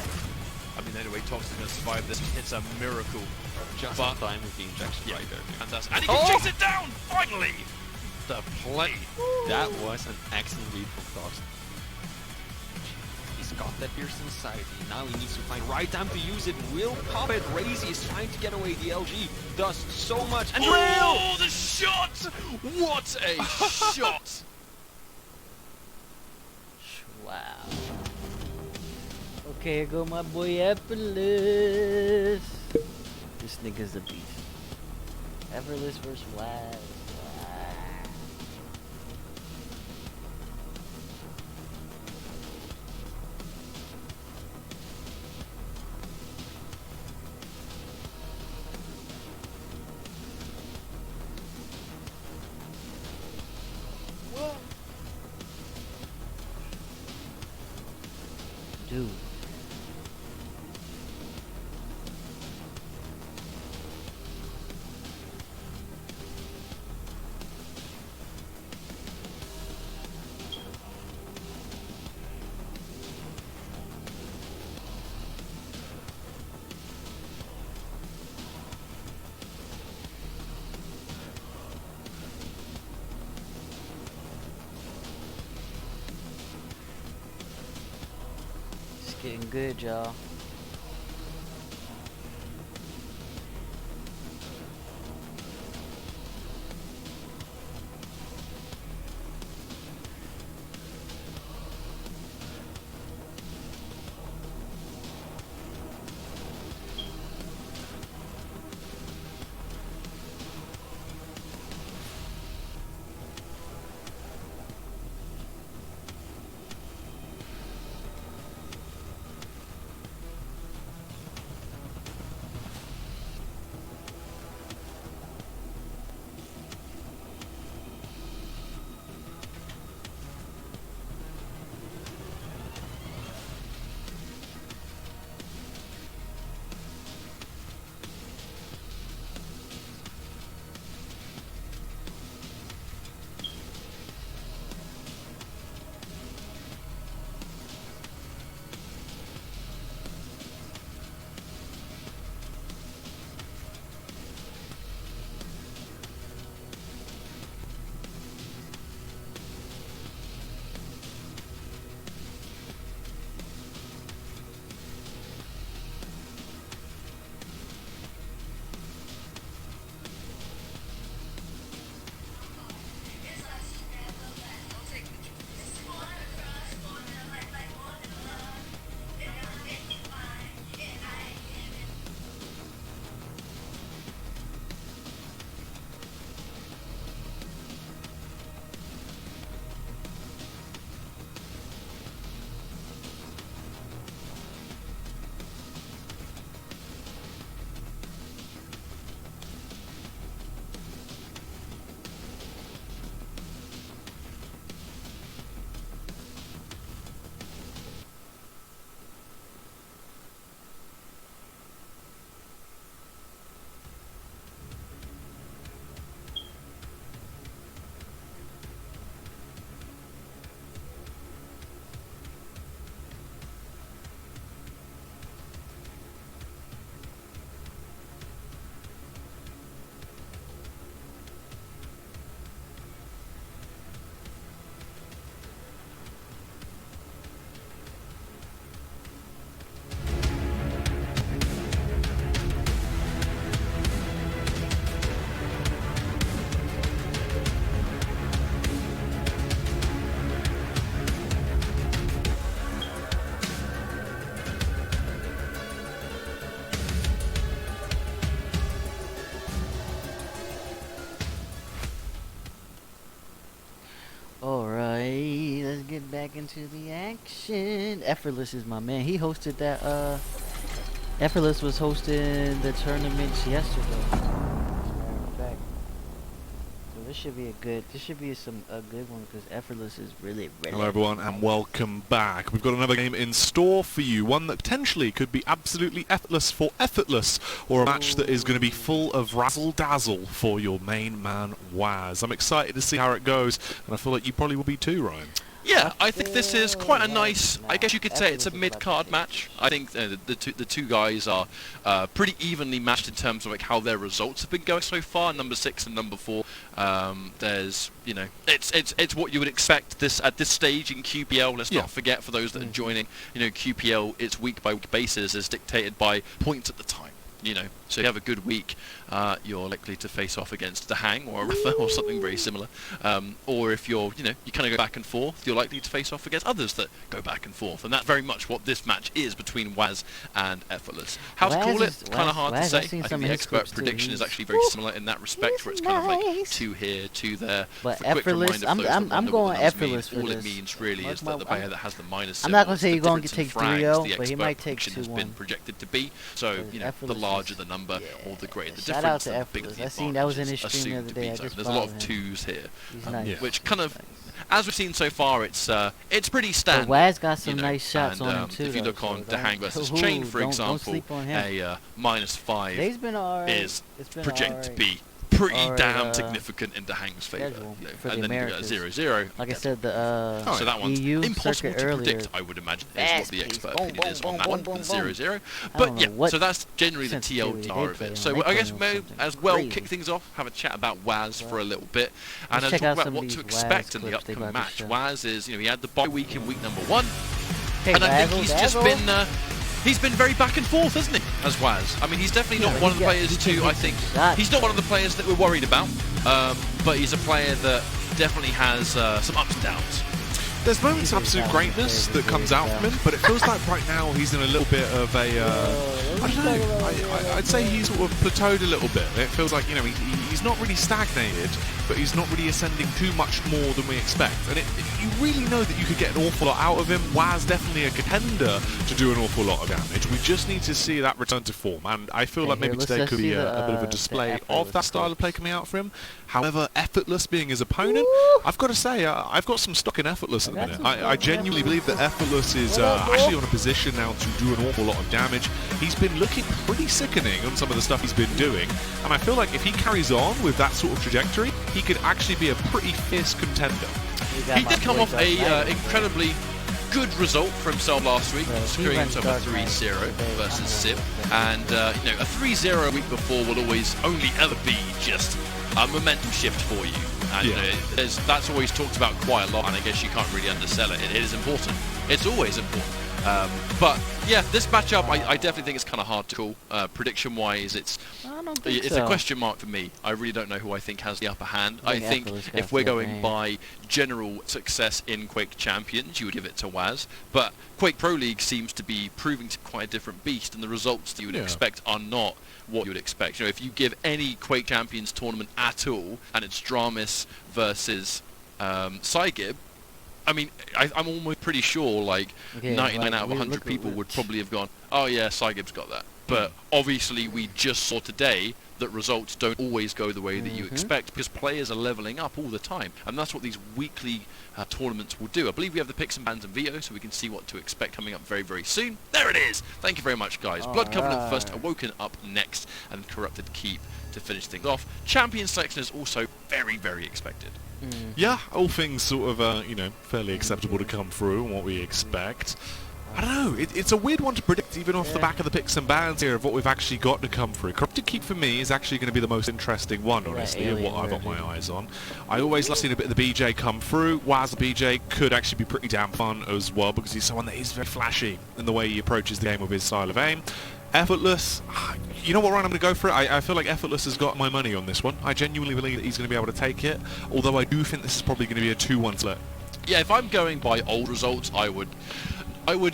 I mean, anyway, Toxic's going to survive this. It's a miracle. Just But- in time with the injection right there. Fantastic. And he can chase it down, finally! The play. That was an excellent read from Tox. He's got that piercing society. Now he needs to find right time to use it. Will pop it. Razy is trying to get away. The LG does so much. And Oh, the shot! What a shot! Wow. Okay, here go my boy Effortless. This nigga's a beast. Effortless versus Waz. Dude. It's getting good, y'all. Alright, let's get back into the action. Effortless is my man. He hosted that, Effortless was hosting the tournaments yesterday. Matter of fact. So this should be a good one because Effortless is really Hello everyone and welcome back. We've got another game in store for you, one that potentially could be absolutely effortless for Effortless, or a match that is going to be full of razzle-dazzle for your main man Waz. I'm excited to see how it goes, and I feel like you probably will be too, Ryan. Yeah, I think this is quite a nice, I guess you could say it's a mid-card match. I think the two guys are pretty evenly matched in terms of like how their results have been going so far, number 6 and number 4. There's, you know, it's what you would expect at this stage in QPL. Let's not forget, for those that are joining, you know, QPL, its week-by-week basis is dictated by points at the time. You know, so if you have a good week, you're likely to face off against the Hang or a RALPHA or something very similar. Or if you're, you know, you kind of go back and forth, you're likely to face off against others that go back and forth. And that's very much what this match is between Waz and Effortless. How to call it? Kind of hard to say. I think the expert prediction is actually very similar in that respect, where it's kind of like 2 here, 2 there. But for a quick Effortless, reminder for those that I'm wonder going what the numbers Effortless mean, for all this. it means really is that the player that has the minus I'm not gonna symbols, say the you're gonna difference take in 3-0, frags, the but he expert might take prediction has been 2-1. projected to be. So, you know, the larger the number, or the greater the Shout difference, out to and the bigger Effortless. the I seen that was in his advantage is stream the assumed other to day. be. I So just there's a lot of followed him. 2s here, He's nice. which kind of, as we've seen so far, it's pretty standard. But Waz got some you know, nice shots and, on him too. if you though, look on so the Hang don't- versus Ooh, Chain, for don't example, sleep on him. a -5 He's been alright. is It's been projected to alright. be pretty Alright, damn significant in the Hang's favour. schedule You know, for the and then you got Americas. 0-0. Like I said, the so that one's EU impossible circuit to earlier. predict, I would imagine, is what Fast the pace. expert Boom, opinion is boom, on that boom, one, boom, the boom. 0-0. I But don't know yeah, what so that's generally the sensitivity they TLDR of play it. on. So They I play guess on may something as well crazy. kick things off, have a chat about Waz for a little bit, and Let's talk check out about some of what these to Waz expect in the clips they upcoming about to match. show. Waz is, you know, he had the bye week in week number 1, Hey, and I think Dazzle, he's just Dazzle. been he's been very back and forth, hasn't he, as Waz? I mean, he's definitely not one of the players I think he's not one of the players that we're worried about, but he's a player that definitely has some ups and downs. There's moments of absolute greatness that comes out from him, but it feels like right now he's in a little bit of a, I don't know, I'd say he's sort of plateaued a little bit. It feels like, you know, he's not really stagnated, but he's not really ascending too much more than we expect. And you really know that you could get an awful lot out of him. Waz definitely a contender to do an awful lot of damage. We just need to see that return to form, and I feel like maybe today could be a bit of a display of that style of play coming out for him. However, Effortless being his opponent, I've got to say, I've got some stock in Effortless at the minute. I genuinely believe that Effortless is actually on a position now to do an awful lot of damage. He's been looking pretty sickening on some of the stuff he's been doing, and I feel like if he carries on with that sort of trajectory, he could actually be a pretty fierce contender. He did come off a incredibly good result for himself last week, securing himself a 3-0 versus Sib, and you know, a 3-0 a week before will always only ever be just a momentum shift for you. And you know, that's always talked about quite a lot, and I guess you can't really undersell it. It is important. It's always important. But yeah, this matchup, I definitely think it's kind of hard to call. Prediction-wise, it's a question mark for me. I really don't know who I think has the upper hand. I think if we're going by general success in Quake Champions, you would give it to Waz. But Quake Pro League seems to be proving to be quite a different beast, and the results that you would expect are not what you would expect. You know, if you give any Quake Champions tournament at all, and it's Dramis versus Cygib, I mean, I'm almost pretty sure, like, 99 out of 100 people would probably have gone, oh yeah, Cygib's got that. But obviously we just saw today that results don't always go the way that you expect, because players are leveling up all the time, and that's what these weekly tournaments will do. I believe we have the picks and bans and VO, so we can see what to expect coming up very, very soon. There it is! Thank you very much, guys. Blood Covenant first, Awoken up next, and Corrupted Keep to finish things off. Champion selection is also very, very expected. Yeah, all things sort of, you know, fairly acceptable to come through and what we expect. I don't know, it's a weird one to predict even off the back of the picks and bans here of what we've actually got to come through. Corrupted Keep for me is actually going to be the most interesting one, honestly, and what I've got my eyes on. I always love seeing a bit of the BJ come through. Waz the BJ could actually be pretty damn fun as well, because he's someone that is very flashy in the way he approaches the game with his style of aim. Effortless, you know what, Ryan, I'm going to go for it. I feel like Effortless has got my money on this one. I genuinely believe that he's going to be able to take it, although I do think this is probably going to be a 2-1 split. Yeah, if I'm going by old results, I would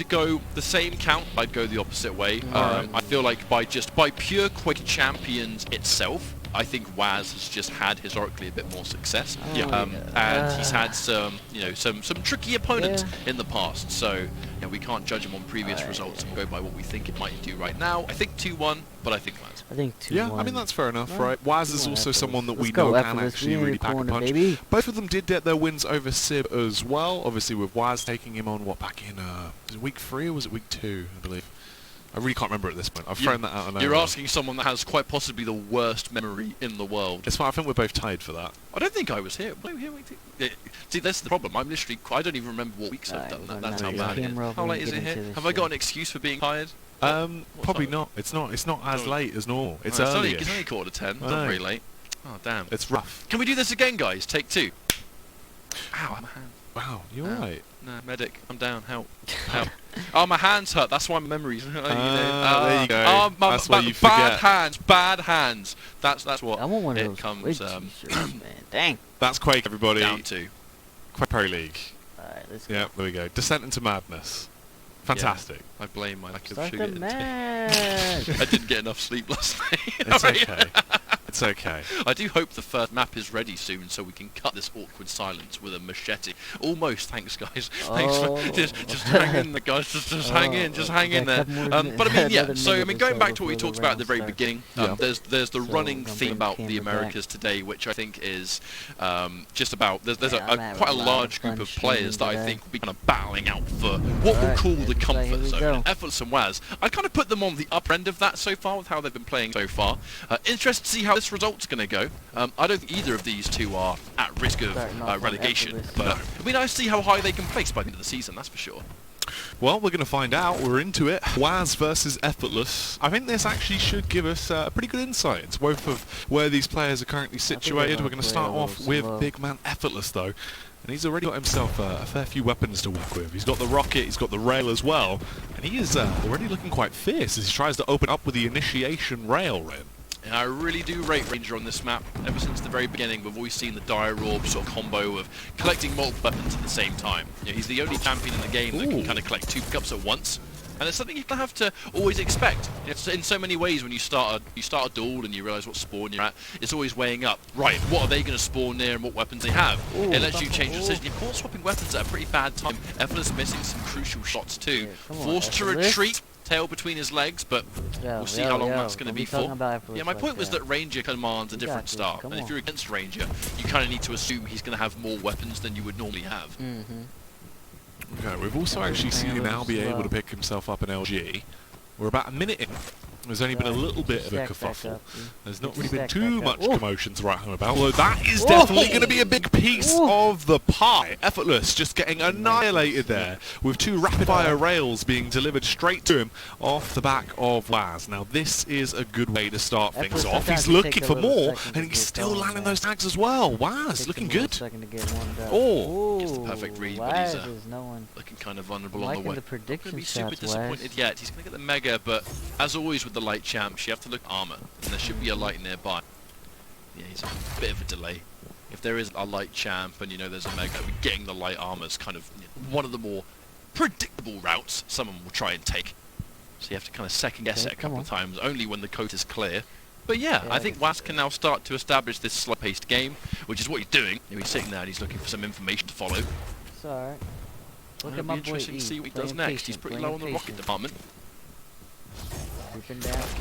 go the same count. I'd go the opposite way. I feel like by pure Quake Champions itself, I think Waz has just had historically a bit more success. And he's had some, you know, some tricky opponents in the past. So yeah, we can't judge him on previous results and go by what we think it might do right now. I think 2-1, but I think Waz. I think 2-1. Yeah, I mean, that's fair enough, right? Waz is also someone that we Let's go, know can Effortless. actually We in really the pack a corner, punch. baby. Both of them did get their wins over Sib as well, obviously with Waz taking him on, what, back in was it week 3 or was it week 2, I believe? I really can't remember at this point. I've thrown that out. And You're asking someone that has quite possibly the worst memory in the world. It's fine. I think we're both tied for that. I don't think I was here. See, that's the problem. I'm literally. I don't even remember what weeks I've done that. That's how bad it is. How late is it here? Have I got an excuse for being tired? Probably not. It's not as late as normal. It's it's early. only 10:15. It's not very late. Oh damn. It's rough. Can we do this again, guys? Take 2. Ow, my hand. Wow, you're right. No, medic. I'm down. Help. Help. Oh, my hands hurt. That's why my memories. There you go. That's why you forget. Bad hands. That's what. I want one of it those comes. t-shirts, man. Dang. That's Quake, everybody. Down to. Quake Pro League. Alright, let's go. Yeah, there we go. Descent into Madness. Fantastic. Yeah, I blame my lack of Start sugar. the match. I didn't get enough sleep last night. It's okay. It's okay. I do hope the first map is ready soon so we can cut this awkward silence with a machete. Almost, thanks guys. Thanks for, just hang in there, guys. Just hang in, just hang in there. But I mean, yeah. So I mean, going back to what we talked about at the very beginning, there's the running theme about the Americas today, which I think is just about. There's quite a large group of players that I think will be kind of battling out for what we'll call the comfort zone. Effortless and Waz, I kind of put them on the upper end of that so far with how they've been playing so far. Interested to see how this result's going to go. I don't think either of these two are at risk of relegation, but it'll be nice to see how high they can place by the end of the season, that's for sure. Well, we're going to find out. We're into it. Waz versus Effortless. I think this actually should give us a pretty good insight into both of where these players are currently situated. We're going to start off with big man Effortless, though. And he's already got himself a fair few weapons to work with. He's got the rocket, he's got the rail as well. And he is already looking quite fierce as he tries to open up with the initiation rail, Rin. And I really do rate Ranger on this map. Ever since the very beginning, we've always seen the Dire Orb sort of combo of collecting multiple weapons at the same time. You know, he's the only champion in the game that can kind of collect 2 pickups at once. And it's something you kind of have to always expect. It's in so many ways when you start a duel and you realise what spawn you're at, it's always weighing up, right, what are they going to spawn near and what weapons they have. It lets you change your decision. You're caught swapping weapons at a pretty bad time. Effortless missing some crucial shots too. Forced to retreat. Tail between his legs, but we'll see how long that's going to be for. Yeah, my point was that Ranger commands a different start, and if you're against Ranger, you kind of need to assume he's going to have more weapons than you would normally have. Okay, we've also actually seen him now be able to pick himself up an LG. We're about a minute in. There's only been a little bit of a kerfuffle. There's not really been too much commotion to write home about, although that is definitely going to be a big piece of the pie. Effortless just getting annihilated there, with 2 rapid-fire rails being delivered straight to him off the back of Waz. Now this is a good way to start things off. He's looking for more, and he's still landing those tags as well. Waz, looking good. Oh, gets the perfect read, but he's looking kind of vulnerable on the way. Not going to be super disappointed yet. He's going to get the Mega, but as always with the light champs, you have to look at armor, and there should be a light nearby. Yeah, he's a bit of a delay. If there is a light champ and you know there's a Mega, getting the light armor is kind of one of the more predictable routes someone will try and take. So you have to kind of second guess it a couple of times, only when the coast is clear. But yeah, I think Waz can now start to establish this slow-paced game, which is what he's doing. He's sitting there and he's looking for some information to follow. It's alright. Look at my boy. It'll be interesting to see what he does next. He's pretty low on the rocket department. Okay.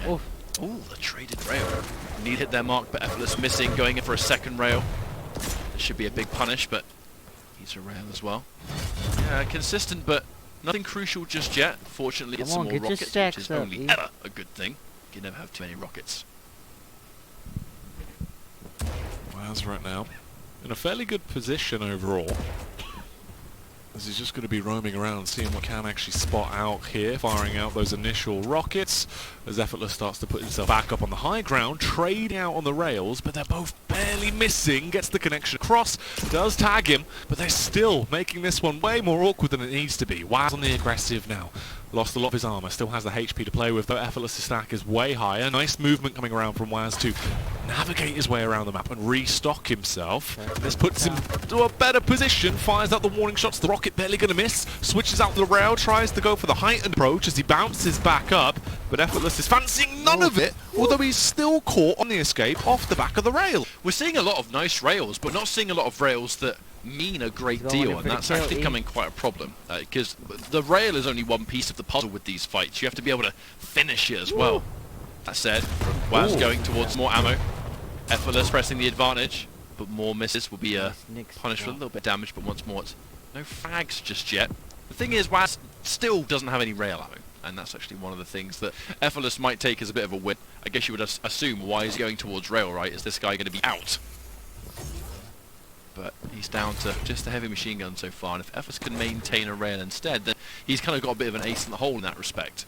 Ooh, the traded rail. Need hit their mark, but Effortless missing, going in for a second rail. This should be a big punish, but he's a rail as well. Yeah, consistent, but nothing crucial just yet. Fortunately, it's some more rockets, which is only ever a good thing. You can never have too many rockets. Waz right now in a fairly good position overall, as he's just going to be roaming around, seeing what can actually spot out here, firing out those initial rockets, as Effortless starts to put himself back up on the high ground, trading out on the rails, but they're both barely missing, gets the connection across, does tag him, but they're still making this one way more awkward than it needs to be. Waz on the aggressive now. Lost a lot of his armor, still has the HP to play with, though Effortless' stack is way higher. Nice movement coming around from Waz to navigate his way around the map and restock himself. This puts him to a better position, fires out the warning shots, the rocket barely going to miss, switches out the rail, tries to go for the heightened approach as he bounces back up, but Effortless is fancying none of it, although he's still caught on the escape off the back of the rail. We're seeing a lot of nice rails, but not seeing a lot of rails that mean a great deal, and that's actually becoming quite a problem, because the rail is only one piece of the puzzle with these fights. You have to be able to finish it as well. That said, Waz going towards more ammo. Effortless pressing the advantage, but more misses will be punished for a little bit of damage, but once more it's no frags just yet. The thing is, Waz still doesn't have any rail ammo. And that's actually one of the things that Effortless might take as a bit of a win. I guess you would assume, why is he going towards rail, right? Is this guy going to be out? But he's down to just a heavy machine gun so far, and if Effortless can maintain a rail instead, then he's kind of got a bit of an ace in the hole in that respect.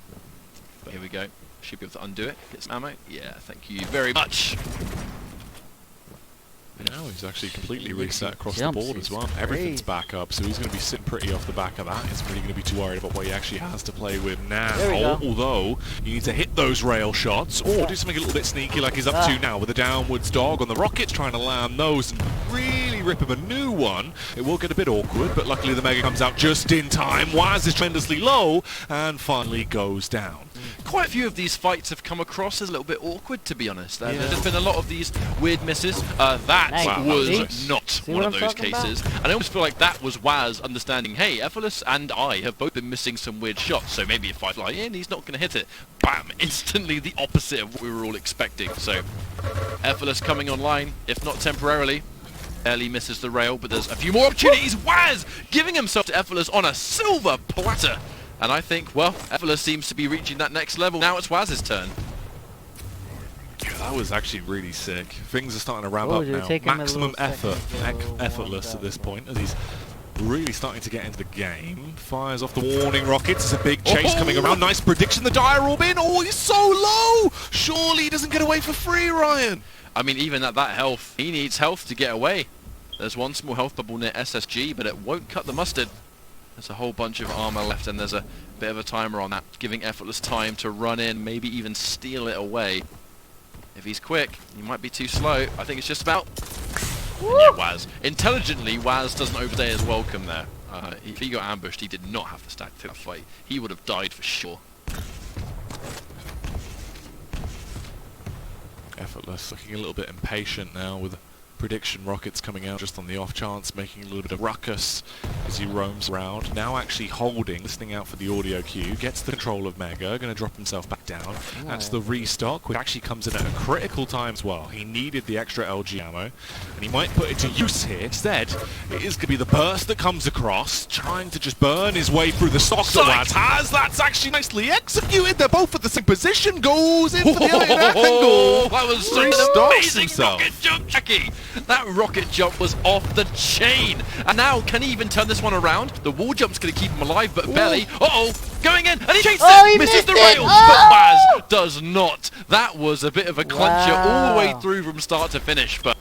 But here we go. Should be able to undo it. Get some ammo. Yeah, thank you very much. Now he's actually completely reset across the board as well. Everything's back up, so he's going to be sitting pretty off the back of that. He's really going to be too worried about what he actually has to play with now. Although, you need to hit those rail shots, or do something a little bit sneaky like he's up to now with a downwards dog on the rockets, trying to land those and really rip him a new one. It will get a bit awkward, but luckily the Mega comes out just in time. Waz is tremendously low, and finally goes down. Quite a few of these fights have come across as a little bit awkward, to be honest. There's been a lot of these weird misses. That was not one of those cases. And I almost feel like that was Waz understanding, hey, Effortless and I have both been missing some weird shots, so maybe if I fly in, he's not going to hit it. Bam! Instantly the opposite of what we were all expecting. So, Effortless coming online, if not temporarily. Barely misses the rail, but there's a few more opportunities. Waz giving himself to Effortless on a silver platter. And I think, well, Effortless seems to be reaching that next level. Now it's Waz's turn. Yeah, that was actually really sick. Things are starting to ramp up now. Maximum effort, Effortless at this point, as he's really starting to get into the game. Fires off the warning rockets. It's a big chase coming around. Nice prediction. The dire orb in. Oh, he's so low. Surely he doesn't get away for free, Ryan. I mean, even at that health, he needs health to get away. There's one small health bubble near SSG, but it won't cut the mustard. There's a whole bunch of armor left, and there's a bit of a timer on that, giving Effortless time to run in, maybe even steal it away. If he's quick, he might be too slow. I think it's just about... Yeah, Waz. Intelligently, Waz doesn't overstay his welcome there. If he got ambushed, he did not have to stack through that fight. He would have died for sure. Effortless looking a little bit impatient now with prediction rockets coming out just on the off chance, making a little bit of ruckus as he roams around. Now actually holding, listening out for the audio cue, gets the control of Mega, going to drop himself back down. That's the restock, which actually comes in at a critical time as well. He needed the extra LG ammo, and he might put it to use here. Instead, it is going to be the burst that comes across, trying to just burn his way through the stock that Waz has. That's actually nicely executed. They're both at the same position. Goes in for the angle. That was such an amazing rocket jump, Jackie. That rocket jump was off the chain. And now, can he even turn this one around? The wall jump's going to keep him alive, but barely. Uh-oh, going in, and he chases it, misses the rails, but Waz does not. That was a bit of a cluncher all the way through from start to finish, but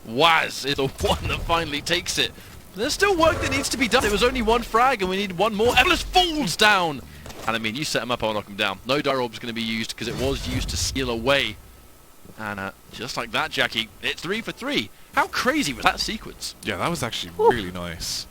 Waz is the one that finally takes it. There's still work that needs to be done. It was only one frag, and we need one more. Effortless falls down. And I mean, you set him up, I'll knock him down. No dire orb's going to be used, because it was used to steal away. And just like that, Jackie, it's 3 for 3. How crazy was that sequence? Yeah, that was actually really nice.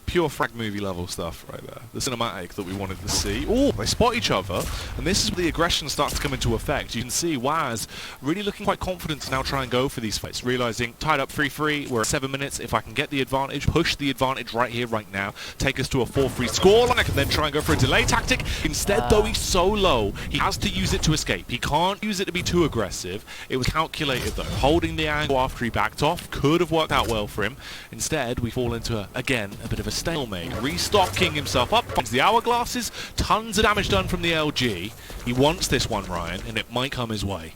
Pure frag movie level stuff right there. The cinematic that we wanted to see. Oh, they spot each other, and this is where the aggression starts to come into effect. You can see Waz really looking quite confident to now try and go for these fights, realizing tied up 3-3, we're at 7 minutes. If I can get the advantage, push the advantage right here, right now, take us to a 4-3 scoreline, I can then try and go for a delay tactic. Instead, though, he's so low, he has to use it to escape. He can't use it to be too aggressive. It was calculated, though. Holding the angle after he backed off could have worked out well for him. Instead, we fall into, again, a bit of a stalemate. Restocking himself up, finds the hourglasses, tons of damage done from the LG. He wants this one, Ryan, and it might come his way.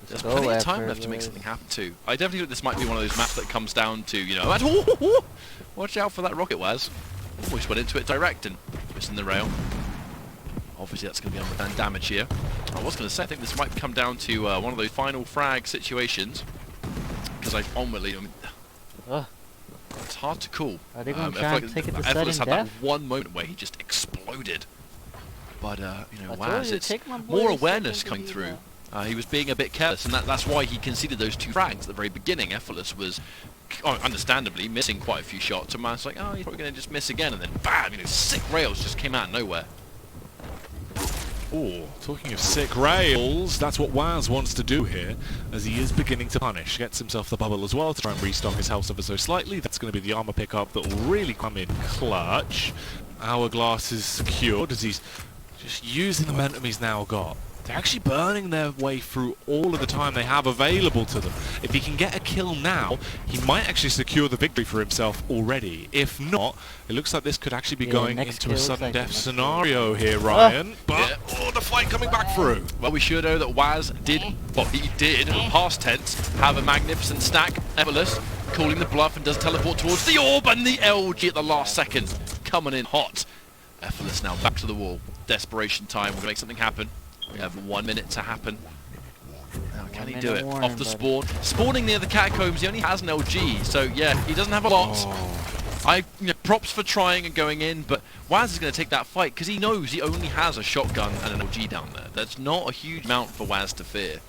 There's plenty of time left to make something happen too. I definitely think this might be one of those maps that comes down to, you know, watch out for that rocket, Waz. Almost went into it direct and missing the rail. Obviously that's going to be undone damage here. I was going to say, I think this might come down to one of those final frag situations. Because I ultimately, it's hard to call. Are they going to try and take it to sudden had death? that one moment where he just exploded. But, you know, Waz, it's more awareness coming through. He was being a bit careless, and that's why he conceded those 2 frags at the very beginning. Effortless was, understandably, missing quite a few shots, and Waz was like, oh, he's probably going to just miss again, and then bam, you know, sick rails just came out of nowhere. Oh, talking of sick rails, that's what Waz wants to do here, as he is beginning to punish. Gets himself the bubble as well to try and restock his health ever so slightly. That's going to be the armor pickup that will really come in clutch. Hourglass is secured as he's just using the momentum he's now got they're actually burning their way through all of the time they have available to them. If he can get a kill now, he might actually secure the victory for himself already. If not, it looks like this could actually be going into a sudden death scenario here, Ryan. But, the fight coming back through. Well, we should know that Waz did, well, he did, past tense, have a magnificent stack. Effortless, calling the bluff and does teleport towards the orb, and the LG at the last second, coming in hot. Effortless now back to the wall. Desperation time, we're going to make something happen. We have 1 minute to happen. Now, can he do it? Off the spawn. Spawning near the catacombs, he only has an LG, so yeah, he doesn't have a lot. Props for trying and going in, but Waz is going to take that fight because he knows he only has a shotgun and an LG down there. That's not a huge amount for Waz to fear.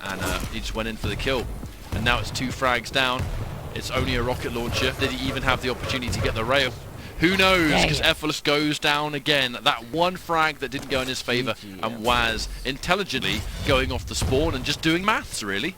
And he just went in for the kill. And now it's 2 frags down. It's only a rocket launcher. Did he even have the opportunity to get the rail? Who knows, because Effortless goes down again. That one frag that didn't go in his favour, and Waz intelligently going off the spawn and just doing maths, really.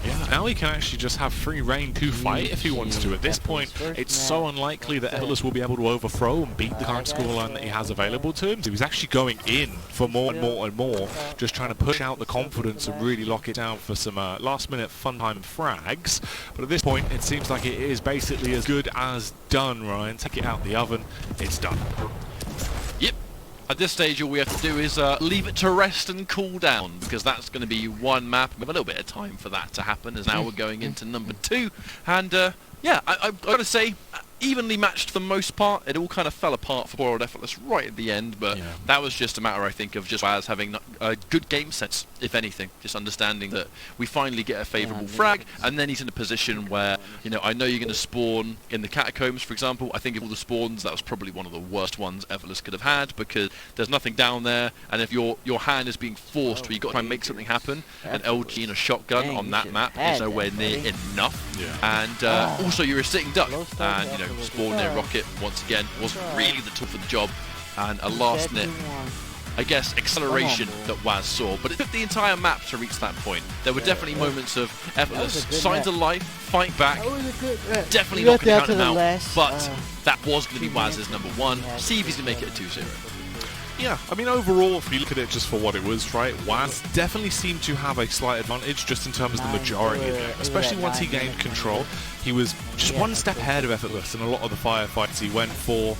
Yeah, now he can actually just have free reign to fight if he wants to. At this point, it's so unlikely that Effortless will be able to overthrow and beat the current scoreline that he has available to him. So he's actually going in for more and more and more, just trying to push out the confidence and really lock it down for some last-minute fun time frags. But at this point, it seems like it is basically as good as done, Ryan. Take it out the oven, it's done. Yep. At this stage, all we have to do is leave it to rest and cool down, because that's going to be one map. We have a little bit of time for that to happen, as now we're going into number 2. And yeah, I've got to say, evenly matched for the most part. It all kind of fell apart for poor old Effortless right at the end, but that was just a matter, I think, of just Waz having a good game sense, if anything. Just understanding that we finally get a favourable frag, and then he's in a position where, I know you're going to spawn in the catacombs, for example. I think of all the spawns, that was probably one of the worst ones Effortless could have had, because there's nothing down there, and if your hand is being forced where you've got to try and make something happen, an LG and a shotgun on that map is nowhere near enough. And also you're a sitting duck, and spawn near rocket once again wasn't really the tool for the job, and a last minute, I guess, acceleration that Waz saw, but it took the entire map to reach that point. There were definitely moments of Effortless, signs of life, fight back, definitely not going to count him out, but that was going to be Waz's number 1. See if he's going to make it a 2-0. Yeah, I mean, overall, if you look at it just for what it was, right, Waz definitely seemed to have a slight advantage just in terms of the majority of it, especially once he gained control. He was just one step ahead of Effortless in a lot of the firefights he went for.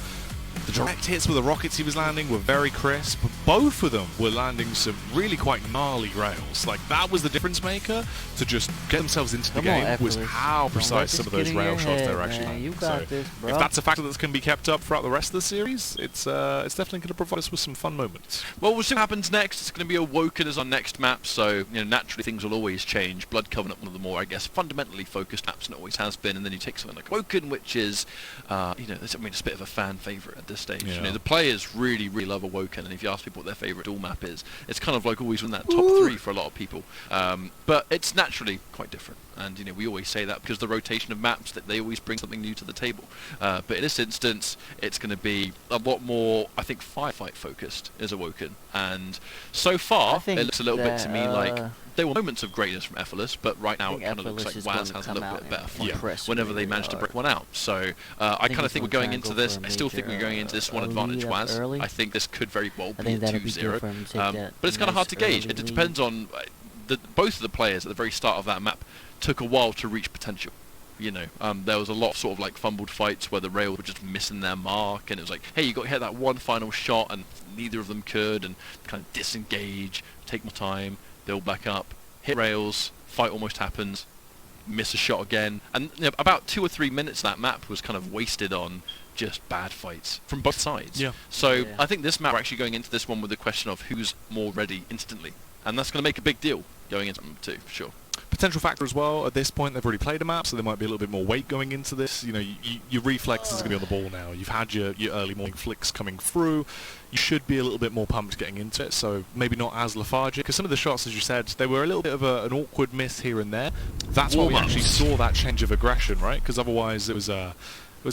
The direct hits with the rockets he was landing were very crisp. Both of them were landing some really quite gnarly rails. Like, that was the difference maker to just get themselves into the game, was how precise some of those rail shots they were actually landing. So if that's a factor that can be kept up throughout the rest of the series, it's definitely going to provide us with some fun moments. Well, we'll see what happens next. It's going to be Awoken as our next map, so naturally things will always change. Blood Covenant, one of the more, I guess, fundamentally focused maps, and it always has been. And then you take something like Awoken, which is, it's a bit of a fan favourite at this stage. The players really, really love Awoken, and if you ask people what their favourite duel map is, it's kind of like always in that top 3 for a lot of people. But it's naturally quite different, and we always say that because the rotation of maps, that they always bring something new to the table. But in this instance, it's going to be a lot more, I think, firefight focused as Awoken, and so far it looks a little bit to me like there were moments of greatness from Effortless, but right now it kind of looks like Waz has a little bit better fight whenever they manage to break one out. So I kind of think we're going into this, I still think we're going into this one advantage Waz. I think this could very well be a 2-0, but it's kind of hard to gauge. It depends on, both of the players at the very start of that map took a while to reach potential. There was a lot of sort of like fumbled fights where the rails were just missing their mark, and it was like, hey, you got to hit that one final shot, and neither of them could, and kind of disengage, take more time, build back up, hit rails, fight almost happens, miss a shot again, and about 2 or 3 minutes of that map was kind of wasted on just bad fights from both sides. So I think this map, we're actually going into this one with the question of who's more ready instantly, and that's going to make a big deal going into number 2, for sure. Potential factor as well, at this point they've already played a map, so there might be a little bit more weight going into this. Your reflexes are going to be on the ball now. You've had your early morning flicks coming through. You should be a little bit more pumped getting into it, so maybe not as lethargic, because some of the shots, as you said, they were a little bit of an awkward miss here and there. That's why we actually saw that change of aggression, right? Because otherwise it was a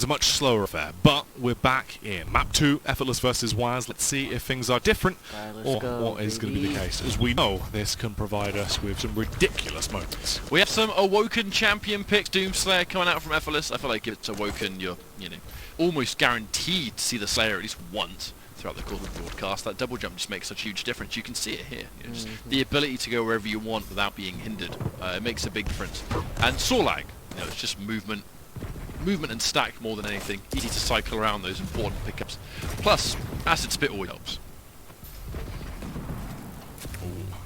much slower affair. But we're back in map 2, Effortless versus Waz. Let's see if things are different, or what is going to be the case. As we know, this can provide us with some ridiculous moments. We have some Awoken champion picks. Doomslayer coming out from Effortless. I feel like if it's Awoken, you're almost guaranteed to see the Slayer at least once. throughout the course of the broadcast, that double jump just makes such a huge difference. You can see it here. You know, just the ability to go wherever you want without being hindered. It makes a big difference. And Sorlag, you know, it's just movement and stack more than anything. Easy to cycle around those important pickups. Plus, Acid Spit always helps.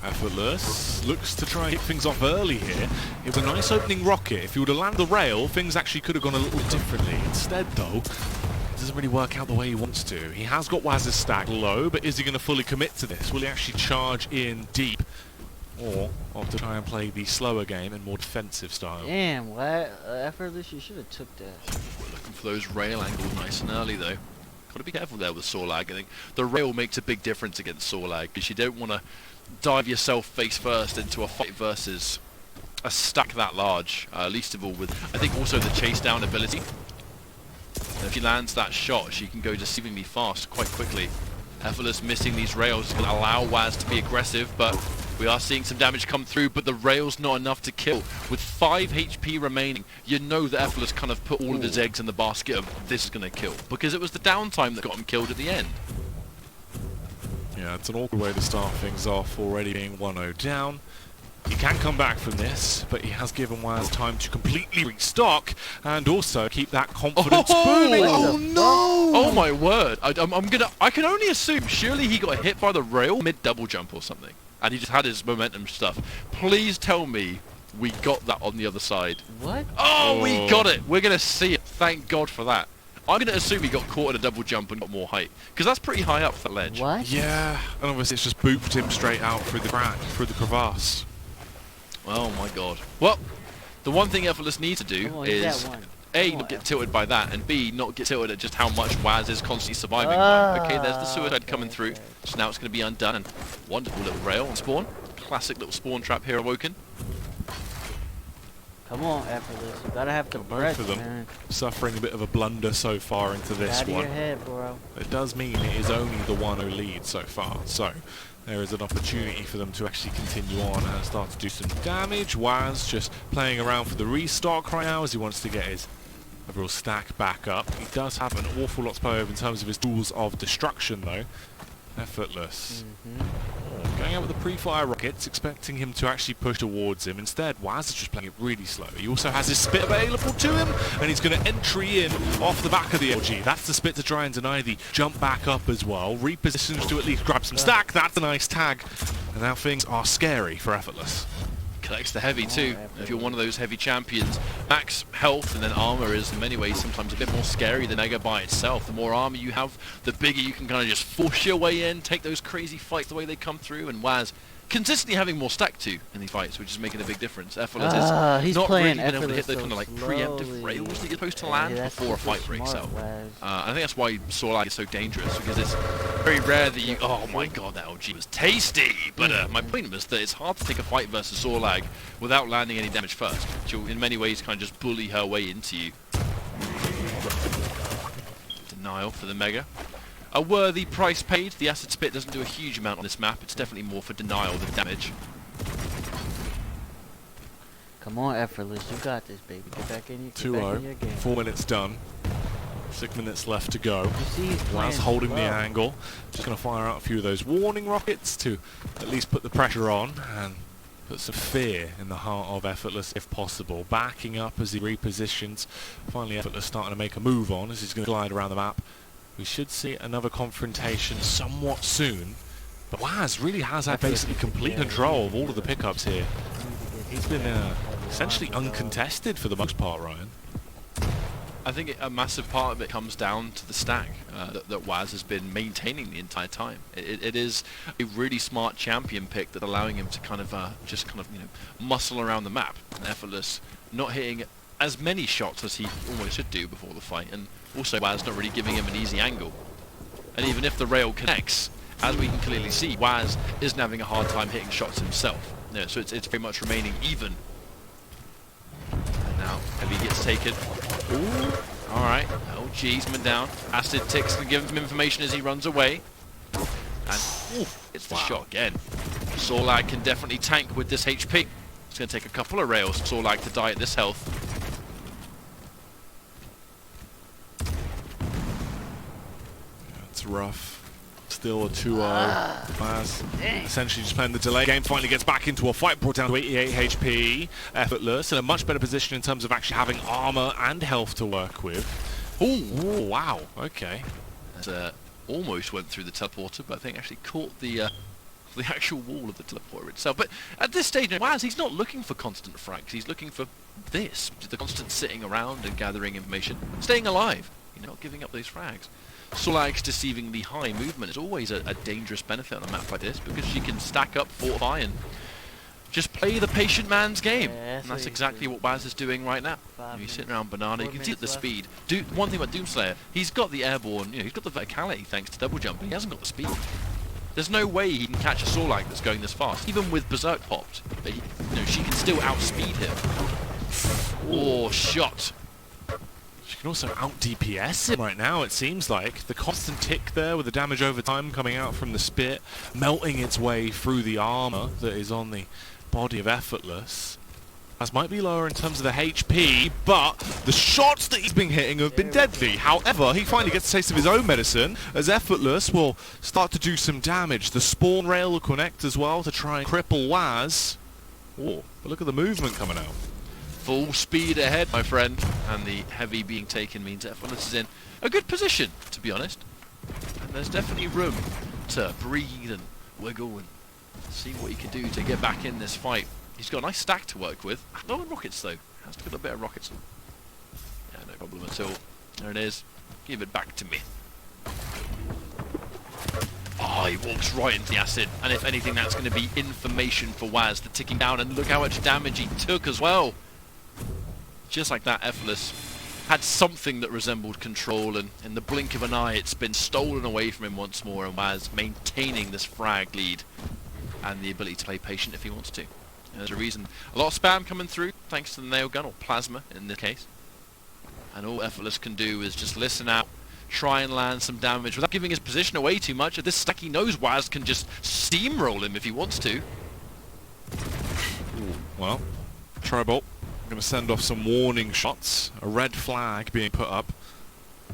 Effortless looks to try and kick things off early here. It was a nice opening rocket. If he would have landed the rail, things actually could have gone a little bit differently. Instead, though, it doesn't really work out the way he wants to. He has got Waz's stack low, but is he going to fully commit to this? Will he actually charge in deep? Or opt to try and play the slower game and more defensive style? Damn, what? Effortless, you should have took that. We're looking for those rail angles nice and early, though. Got to be careful there with Sorlag. I think the rail makes a big difference against Sorlag, because you don't want to dive yourself face first into a fight versus a stack that large, least of all with, I think, also the chase down ability. And if she lands that shot, she can go deceivingly fast quite quickly. Effortless missing these rails is going to allow Waz to be aggressive, but we are seeing some damage come through, but the rail's not enough to kill. With 5 HP remaining, you know that Effortless kind of put all of his eggs in the basket of this is going to kill, because it was the downtime that got him killed at the end. Yeah, it's an awkward way to start things off, already being 1-0 down. He can come back from this, but he has given Waz time to completely restock and also keep that confidence booming. Oh no! Oh my word! I can only assume. Surely he got hit by the rail mid double jump or something, and he just had his momentum stuff. Please tell me we got that on the other side. What? Oh, we got it! We're gonna see it. Thank God for that. I'm going to assume he got caught in a double jump and got more height, because that's pretty high up that ledge. What? Yeah, and obviously it's just booped him straight out through the crack, through the crevasse. Oh my God. Well, the one thing Effortless needs to do is A, not get tilted by that, and B, not get tilted at just how much Waz is constantly surviving. Okay, there's the suicide coming through, so now it's going to be undone. And wonderful little rail on spawn. Classic little spawn trap here awoken. Come on, Effortless. You gotta have the breath, Both of them man. suffering a bit of a blunder so far into this Out of one. your head, bro. It does mean it is only the 1-0 lead so far, so there is an opportunity for them to actually continue on and start to do some damage. Waz just playing around for the restock right now as he wants to get his overall stack back up. He does have an awful lot to play over in terms of his tools of destruction though. Effortless. Going out with the pre-fire rockets, expecting him to actually push towards him. Instead, Waz is just playing it really slow. He also has his spit available to him, and he's going to entry in off the back of the LG. That's the spit to try and deny the jump back up as well. Repositions to at least grab some stack. That's a nice tag. And now things are scary for Effortless. Collects the heavy too. If you're one of those heavy champions, max health and then armor is in many ways sometimes a bit more scary than Mega by itself. The more armor you have, the bigger you can kind of just force your way in, take those crazy fights the way they come through, and Waz consistently having more stack too in these fights, which is making a big difference. Effortless is not really been able to hit the kind of like preemptive rails that you're supposed to land before a fight breaks out. I think that's why Sorlag is so dangerous, because it's very rare that you... Oh my God, that LG was tasty! But my point was that it's hard to take a fight versus Sorlag without landing any damage first. She'll in many ways kind of just bully her way into you. Denial for the Mega. A worthy price paid. The Acid Spit doesn't do a huge amount on this map. It's definitely more for denial than damage. Come on, Effortless. You got this, baby. Get back in your game. 4 minutes done. 6 minutes left to go. You see he's playing Waz holding the well. angle. Just going to fire out a few of those warning rockets to at least put the pressure on and put some fear in the heart of Effortless if possible. Backing up as he repositions. Finally, Effortless starting to make a move on as he's going to glide around the map. We should see another confrontation somewhat soon. But Waz really has had basically complete control of all of the pickups here. He's been essentially uncontested for the most part, Ryan. I think a massive part of it comes down to the stack that Waz has been maintaining the entire time. It is a really smart champion pick that's allowing him to kind of just kind of muscle around the map. And Effortless not hitting as many shots as he almost should do before the fight, and also Waz not really giving him an easy angle. And even if the rail connects, as we can clearly see, Waz isn't having a hard time hitting shots himself. So it's very much remaining even. And now Heavy gets taken. Ooh, alright. Oh geez, man down. Acid ticks and gives him information as he runs away. And it's the shot again. Sorlag can definitely tank with this HP. It's going to take a couple of rails for Sorlag to die at this health. It's rough. still a 2-0. Waz essentially just playing the delay game, finally gets back into a fight, brought down to 88 HP. Effortless, in a much better position in terms of actually having armor and health to work with. Oh, wow, okay. Almost went through the teleporter, but I think actually caught the actual wall of the teleporter itself. But at this stage, Waz, he's not looking for constant frags. He's looking for this, the constant sitting around and gathering information, staying alive, not giving up those frags. Solag's deceivingly high movement is always a dangerous benefit on a map like this, because she can stack up, fortify, and just play the patient man's game. Yeah, and that's exactly what Waz is doing right now. He's sitting around Banana, you can see the speed. One thing about Doomslayer, he's got the airborne, he's got the verticality thanks to double jump, but he hasn't got the speed. There's no way he can catch a Solag that's going this fast, even with Berserk popped. But she can still outspeed him. Oh, shot. She can also out DPS him right now, it seems like. The constant tick there with the damage over time coming out from the spit, melting its way through the armor that is on the body of Effortless. As might be lower in terms of the HP, but the shots that he's been hitting have been deadly. However, he finally gets a taste of his own medicine, as Effortless will start to do some damage. The spawn rail will connect as well to try and cripple Waz. Oh, but look at the movement coming out. Full speed ahead, my friend. And the heavy being taken means Effortless is in a good position, to be honest. And there's definitely room to breathe and wiggle and see what he can do to get back in this fight. He's got a nice stack to work with. No rockets though. Has to get a bit of rockets. Yeah, no problem at all. There it is. Give it back to me. Oh, he walks right into the acid. And if anything, that's going to be information for Waz. The ticking down, and look how much damage he took as well. Just like that, Effortless had something that resembled control, and in the blink of an eye, it's been stolen away from him once more. And Waz maintaining this frag lead and the ability to play patient if he wants to. There's a reason. A lot of spam coming through, thanks to the nail gun, or plasma in this case. And all Effortless can do is just listen out, try and land some damage without giving his position away too much. At this stack, he knows Waz can just steamroll him if he wants to. Ooh, well, Tribal, I'm going to send off some warning shots. A red flag being put up.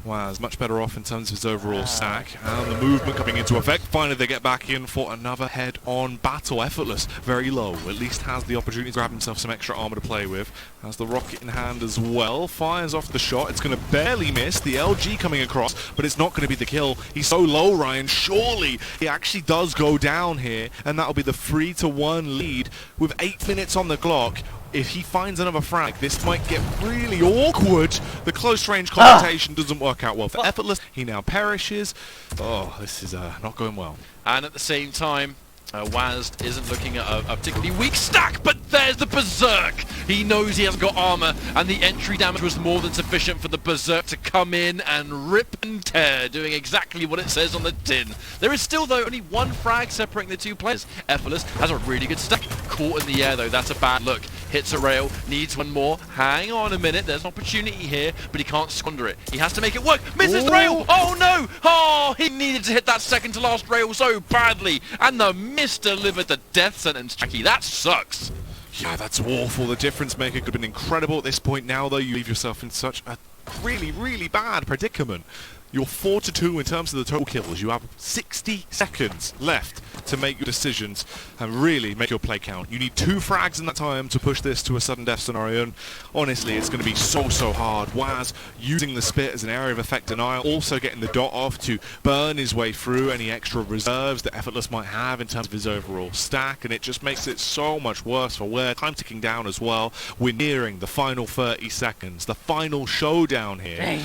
Waz much better off in terms of his overall stack, and the movement coming into effect. Finally they get back in for another head-on battle. Effortless, very low, at least has the opportunity to grab himself some extra armor to play with. Has the rocket in hand as well, fires off the shot. It's going to barely miss. The LG coming across, but it's not going to be the kill. He's so low, Ryan. Surely he actually does go down here, and that'll be the 3-1 lead with 8 minutes on the clock. If he finds another frag, this might get really awkward. The close-range confrontation doesn't work out well for Effortless. He now perishes. Oh, this is not going well. And at the same time, Waz isn't looking at a particularly weak stack, but there's the Berserk! He knows he hasn't got armor, and the entry damage was more than sufficient for the Berserk to come in and rip and tear, doing exactly what it says on the tin. There is still, though, only one frag separating the two players. Effortless has a really good stack. Caught in the air, though, that's a bad look. Hits a rail, needs one more. Hang on a minute, there's an opportunity here, but he can't squander it. He has to make it work. Misses the rail! Oh no! Oh, he needed to hit that second to last rail so badly, and the miss delivered the death sentence, Jackie. That sucks. Yeah, that's awful. The difference maker could have been incredible at this point. Now, though, you leave yourself in such a really, really bad predicament. You're 4-2 in terms of the total kills. You have 60 seconds left to make your decisions and really make your play count. You need 2 frags in that time to push this to a sudden death scenario, and honestly, it's going to be so hard. Waz using the spit as an area of effect denial, also getting the dot off to burn his way through any extra reserves that Effortless might have in terms of his overall stack, and it just makes it so much worse for Ware. Time ticking down as well. We're nearing the final 30 seconds, the final showdown here. Dang.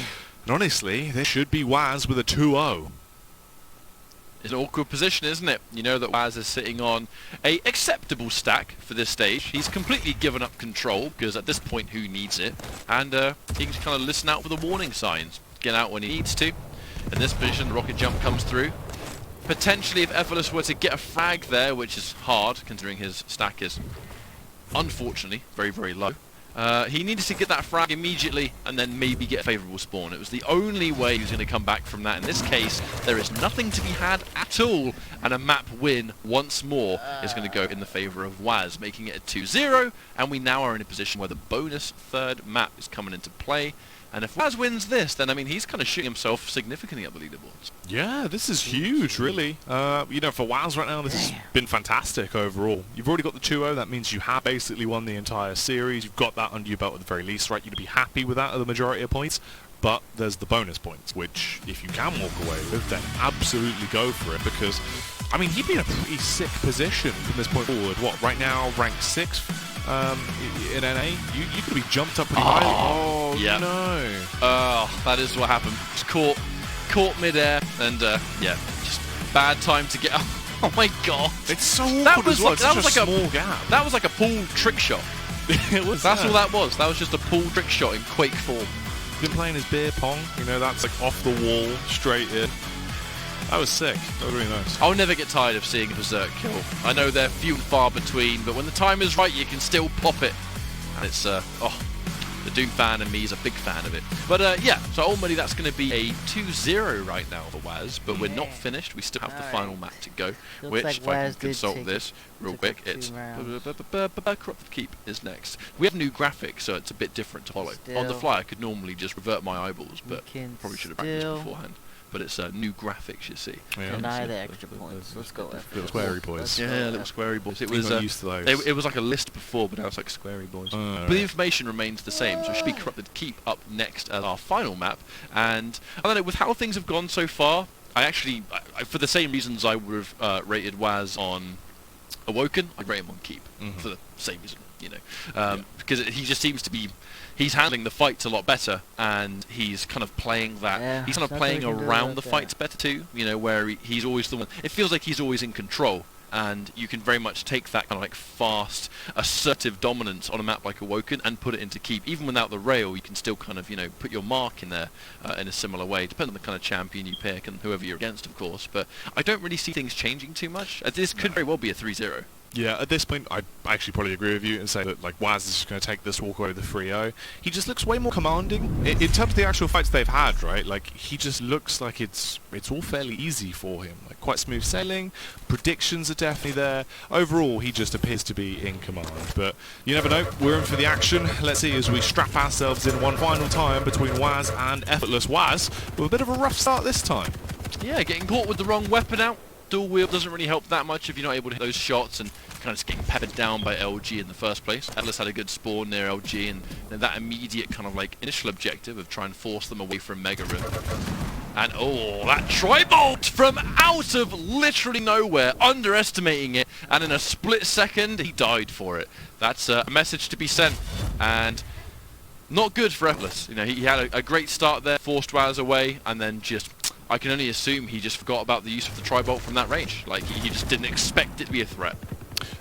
And honestly, this should be Waz with a 2-0. It's an awkward position, isn't it? You know that Waz is sitting on a acceptable stack for this stage. He's completely given up control, because at this point, who needs it? And he can kind of listen out for the warning signs. Get out when he needs to. In this position, the rocket jump comes through. Potentially, if Effortless were to get a frag there, which is hard, considering his stack is, unfortunately, very low. He needed to get that frag immediately and then maybe get a favourable spawn. It was the only way he was going to come back from that. In this case, there is nothing to be had at all, and a map win once more is going to go in the favour of Waz, making it a 2-0, and we now are in a position where the bonus third map is coming into play, And if Waz wins this, then I mean he's kind of shooting himself significantly up the leaderboards. Yeah, this is huge, really. You know, for WoWs right now, this has been fantastic overall. You've already got the 2-0. That means you have basically won the entire series. You've got that under your belt at the very least, right? You'd be happy with that at the majority of points. But there's the bonus points, which if you can walk away with, then absolutely go for it. Because, I mean, he'd be in a pretty sick position from this point forward. What, right now, ranked 6th in NA? You could be jumped up pretty high. Oh, yeah. no. Oh, that is what happened. Just caught mid-air, and yeah, just bad time to get out. Oh my god. It's so awkward as well. It's such a small gap. That was like a pull trick shot. That's all that was. That was just a pull trick shot in Quake form. Been playing his beer pong, you know, that's like off the wall, straight in. That was sick. That was really nice. I'll never get tired of seeing a Berserk kill. I know they're few and far between, but when the time is right, you can still pop it. And it's, the Doom fan and me is a big fan of it. But yeah, so ultimately that's going to be a 2-0 right now for Waz, but we're not finished. We still have the final map to go, which, like if I Waz can did consult take this real took quick, up 2 it's rounds. Corrupted Keep is next. We have new graphics, so it's a bit different to follow. On the fly, I could normally just revert my eyeballs, but probably should have practiced beforehand. But it's new graphics, you see. Yeah. Deny the extra points. Let's go. Little squarey boys. Yeah, little squarey boys. It was used to those. it was like a list before, but now it's like squarey boys. But the information remains the same, so it should be Corrupted Keep up next as our final map. And I don't know, with how things have gone so far, I actually, for the same reasons I would have rated Waz on Awoken, I'd rate him on Keep for the same reason, you know, because he just seems to be. He's handling the fights a lot better, and he's kind of playing that. Yeah, he's kind of playing around the fights better too. You know, where he's always the one. It feels like he's always in control, and you can very much take that kind of like fast, assertive dominance on a map like Awoken and put it into Keep. Even without the rail, you can still kind of, you know, put your mark in there in a similar way. Depending on the kind of champion you pick and whoever you're against, of course. But I don't really see things changing too much. This could very well be a 3-0. Yeah, at this point, I actually probably agree with you and say that like Waz is just going to take this walk away with the 3-0. He just looks way more commanding in terms of the actual fights they've had, right? Like he just looks like it's all fairly easy for him, like quite smooth sailing. Predictions are definitely there. Overall, he just appears to be in command. But you never know. We're in for the action. Let's see as we strap ourselves in one final time between Waz and Effortless. Waz with a bit of a rough start this time. Yeah, getting caught with the wrong weapon out. Dual wield doesn't really help that much if you're not able to hit those shots, and kind of just getting peppered down by LG in the first place. Atlas had a good spawn near LG, and that immediate kind of like initial objective of trying to force them away from Mega Rim. And oh, that tri-bolt from out of literally nowhere, underestimating it, and in a split second he died for it. That's a message to be sent, and not good for Atlas. You know, he had a great start there, forced Waz away, and then just, I can only assume he just forgot about the use of the tri-bolt from that range. Like, he just didn't expect it to be a threat.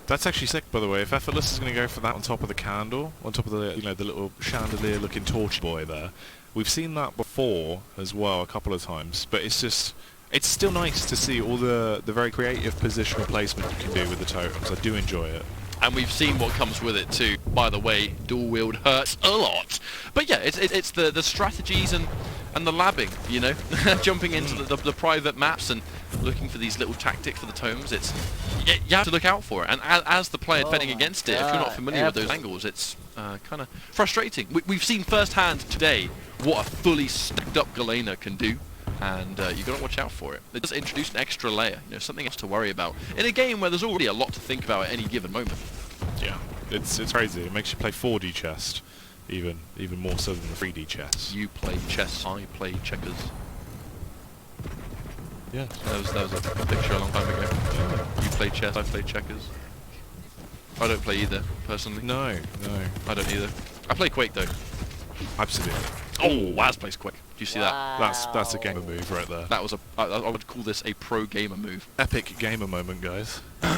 That's actually sick, by the way. If Effortless is going to go for that on top of the candle, on top of the, you know, the little chandelier-looking torch boy there, we've seen that before as well a couple of times. But it's just, it's still nice to see all the very creative positional placement you can do with the totems. I do enjoy it. And we've seen what comes with it too. By the way, dual wield hurts a lot. But yeah, it's the strategies and the labbing, you know, jumping into the private maps and looking for these little tactics for the tomes. You have to look out for it. And as the player defending against it, if you're not familiar with those angles, it's kind of frustrating. We've seen firsthand today what a fully stacked up Galena can do. And you've got to watch out for it. It does introduce an extra layer, you know, something else to worry about in a game where there's already a lot to think about at any given moment. Yeah, it's crazy. It makes you play 4D chess, even more so than the 3D chess. You play chess, I play checkers. Yeah, that was a picture a long time ago. Yeah. You play chess, I play checkers. I don't play either, personally. No. I don't either. I play Quake though. Absolutely. Oh, Waz plays Quake. Do you see that? That's a gamer move right there. That was I would call this a pro gamer move. Epic gamer moment, guys. Did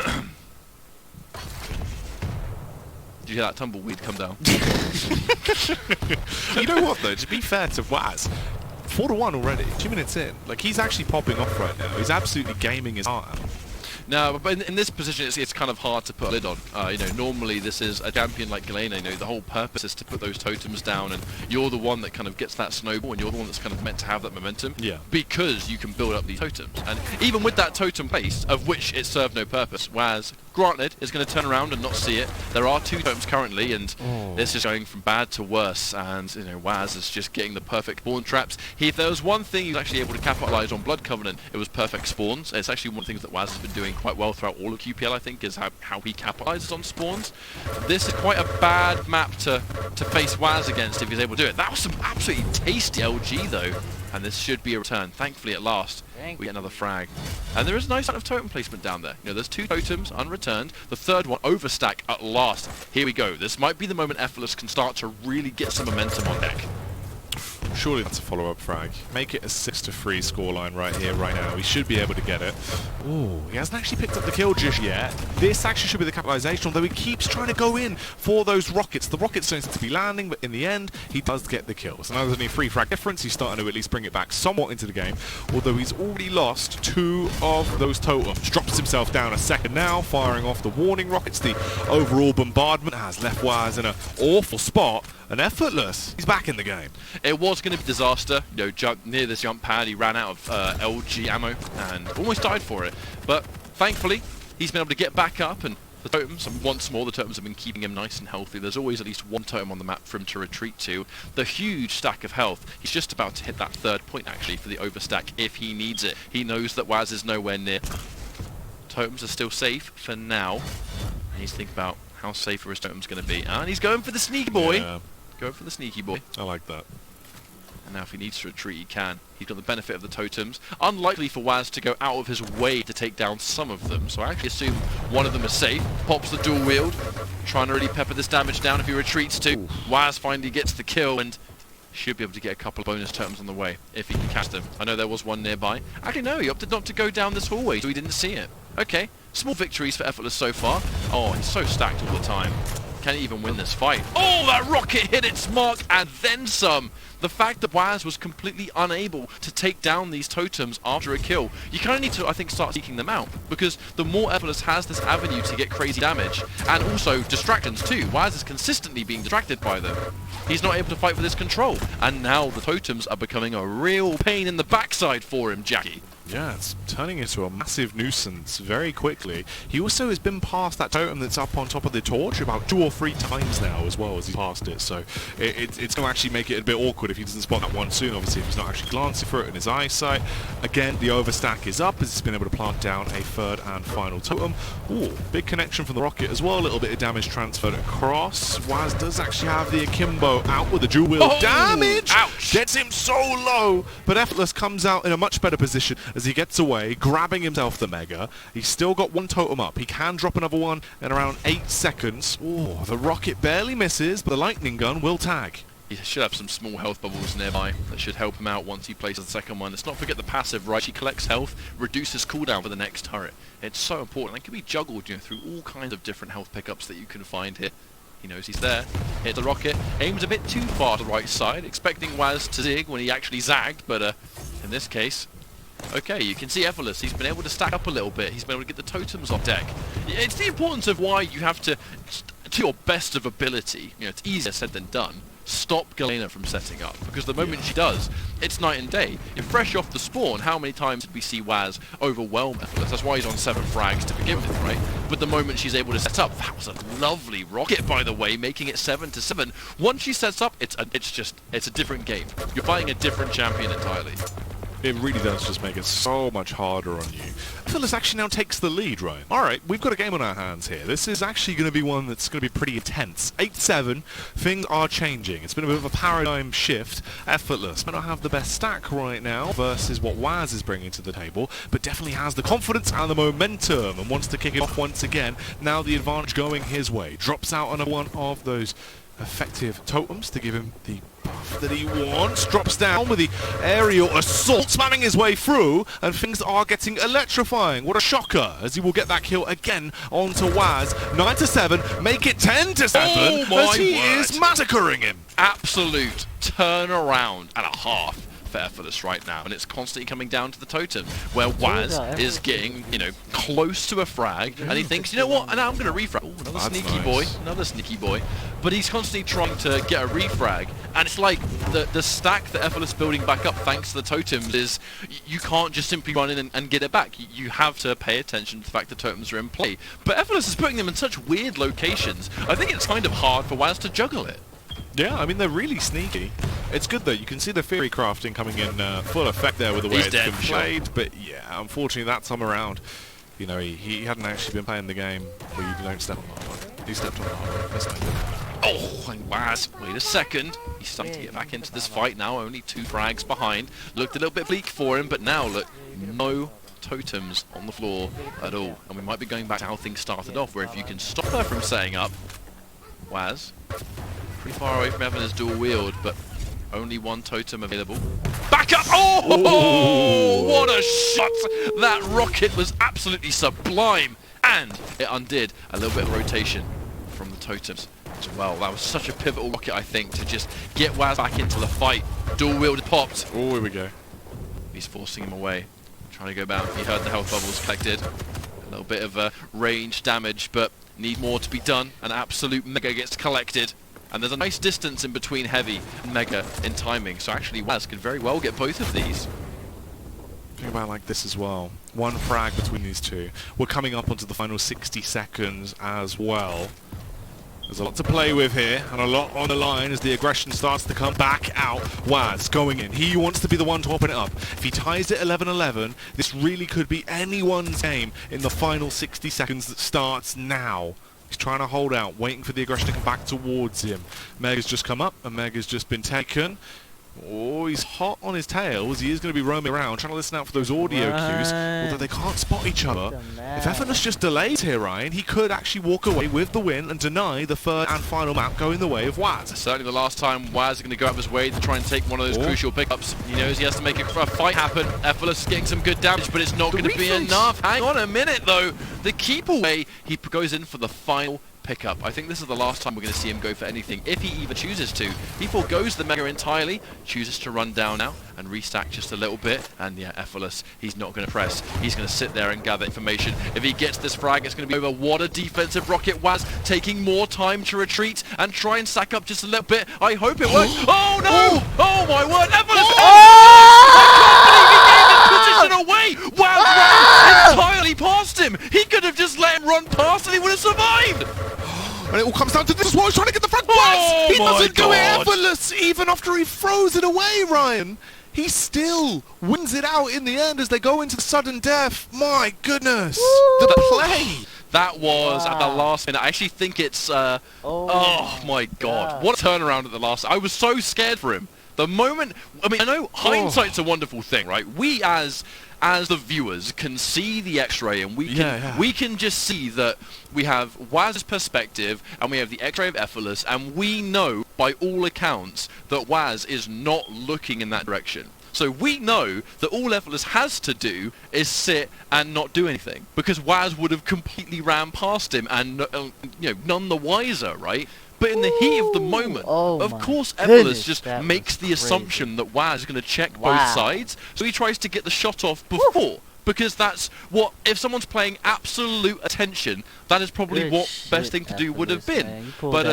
you hear that tumbleweed come down? You know what though? To be fair to Waz, 4-1 already. 2 minutes in, like he's actually popping off right now. He's absolutely gaming his heart out. No, but in this position, it's kind of hard to put a lid on. You know, normally this is a champion like Galena. You know, the whole purpose is to put those totems down, and you're the one that kind of gets that snowball, and you're the one that's kind of meant to have that momentum. Yeah. Because you can build up these totems, and even with that totem placed, of which it served no purpose, Waz, granted, is going to turn around and not see it. There are 2 totems currently, and this is going from bad to worse. And you know, Waz is just getting the perfect spawn traps. If there was one thing he was actually able to capitalize on Blood Covenant, it was perfect spawns. It's actually one of the things that Waz has been doing quite well throughout all of QPL, I think, is how he capitalizes on spawns. This is quite a bad map to face Waz against if he's able to do it. That was some absolutely tasty LG though, and this should be a return. Thankfully, at last, we get another frag. And there is a nice amount of totem placement down there. You know, there's 2 totems unreturned. The third one overstack at last. Here we go. This might be the moment Effortless can start to really get some momentum on deck. Surely that's a follow-up frag. Make it a 6-3 scoreline right here, right now. He should be able to get it. Ooh, he hasn't actually picked up the kill just yet. This actually should be the capitalization, although he keeps trying to go in for those rockets. The rockets don't seem to be landing, but in the end, he does get the kill. So now there's only a 3 frag difference. He's starting to at least bring it back somewhat into the game, although he's already lost 2 of those totems. Drops himself down a second now, firing off the warning rockets. The overall bombardment has left Waz in an awful spot. And Effortless, he's back in the game. It was going to be a disaster. You know, near this jump pad, he ran out of LG ammo and almost died for it. But thankfully, he's been able to get back up, and the totems, and once more, the totems have been keeping him nice and healthy. There's always at least 1 totem on the map for him to retreat to. The huge stack of health. He's just about to hit that 3rd point, actually, for the overstack if he needs it. He knows that Waz is nowhere near. Totems are still safe for now. He needs to think about how safe are his totems going to be. And he's going for the sneaky boy. Yeah. Go for the sneaky boy. I like that. And now if he needs to retreat, he can. He's got the benefit of the totems. Unlikely for Waz to go out of his way to take down some of them, so I actually assume one of them is safe. Pops the dual wield, trying to really pepper this damage down if he retreats too. Waz finally gets the kill and should be able to get a couple of bonus totems on the way if he can catch them. I know there was one nearby. Actually no, he opted not to go down this hallway, so he didn't see it. Okay, small victories for Effortless so far. Oh, he's so stacked all the time. Can he even win this fight? Oh, that rocket hit its mark and then some. The fact that Waz was completely unable to take down these totems after a kill, you kind of need to, I think, start seeking them out, because the more Effortless has this avenue to get crazy damage, and also distractions too. Waz is consistently being distracted by them. He's not able to fight for this control, and now the totems are becoming a real pain in the backside for him, Jackie. Yeah, it's turning into a massive nuisance very quickly. He also has been past that totem that's up on top of the torch about 2 or 3 times now as well as he's passed it. So it's going to actually make it a bit awkward if he doesn't spot that one soon, obviously, if he's not actually glancing for it in his eyesight. Again, the overstack is up as he's been able to plant down a 3rd and final totem. Ooh, big connection from the rocket as well. A little bit of damage transferred across. Waz does actually have the akimbo out with the dual wield. Oh, damage! Ouch! Gets him so low, but Effortless comes out in a much better position as he gets away, grabbing himself the Mega. He's still got 1 totem up. He can drop another one in around 8 seconds. Oh, the rocket barely misses, but the lightning gun will tag. He should have some small health bubbles nearby that should help him out once he places the 2nd one. Let's not forget the passive, right? He collects health, reduces cooldown for the next turret. It's so important. It can be juggled, you know, through all kinds of different health pickups that you can find here. He knows he's there. Hit the rocket. Aims a bit too far to the right side, expecting Waz to zig when he actually zagged, but in this case, okay, you can see Effortless. He's been able to stack up a little bit. He's been able to get the totems off deck. It's the importance of why you have to your best of ability. You know, it's easier said than done. Stop Galena from setting up, because the moment she does, it's night and day. You're fresh off the spawn. How many times did we see Waz overwhelm Effortless? That's why he's on 7 frags to begin with, right? But the moment she's able to set up, that was a lovely rocket, by the way, making it 7-7. Once she sets up, it's a different game. You're fighting a different champion entirely. It really does just make it so much harder on you. Effortless actually now takes the lead, right? Alright, we've got a game on our hands here. This is actually going to be one that's going to be pretty intense. 8-7, things are changing. It's been a bit of a paradigm shift. Effortless may not have the best stack right now versus what Waz is bringing to the table, but definitely has the confidence and the momentum and wants to kick it off once again. Now the advantage going his way. Drops out on one of those effective totems to give him the buff that he wants. Drops down with the aerial assault, spamming his way through, and things are getting electrifying. What a shocker, as he will get that kill again onto Waz. 9-7, make it 10-7, oh as he word. is massacring him. Absolute turnaround and a half for Effortless right now, and it's constantly coming down to the totem, where Waz is getting, you know, close to a frag, and he thinks, you know what, and now I'm going to refrag. Ooh, another That's sneaky nice. boy, another sneaky boy. But he's constantly trying to get a refrag, and it's like the stack that Effortless building back up thanks to the totems is you can't just simply run in and get it back. You have to pay attention to the fact that totems are in play. But Effortless is putting them in such weird locations. I think it's kind of hard for Waz to juggle it. Yeah, I mean, they're really sneaky. It's good, though. You can see the Fury crafting coming in full effect there with the way He's it's dead been for sure. played. But, yeah, unfortunately, that time around, you know, he hadn't actually been playing the game where you don't step on the hard one. He stepped on the hard one. That's not good. Oh, and Waz, wait a second. He's starting to get back into this fight now, only 2 frags behind. Looked a little bit bleak for him, but now, look, no totems on the floor at all. And we might be going back to how things started off, where if you can stop her from setting up, Waz, pretty far away from having his dual wield, but only 1 totem available. Back up! Oh, what a shot! That rocket was absolutely sublime, and it undid a little bit of rotation from the totems as well. That was such a pivotal rocket, I think, to just get Waz back into the fight. Dual wield popped. Oh, here we go. He's forcing him away, trying to go back. He heard the health bubbles collected. A little bit of range damage, but need more to be done. An absolute mega gets collected. And there's a nice distance in between Heavy and Mega in timing, so actually Waz could very well get both of these. Think about it like this as well. 1 frag between these two. We're coming up onto the final 60 seconds as well. There's a lot to play with here, and a lot on the line as the aggression starts to come back out. Waz going in. He wants to be the one to open it up. If he ties it 11-11, this really could be anyone's game in the final 60 seconds that starts now. He's trying to hold out, waiting for the aggression to come back towards him. Meg has just come up, and Meg has just been taken. Oh, he's hot on his tails. He is going to be roaming around, trying to listen out for those audio cues, although they can't spot each other. If Effortless just delays here, Ryan, he could actually walk away with the win and deny the 3rd and final map going the way of Waz. Certainly the last time Waz is going to go out of his way to try and take one of those crucial pickups. He knows he has to make a fight happen. Effortless is getting some good damage, but it's not going to be enough. Hang on a minute, though. The keep away, he goes in for the final pickup. I think this is the last time we're going to see him go for anything, if he even chooses to. He forgoes the Mega entirely, chooses to run down now and restack just a little bit, and yeah, Effortless, he's not going to press. He's going to sit there and gather information. If he gets this frag, it's going to be over. What a defensive rocket. Waz taking more time to retreat and try and stack up just a little bit. I hope it works. Oh no! Oh my word! Effortless! I can't believe he gave his position away! Waz ran entirely past him! He could have just let him run past and he would have survived! And it all comes down to this. He's trying to get the frag. Oh He doesn't do it God. Effortless, even after he throws it away, Ryan. He still wins it out in the end as they go into sudden death. My goodness. The play. That was at the last minute. I actually think it's... oh my God. What a turnaround at the last... I was so scared for him. The moment... I mean, I know hindsight's a wonderful thing, right? We as the viewers can see the X-ray and we can just see that we have Waz's perspective and we have the X-ray of Effortless, and we know by all accounts that Waz is not looking in that direction. So we know that all Effortless has to do is sit and not do anything, because Waz would have completely ran past him and you know, none the wiser, right? But in the heat of the moment, of course, Effortless just makes the assumption that Waz is going to check both sides, so he tries to get the shot off before. Because that's what, if someone's playing absolute attention, that is probably what best thing to do would have been. But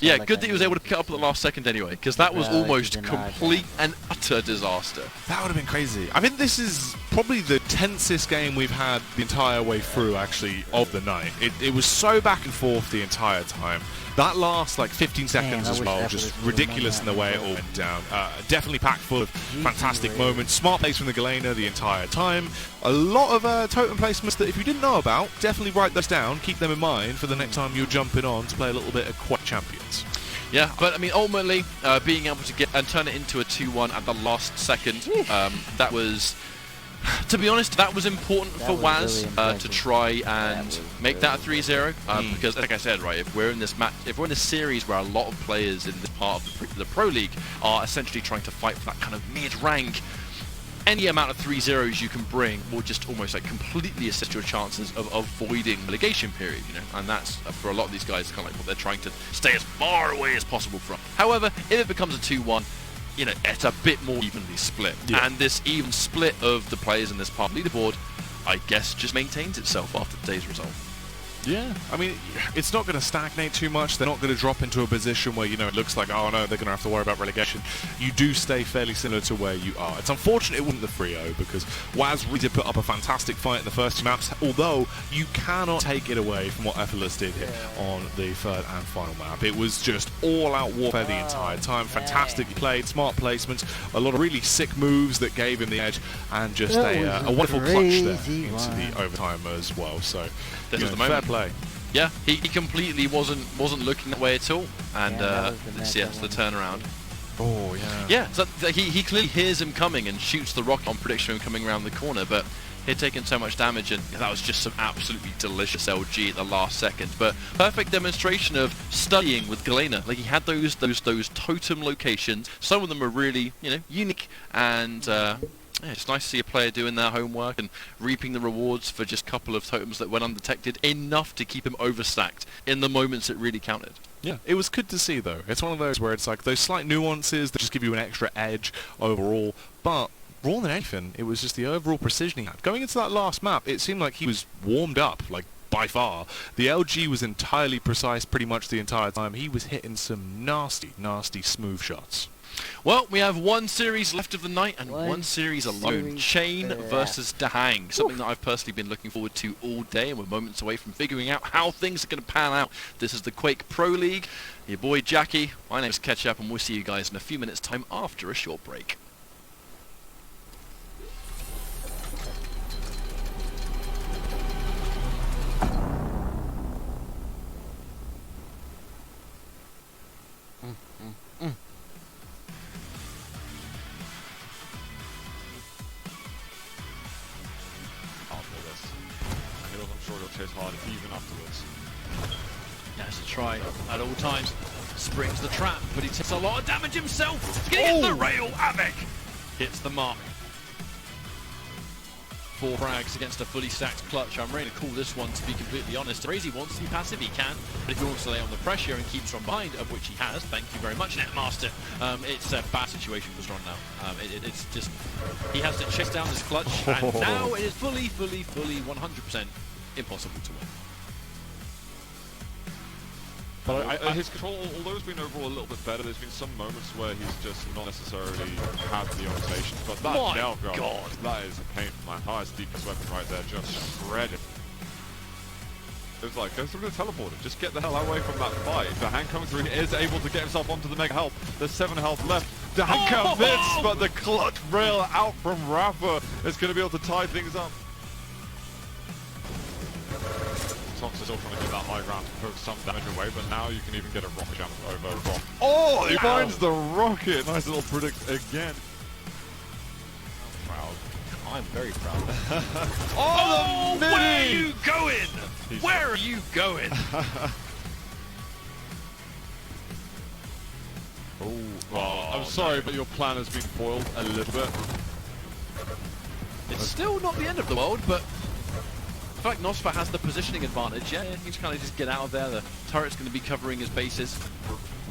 yeah, good that he was able to pick it up at the last second anyway, because that was almost complete and utter disaster. That would have been crazy. I think this is probably the tensest game we've had the entire way through, actually, of the night. It was so back and forth the entire time. That last, like, 15 seconds as well, just ridiculous in the way it all went down. Definitely packed full of fantastic moments. Smart plays from the Galena the entire time. A lot of totem placements that if you didn't know about, definitely write those down. Keep them in mind for the next time you're jumping on to play a little bit of Quake Champions. Yeah, but I mean, ultimately, being able to get and turn it into a 2-1 at the last second, that was... To be honest, that was important for Waz to try and make that a 3-0 because, like I said, right, if we're in this match, if we're in this series where a lot of players in this part of the Pro League are essentially trying to fight for that kind of mid-rank, any amount of 3-0s you can bring will just almost like completely assist your chances of avoiding relegation period, you know, and that's for a lot of these guys kind of like what they're trying to stay as far away as possible from. However, if it becomes a 2-1, you know, it's a bit more evenly split. Yeah. And this even split of the players in this part of the leaderboard, I guess, just maintains itself after today's result. Yeah, I mean, it's not going to stagnate too much. They're not going to drop into a position where, you know, it looks like, oh no, they're going to have to worry about relegation. You do stay fairly similar to where you are. It's unfortunate it wasn't the 3-0 because Waz really did put up a fantastic fight in the first two maps, although you cannot take it away from what Effortless did here on the third and final map. It was just all-out warfare the entire time. Fantastically played, smart placements, a lot of really sick moves that gave him the edge, and just a wonderful clutch there into the overtime as well. So, This you was know, the moment. fair play. Yeah, he completely wasn't looking that way at all, and this, the turnaround. Oh yeah. Yeah, so he clearly hears him coming and shoots the rocket on prediction of him coming around the corner, but he'd taken so much damage, and that was just some absolutely delicious LG at the last second. But perfect demonstration of studying with Galena. Like, he had those totem locations. Some of them are really, you know, unique, and yeah, it's nice to see a player doing their homework and reaping the rewards for just a couple of totems that went undetected, enough to keep him overstacked in the moments it really counted. Yeah, it was good to see though. It's one of those where it's like those slight nuances that just give you an extra edge overall, but more than anything, it was just the overall precision he had. Going into that last map, it seemed like he was warmed up, like, by far. The LG was entirely precise pretty much the entire time. He was hitting some nasty, nasty smooth shots. Well, we have one series left of the night and one series alone. Chain versus Dahang. Something that I've personally been looking forward to all day, and we're moments away from figuring out how things are going to pan out. This is the Quake Pro League. Your boy Jackie. My name is Ketchup, and we'll see you guys in a few minutes' time after a short break. Chase hard even afterwards. He has to try at all times. Springs the trap, but he takes a lot of damage himself. He's gonna hit the rail. Avec hits the mark. 4 frags against a fully stacked clutch. I'm ready to call this one, to be completely honest. Crazy wants to be passive, he can, but if he wants to lay on the pressure and keeps from behind, of which he has, thank you very much, Netmaster, it's a bad situation for Zron now. It's just, he has to chase down this clutch, and now it is fully, 100% impossible to win. But his control, although it's been overall a little bit better, there's been some moments where he's just not necessarily had the orientation. But that nail God, that is a pain. My highest deepest weapon right there, just shredded. It was like, go through the teleporter, just get the hell away from that fight. Dahang coming through, he is able to get himself onto the mega health. There's 7 health left. Dahang commits, but the clutch rail out from RALPHA is going to be able to tie things up. Tox is still trying to get that high ground to poke some damage away, but now you can even get a rocket jump over Rock. Oh, he finds the rocket! Nice little predict again. I'm proud. I'm very proud. Oh, where are you going? Where are you going? Well, I'm sorry, but your plan has been foiled a little bit. It's still not the end of the world, but in fact, Nosfa has the positioning advantage. Yeah, he can kind of just get out of there. The turret's going to be covering his bases.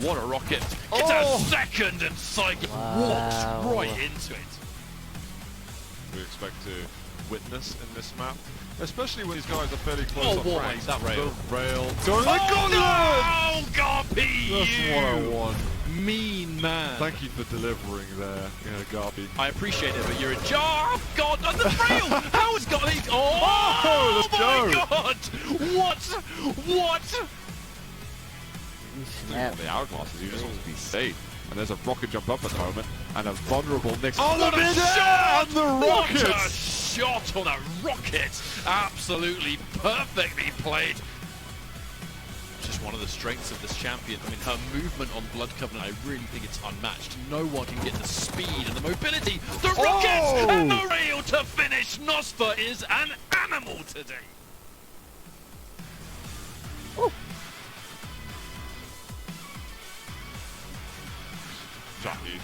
What a rocket! It's a second, and Psychic walks right into it. We expect to witness in this map, especially when these guys are fairly close on rank. That rail. The rail. Oh, Garpy, That's what I want. Mean man. Thank you for delivering there, Garpy. I appreciate it, but you're a jar. Oh, God, on the rail. How has Garpy? Oh, let's my God! What? On the hourglasses, you just want to be safe. And there's a rocket jump up at the moment, and a vulnerable Nix. Oh, what a shot! And the rocket! What a shot on that rocket! Absolutely perfectly played. Just one of the strengths of this champion. I mean, her movement on Blood Covenant, I really think it's unmatched. No one can get the speed and the mobility. The rocket and the rail to finish. Nosfa is an animal today. Jackie,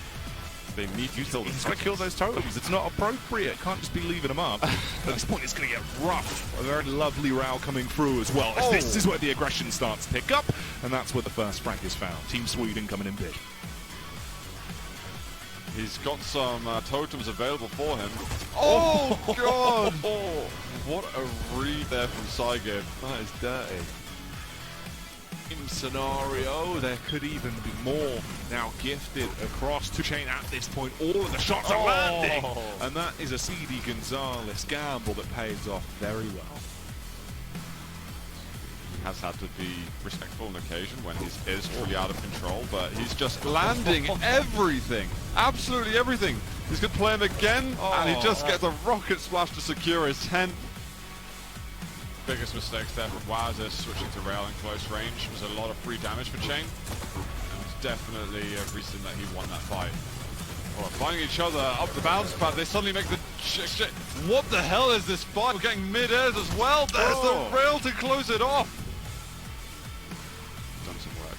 They need you to kill those totems. It's not appropriate. Can't just be leaving them up. At this point, it's going to get rough. A very lovely row coming through as well. As this is where the aggression starts to pick up, and that's where the first frag is found. Team Sweden coming in big. He's got some totems available for him. Oh, God! What a read there from Cygib. That is dirty. In scenario, there could even be more now gifted across to Chain at this point. All of the shots are landing, and that is a CD Gonzalez gamble that pays off very well. He has had to be respectful on occasion when his is fully out of control, but he's just landing everything, absolutely everything. He's going to play him again, and he just gets a rocket splash to secure his 10th. Biggest mistakes there from Wowzer, switching to rail in close range, was a lot of free damage for Chain, and definitely a reason that he won that fight. Oh, finding each other up the bounce pad, they suddenly make the what the hell is this fight? We're getting mid-airs as well. There's the rail to close it off. Done some work.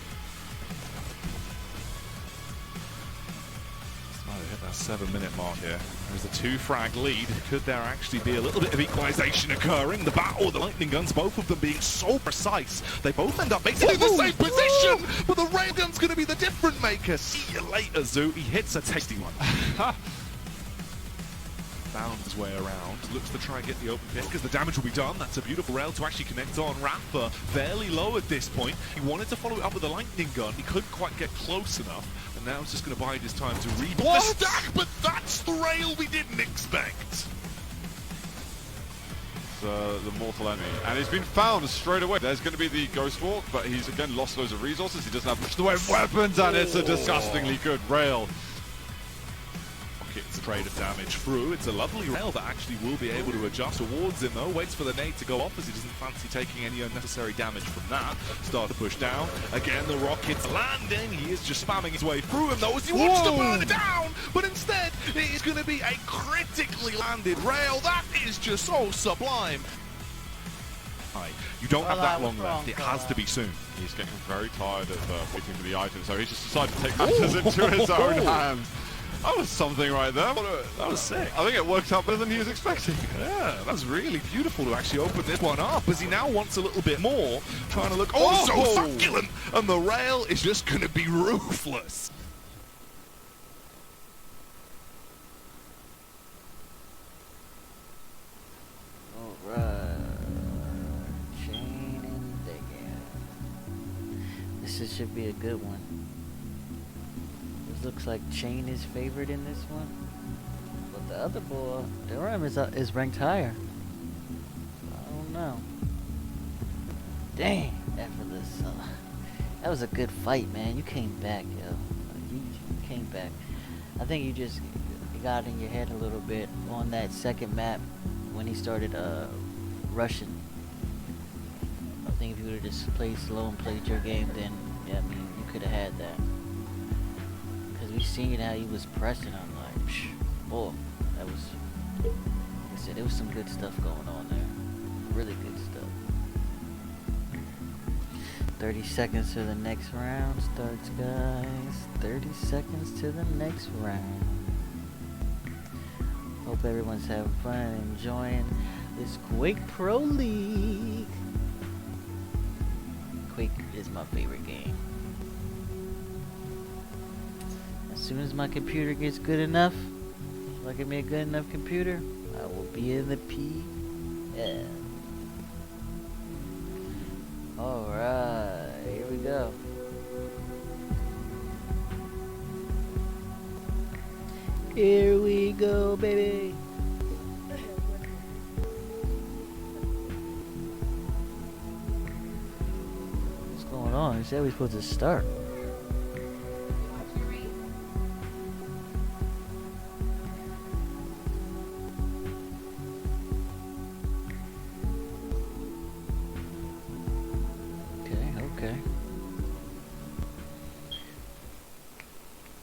Starting to hit that 7-minute mark here. There's a 2-frag lead. Could there actually be a little bit of equalization occurring? The battle, the lightning guns, both of them being so precise. They both end up basically in the same position, but the railgun's going to be the difference maker. See you later, Zoo. He hits a tasty one. Found his way around, looks to try and get the open pit because the damage will be done. That's a beautiful rail to actually connect on. RALPHA fairly low at this point. He wanted to follow it up with a lightning gun. He couldn't quite get close enough, and now he's just going to bide his time to rebuild the stack, but that's the rail we didn't expect. The mortal enemy, and he's been found straight away. There's going to be the ghost walk, but he's again lost loads of resources. He doesn't have much in the way of weapons, and it's a disgustingly good rail. It's a trade of damage through. It's a lovely rail that actually will be able to adjust towards him though. Waits for the nade to go off as he doesn't fancy taking any unnecessary damage from that. Start to push down. Again, the rocket's landing. He is just spamming his way through him though as he wants to burn it down. But instead, it is going to be a critically landed rail. That is just so sublime. You don't have that long left. It has to be soon. He's getting very tired of waiting for the item, so he's just decided to take matters into his own hands. That was something right there. That was sick. I think it worked out better than he was expecting. Yeah, that was really beautiful to actually open this one up as he now wants a little bit more. Trying to look so succulent. And the rail is just going to be ruthless. Alright. Chain and Digging. This should be a good one. Looks like Chain is favored in this one, but the other boy, Durham, is ranked higher. I don't know. Dang, effortless. That was a good fight, man. You came back, yo. You came back. I think you got in your head a little bit on that second map when he started rushing. I think if you would have just played slow and played your game, then yeah, I mean you could have had that. We seen how he was pressing. I'm like, boy, that was. Like I said, there was some good stuff going on there. Really good stuff. 30 seconds to the next round starts, guys. 30 seconds to the next round. Hope everyone's having fun and enjoying this Quake Pro League. Quake is my favorite game. As soon as my computer gets good enough, if I can make a good enough computer, I will be in the PM. Alright, here we go. Here we go, baby. What's going on? He said we're supposed to start.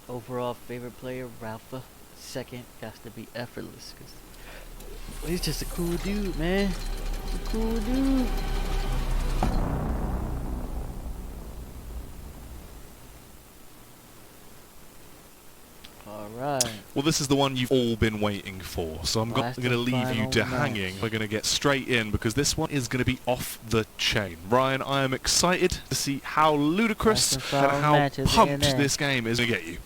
Overall favorite player, RALPHA. Second, has to be Effortless. Cause he's just a cool dude, man. He's a cool dude. Alright. Well, this is the one you've all been waiting for, so I'm going to leave you to hanging. We're going to get straight in because this one is going to be off the chain. Ryan, I am excited to see how ludicrous and how pumped this game is going to get you.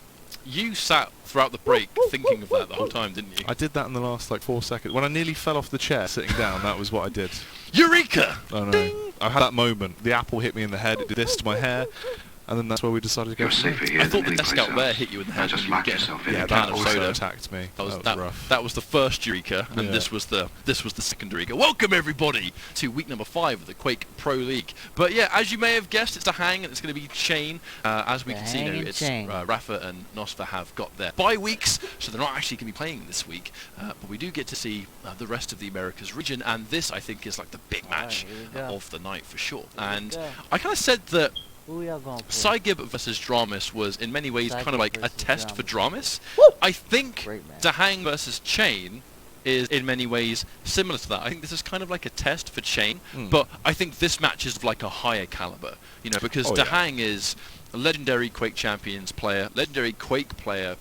You sat throughout the break thinking of that the whole time, didn't you? I did that in the last like 4 seconds. When I nearly fell off the chair sitting down, that was what I did. Eureka! I know. I had that moment. The apple hit me in the head. It did this to my hair. And then that's where we decided to go. I thought the desk out there hit you in the head when you were getting a can of also soda. attacked me. That was rough. That was the first Eureka, and Yeah. this was the second Eureka. Welcome everybody to week number 5 of the Quake Pro League. But yeah, as you may have guessed, it's Dahang and it's going to be Chain. As we can see, it's RALPHA and RALPHA have got their bye weeks, so they're not actually going to be playing this week. But we do get to see the rest of the Americas region, and this I think is like the big match of the night for sure. And I kind of said that Who we are going for? Cygib versus Dramis was in many ways kind of like a test for Dramis. I think Great match. Dahang versus Chain is in many ways similar to that. I think this is kind of like a test for Chain, but I think this match is of like a higher caliber, you know, because Dahang is a legendary Quake Champions player, legendary Quake player,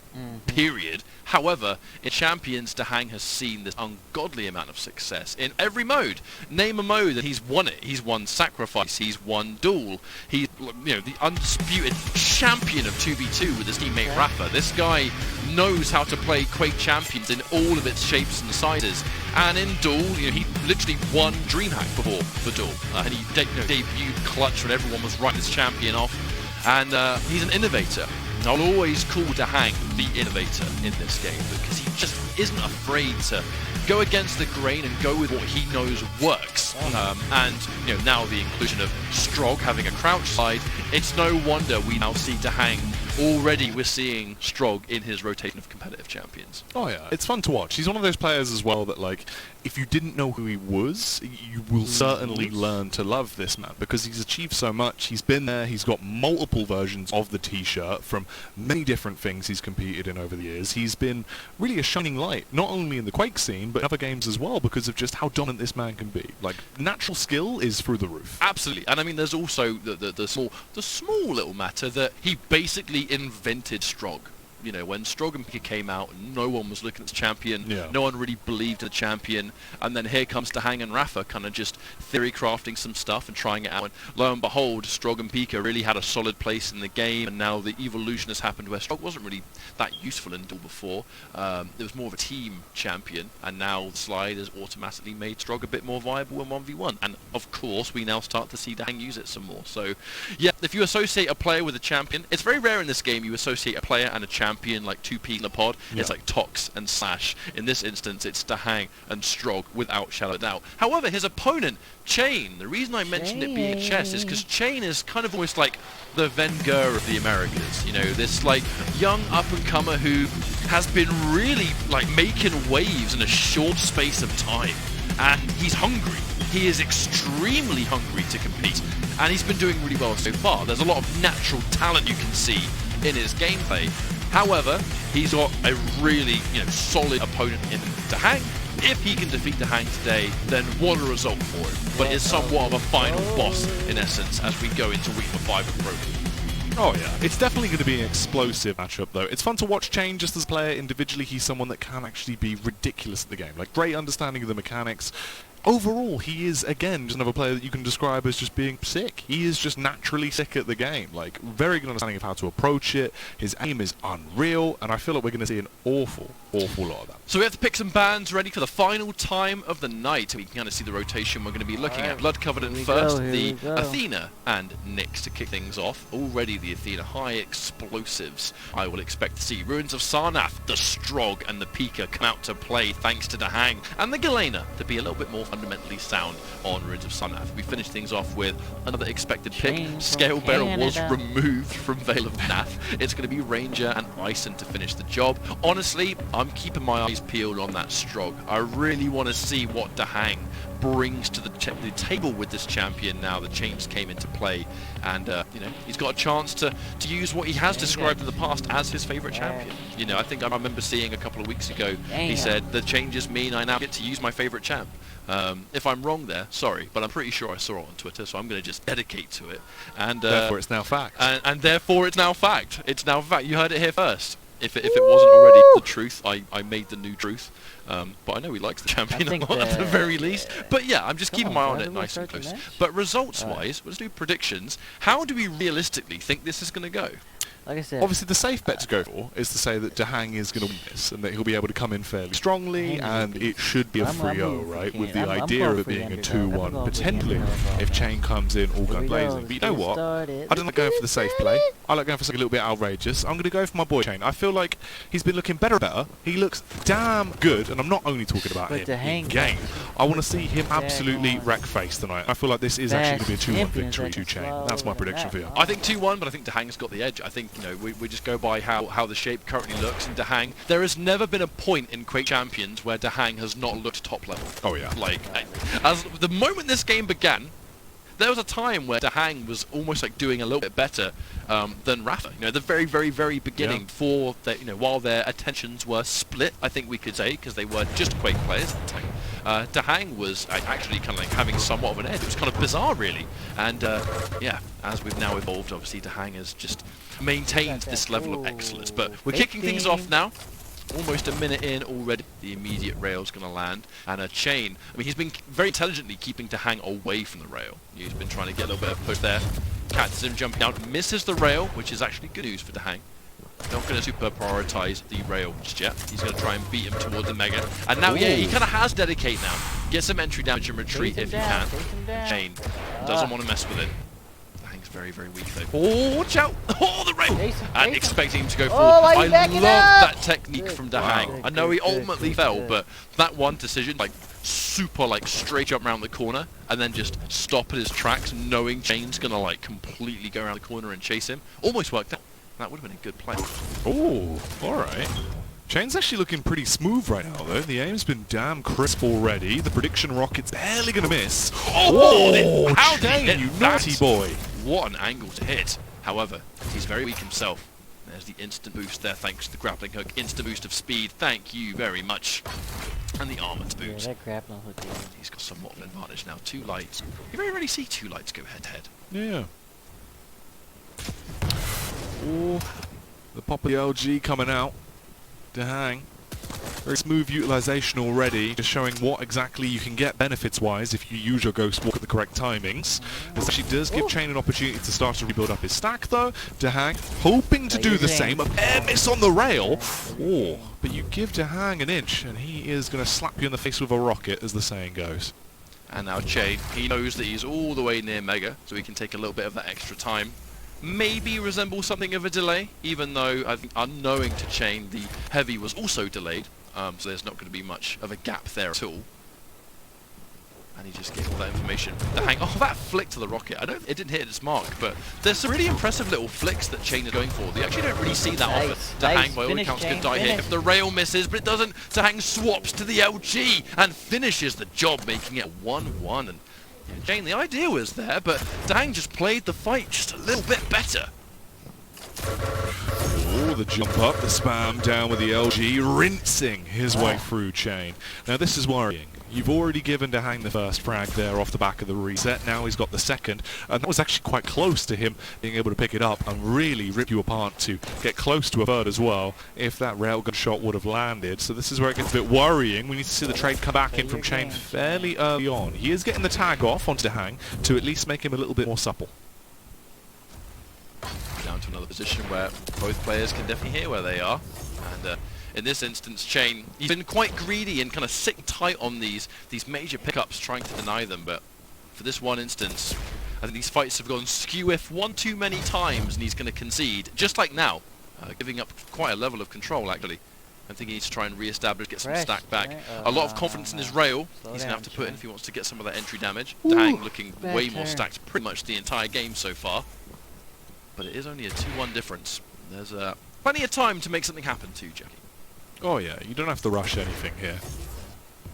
period. However, in Champions, Dahang has seen this ungodly amount of success in every mode. Name a mode and he's won it. He's won Sacrifice, he's won Duel. He's, you know, the undisputed champion of 2v2 with his teammate RALPHA. This guy knows how to play Quake Champions in all of its shapes and sizes. And in Duel, you know, he literally won DreamHack before for Duel. And he debuted Clutch when everyone was writing his champion off. And he's an innovator. I'll always call Dahang the innovator in this game because he just isn't afraid to go against the grain and go with what he knows works. And you know, now the inclusion of Strog having a crouch slide, it's no wonder we now see Dahang. Already we're seeing Strog in his rotation of competitive champions. Oh yeah, it's fun to watch. He's one of those players as well that, like, if you didn't know who he was, you will certainly learn to love this man because he's achieved so much. He's been there. He's got multiple versions of the T-shirt from many different things he's competed in over the years. He's been really a shining light, not only in the Quake scene, but in other games as well because of just how dominant this man can be. Like, natural skill is through the roof. Absolutely. And I mean, there's also the small little matter that he basically invented Strog. You know, when Strog and Pika came out, no one was looking at the champion. Yeah. No one really believed in the champion. And then here comes Dahang and RALPHA kind of just theory crafting some stuff and trying it out. And lo and behold, Strog and Pika really had a solid place in the game. And now the evolution has happened where Strog wasn't really that useful in Duel before. It was more of a team champion. And now the slide has automatically made Strog a bit more viable in 1v1. And of course, we now start to see Dahang use it some more. So yeah, if you associate a player with a champion, it's very rare in this game you associate a player and a champion like two peas in a pod. It's like Tox and Slash. In this instance, it's Dahang and Strog without shadow of doubt. However, his opponent, Chain, the reason I mentioned it being chess is because Chain is kind of almost like the Wenger of the Americas. You know, this like young up-and-comer who has been really like making waves in a short space of time. And he's hungry. He is extremely hungry to compete. And he's been doing really well so far. There's a lot of natural talent you can see in his gameplay. However, he's got a really, solid opponent in Dahang. If he can defeat Dahang today, then what a result for him. But it's somewhat of a final boss, in essence, as we go into week 5 of Pro League. Oh yeah, it's definitely going to be an explosive matchup though. It's fun to watch Chain just as a player. Individually, he's someone that can actually be ridiculous at the game. Like, great understanding of the mechanics. Overall, he is, again, just another player that you can describe as just being sick. He is just naturally sick at the game. Like, very good understanding of how to approach it. His aim is unreal, and I feel like we're going to see an awful lot of that. So we have to pick some bands ready for the final time of the night. We can kind of see the rotation we're going to be looking at. Blood Covenant first, the Athena and Nyx to kick things off. Already the Athena high explosives. I will expect to see Ruins of Sarnath, the Strog and the Pika come out to play thanks to Dahang, and the Galena to be a little bit more fundamentally sound on Ruins of Sarnath. We finish things off with another expected pick. Scale Bearer was removed from Veil of Nath. It's going to be Ranger and Ison to finish the job. Honestly, I'm keeping my eyes peeled on that Strog. I really want to see what Dahang brings to the table with this champion now the change came into play, and he's got a chance to use what he has described in the past as his favorite champion. I think I remember seeing a couple of weeks ago he said the changes mean I now get to use my favorite champ. If I'm wrong there, sorry, but I'm pretty sure I saw it on Twitter, so I'm going to just dedicate to it. And therefore it's now fact. And therefore it's now fact. It's now fact. You heard it here first. If it wasn't already the truth, I made the new truth. But I know he likes the champion a lot at the very least. But yeah, I'm just keeping my eye on it nice and close. But results-wise, let's do predictions. How do we realistically think this is going to go? Like I said, Obviously, the safe bet to go for is to say that Dahang is going to win this and that he'll be able to come in fairly strongly, and it should be a 3-0, right? With the idea of it being a 2-1, potentially, if Chain comes in all gun blazing. But you know what? I don't like going for the safe play. I like going for something a little bit outrageous. I'm going to go for my boy Chain. I feel like he's been looking better and better. He looks damn good, and I'm not only talking about him in game. I want to see him absolutely wreck face tonight. I feel like this is actually going to be a 2-1 victory to Chain. That's my prediction for you. I think 2-1, but I think Dahang's got the edge. I think, you know, we just go by how the shape currently looks, and Dahang, there has never been a point in Quake Champions where Dahang has not looked top level. Oh yeah. Like, as the moment this game began, there was a time where Dahang was almost like doing a little bit better than RALPHA. You know, the very, very, very beginning, for the, you know, while their attentions were split, I think we could say, because they were just Quake players at the time. Dahang was actually kind of like having somewhat of an edge. It was kind of bizarre, really. And yeah, as we've now evolved, obviously Dahang has just maintained this level of excellence. But we're kicking things off now. Almost a minute in already. The immediate rail's going to land, and a Chain. I mean, he's been very intelligently keeping Dahang away from the rail. He's been trying to get a little bit of push there. Catches him jumping out, misses the rail, which is actually good news for Dahang. Not going to super prioritize the rail just yet. He's going to try and beat him towards the Mega. And now, yeah, he kind of has Dedicate now. Get some entry damage and retreat if you can. Chain doesn't want to mess with it. Dahang's very, very weak though. Oh, watch out! Oh, the rail! And expecting him to go forward. I love that technique from Dahang. I know he ultimately fell, but that one decision, like super like straight jump around the corner and then just stop at his tracks, knowing Chain's going to like completely go around the corner and chase him, almost worked out. That would have been a good play. Oh, alright. Chain's actually looking pretty smooth right now, though. The aim's been damn crisp already. The prediction rocket's barely going to miss. Oh, how Chain, did you naughty boy. What an angle to hit. However, he's very weak himself. There's the instant boost there, thanks to the grappling hook. Instant boost of speed, thank you very much. And the armored boost. that grappling hook. He's got somewhat of an advantage now. 2 lights. You very rarely see 2 lights go head-to-head. Yeah. Oh, the pop of the LG coming out. Dahang. Very smooth utilization already, just showing what exactly you can get benefits-wise if you use your Ghost Walk at the correct timings. This actually does give Chain an opportunity to start to rebuild up his stack, though. Dahang hoping to do the same. A air miss on the rail. Oh, but you give Dahang an inch, and he is going to slap you in the face with a rocket, as the saying goes. And now Chain, he knows that he's all the way near Mega, so he can take a little bit of that extra time. Maybe resemble something of a delay, even though I think unknowing to Chain, the heavy was also delayed, so there's not going to be much of a gap there at all. And he just gave all that information. Dahang, oh, that flick to the rocket. I know it didn't hit its mark, but there's some really impressive little flicks that Chain is going for. You actually don't really see that often. Dahang, by all accounts, could die here if the rail misses, but it doesn't. Dahang swaps to the LG and finishes the job, making it 1-1. And Chain, the idea was there, but Dahang just played the fight just a little bit better. Oh, the jump up, the spam down with the LG, rinsing his way through Chain. Now this is worrying. You've already given Dahang the first frag there off the back of the reset. Now he's got the second, and that was actually quite close to him being able to pick it up and really rip you apart to get close to a third as well if that railgun shot would have landed. So this is where it gets a bit worrying. We need to see the trade come back in from Chain fairly early on. He is getting the tag off onto Dahang to at least make him a little bit more supple. Down to another position where both players can definitely hear where they are. And in this instance, Chain, he's been quite greedy and kind of sit tight on these major pickups, trying to deny them. But for this one instance, I think these fights have gone skew-if one too many times, and he's going to concede, just like now, giving up quite a level of control, actually. I think he needs to try and re-establish, get some stack back. A lot of confidence in his rail. He's going to have to put in if he wants to get some of that entry damage. Dahang looking way more stacked pretty much the entire game so far. But it is only a 2-1 difference. There's plenty of time to make something happen too, Jackie. Oh yeah, you don't have to rush anything here.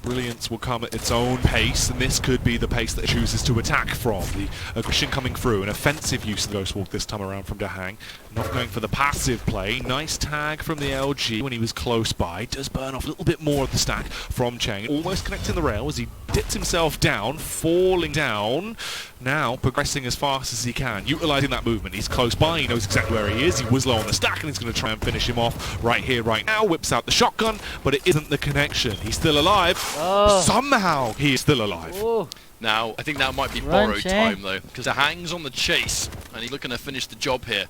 Brilliance will come at its own pace, and this could be the pace that it chooses to attack from. The aggression coming through, an offensive use of the Ghost Walk this time around from Dahang. Not going for the passive play. Nice tag from the LG when he was close by. Does burn off a little bit more of the stack from Chain. Almost connecting the rail as he dips himself down, falling down. Now progressing as fast as he can, utilising that movement. He's close by, he knows exactly where he is. He was low on the stack, and he's going to try and finish him off right here, right now. Whips out the shotgun, but it isn't the connection. He's still alive. Somehow he is still alive. Now, I think that might be borrowed time, though, because Dahang's on the chase, and he's looking to finish the job here.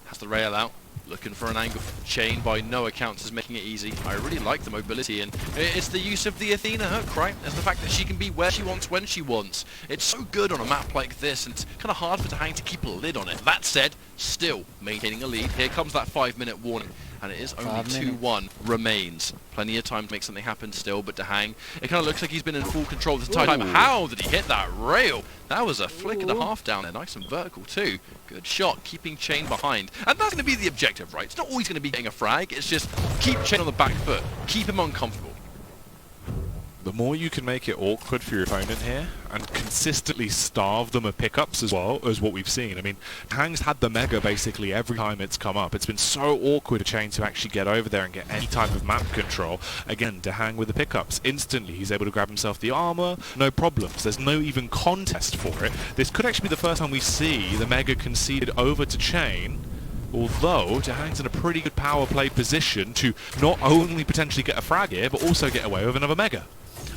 Has the rail out. looking for an angle. Chain by no accounts is making it easy. I really like the mobility, and it's the use of the Athena hook, right? It's the fact that she can be where she wants when she wants. It's so good on a map like this, and it's kind of hard for Dahang to keep a lid on it. That said, still maintaining a lead. Here comes that 5-minute warning, and it is only 2-1 remains. Plenty of time to make something happen still, but Dahang, it kind of looks like he's been in full control this entire time. How did he hit that rail? That was a flick and a half down there. Nice and vertical too. Good shot, keeping Chain behind. And that's going to be the objective, right? It's not always going to be getting a frag. It's just keep Chain on the back foot. Keep him uncomfortable. The more you can make it awkward for your opponent here, and consistently starve them of pickups as well, as what we've seen. I mean, Dahang's had the Mega basically every time it's come up. It's been so awkward for Chain to actually get over there and get any type of map control. Again, Dahang with the pickups. Instantly, he's able to grab himself the armor, no problems. There's no even contest for it. This could actually be the first time we see the Mega conceded over to Chain, although Dahang's in a pretty good power play position to not only potentially get a frag here, but also get away with another Mega.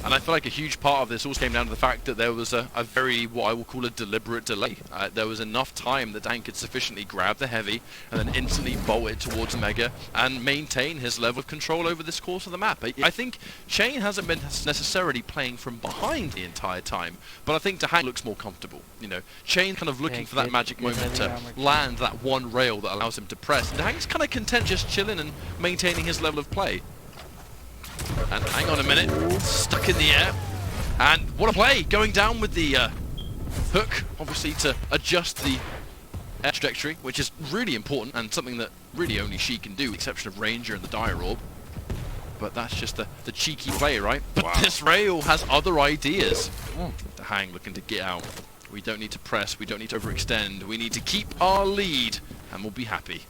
And I feel like a huge part of this also came down to the fact that there was a very, what I will call a deliberate delay. There was enough time that Dahang could sufficiently grab the heavy and then instantly bolt it towards the Mega and maintain his level of control over this course of the map. I think Chain hasn't been necessarily playing from behind the entire time, but I think Dahang looks more comfortable. You know, Chain kind of looking for that magic moment to land that one rail that allows him to press. And Dahang's kind of content just chilling and maintaining his level of play. And hang on a minute, stuck in the air, and what a play, going down with the hook, obviously to adjust the air trajectory, which is really important and something that really only she can do, with the exception of Ranger and the Dire Orb. But that's just the cheeky play, right? But this rail has other ideas. Dahang looking to get out. We don't need to press, we don't need to overextend, we need to keep our lead, and we'll be happy.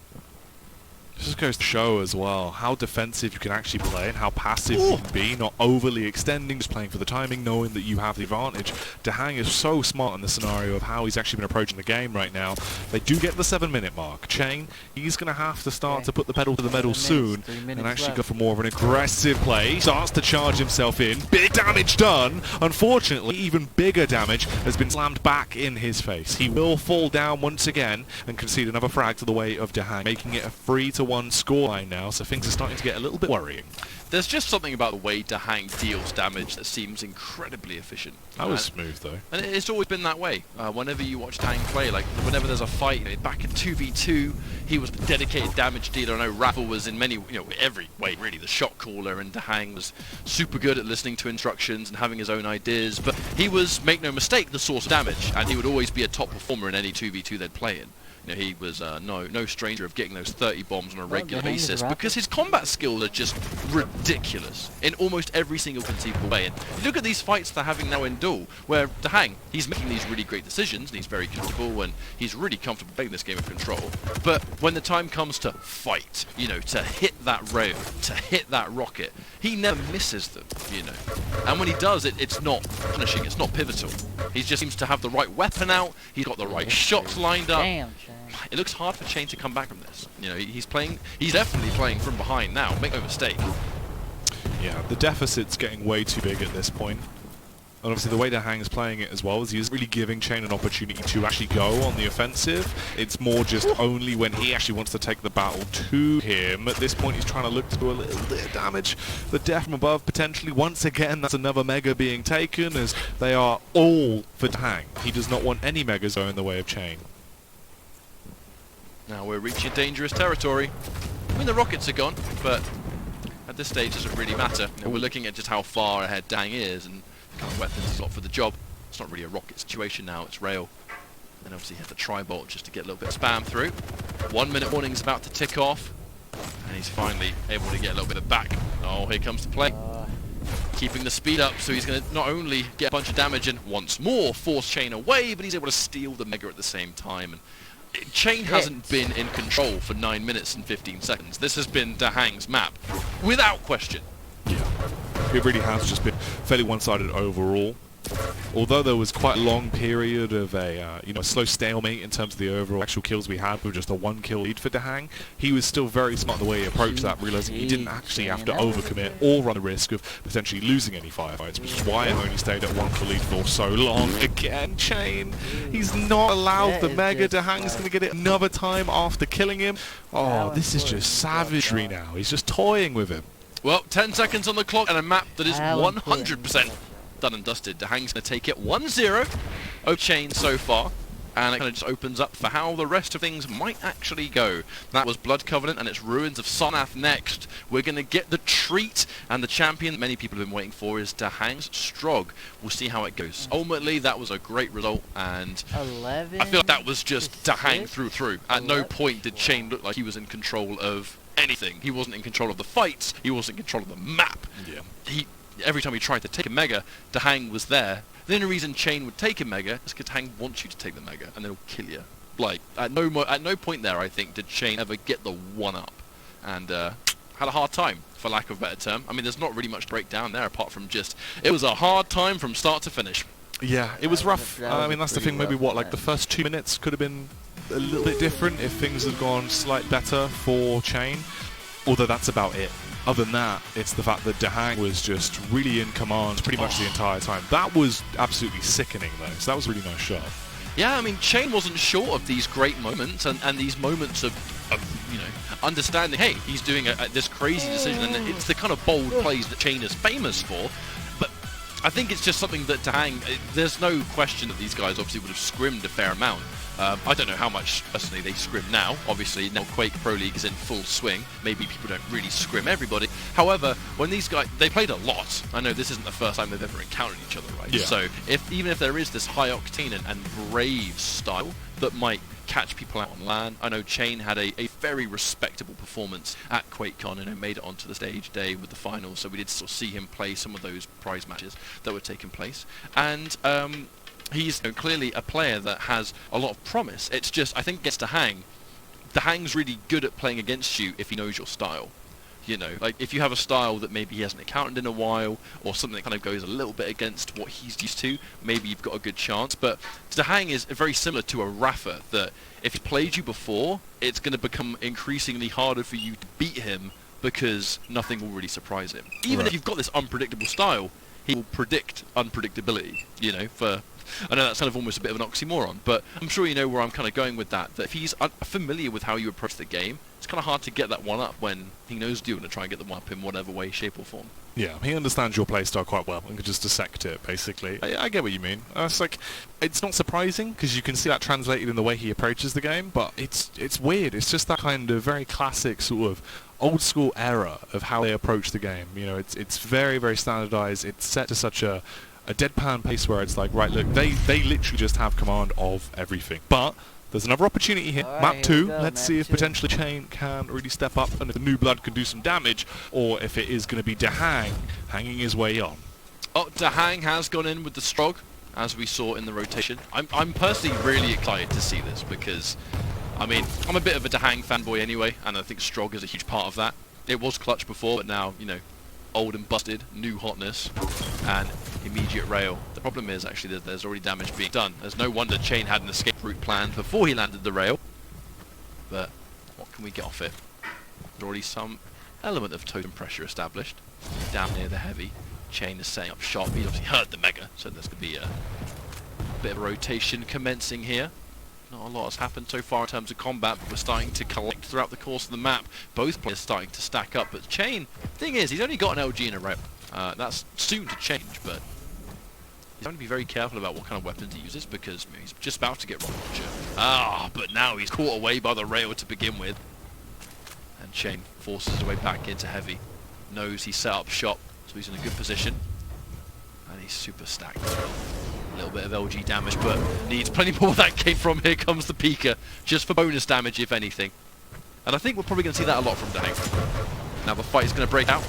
This just goes to show as well how defensive you can actually play and how passive you can be, not overly extending, just playing for the timing, knowing that you have the advantage. Dahang is so smart in the scenario of how he's actually been approaching the game right now. They do get the 7-minute mark. Chain, he's going to have to start to put the pedal to the metal soon and actually go for more of an aggressive play. Starts to charge himself in. Big damage done. Unfortunately, even bigger damage has been slammed back in his face. He will fall down once again and concede another frag to the way of Dahang, making it a 3-1 scoreline now, so things are starting to get a little bit worrying. There's just something about the way Dahang deals damage that seems incredibly efficient. That was smooth though. And it's always been that way. Whenever you watch Dahang play, like whenever there's a fight, you know, back in 2v2, he was the dedicated damage dealer. I know RALPHA was in many, every way really the shot caller, and Dahang was super good at listening to instructions and having his own ideas, but he was, make no mistake, the source of damage, and he would always be a top performer in any 2v2 they'd play in. You know, he was no stranger of getting those 30 bombs on a regular basis because his combat skills are just ridiculous in almost every single conceivable way. And look at these fights they're having now in duel, where Dahang, he's making these really great decisions and he's very comfortable and he's really comfortable playing this game of control. But when the time comes to fight, to hit that rail, to hit that rocket, he never misses them, And when he does, it's not punishing, it's not pivotal. He just seems to have the right weapon out, he's got the right shots lined up. Damn, It looks hard for Chain to come back from this. He's definitely playing from behind now, make no mistake. Yeah, the deficit's getting way too big at this point. And obviously the way Dahang's playing it as well is he's really giving Chain an opportunity to actually go on the offensive. It's more just only when he actually wants to take the battle to him. At this point he's trying to look to do a little bit of damage. The death from above potentially. Once again, that's another Mega being taken as they are all for Dahang. He does not want any Megas going in the way of Chain. Now we're reaching dangerous territory. I mean, the rockets are gone, but at this stage it doesn't really matter. We're looking at just how far ahead Dahang is and the kind of weapons he's got for the job. It's not really a rocket situation now, it's rail. And obviously he had the tri-bolt just to get a little bit of spam through. 1 minute warning's about to tick off. And he's finally able to get a little bit of back. Oh, here comes the play. Keeping the speed up, so he's going to not only get a bunch of damage and once more force Chain away, but he's able to steal the Mega at the same time. And Chain hasn't been in control for 9 minutes and 15 seconds. This has been Dahang's map, without question. Yeah, it really has just been fairly one-sided overall. Although there was quite a long period of a slow stalemate in terms of the overall actual kills we had with just a 1 kill lead for Dahang, he was still very smart the way he approached that, realizing he didn't actually have to overcommit or run the risk of potentially losing any firefights, which is why it only stayed at 1 kill lead for so long. Again, Chain, he's not allowed the Mega. Dahang's going to get it another time after killing him. Oh, this is just savagery now. He's just toying with him. Well, 10 seconds on the clock and a map that is 100% done and dusted. Dahang's going to take it 1-0 over Chain so far, and it kind of just opens up for how the rest of things might actually go. That was Blood Covenant and its Ruins of Sonath next. We're going to get the treat, and the champion many people have been waiting for is Dahang's Strog. We'll see how it goes. Ultimately, that was a great result, and 11, I feel like that was just Dahang through. At no point did Chain look like he was in control of anything. He wasn't in control of the fights. He wasn't in control of the map. Yeah. Every time he tried to take a Mega, Dahang was there. The only reason Chain would take a Mega is because Dahang wants you to take the Mega, and then he'll kill you. Like, at no point there, I think, did Chain ever get the one-up. And had a hard time, for lack of a better term. I mean, there's not really much breakdown there, apart from just, it was a hard time from start to finish. Yeah, it was rough. I mean, that's the thing, maybe what, like the first 2 minutes could have been a little bit different if things had gone slightly better for Chain. Although that's about it. Other than that, it's the fact that Dahang was just really in command pretty much the entire time. That was absolutely sickening, though. So that was a really nice shot. Yeah, I mean, Chain wasn't short of these great moments and these moments of understanding, hey, he's doing this crazy decision, and it's the kind of bold plays that Chain is famous for. But I think it's just something that Dahang, there's no question that these guys obviously would have scrimmed a fair amount. I don't know how much personally they scrim now. Obviously now Quake Pro League is in full swing. Maybe people don't really scrim everybody. However, when these guys, they played a lot. I know this isn't the first time they've ever encountered each other, right? Yeah. So even if there is this high octane and brave style that might catch people out on LAN, I know Chain had a very respectable performance at QuakeCon and made it onto the stage day with the finals. So we did sort of see him play some of those prize matches that were taking place. And he's clearly a player that has a lot of promise. It's just, I think, gets Dahang's really good at playing against you if he knows your style. You know, like if you have a style that maybe he hasn't encountered in a while, or something that kind of goes a little bit against what he's used to, maybe you've got a good chance. But Dahang is very similar to a RALPHA, that if he played you before, it's going to become increasingly harder for you to beat him because nothing will really surprise him. Even if you've got this unpredictable style, he will predict unpredictability, you know, I know that's kind of almost a bit of an oxymoron, but I'm sure you know where I'm kind of going with that. That if he's familiar with how you approach the game, it's kind of hard to get that one up when he knows you're going to try and get the one up in whatever way, shape or form. Yeah, he understands your playstyle quite well and can just dissect it, basically. I get what you mean. It's like, it's not surprising, because you can see that translated in the way he approaches the game, but it's weird. It's just that kind of very classic sort of old school era of how they approach the game. You know, it's very, very standardized. It's set to such a deadpan pace where it's like, right, look, they literally just have command of everything. But there's another opportunity here. All right, map 2, here we go, let's map see if 2. potentially Chain can really step up and if the new blood can do some damage, or if it is going to be Dahang hanging his way on. Oh, Dahang has gone in with the Strog, as we saw in the rotation. I'm personally really excited to see this because, I mean, I'm a bit of a Dahang fanboy anyway, and I think Strog is a huge part of that. It was clutch before, but now, you know, old and busted, new hotness, and immediate rail. The problem is actually that there's already damage being done. There's no wonder Chain had an escape route planned before he landed the rail. But what can we get off it? There's already some element of totem pressure established. Down near the heavy. Chain is setting up shop. He obviously heard the Mega, so there's going to be a bit of a rotation commencing here. Not a lot has happened so far in terms of combat, but we're starting to collect throughout the course of the map. Both players starting to stack up, but Chain, thing is, he's only got an LG and a rail. That's soon to change, but he's going to be very careful about what kind of weapons he uses, because he's just about to get rocket launcher. But now he's caught away by the rail to begin with. And Chain forces his way back into heavy. Knows he's set up shop, so he's in a good position. And he's super stacked. A little bit of LG damage, but needs plenty more where that came from. Here comes the Pika, just for bonus damage, if anything. And I think we're probably going to see that a lot from Dahang. Now the fight is going to break out.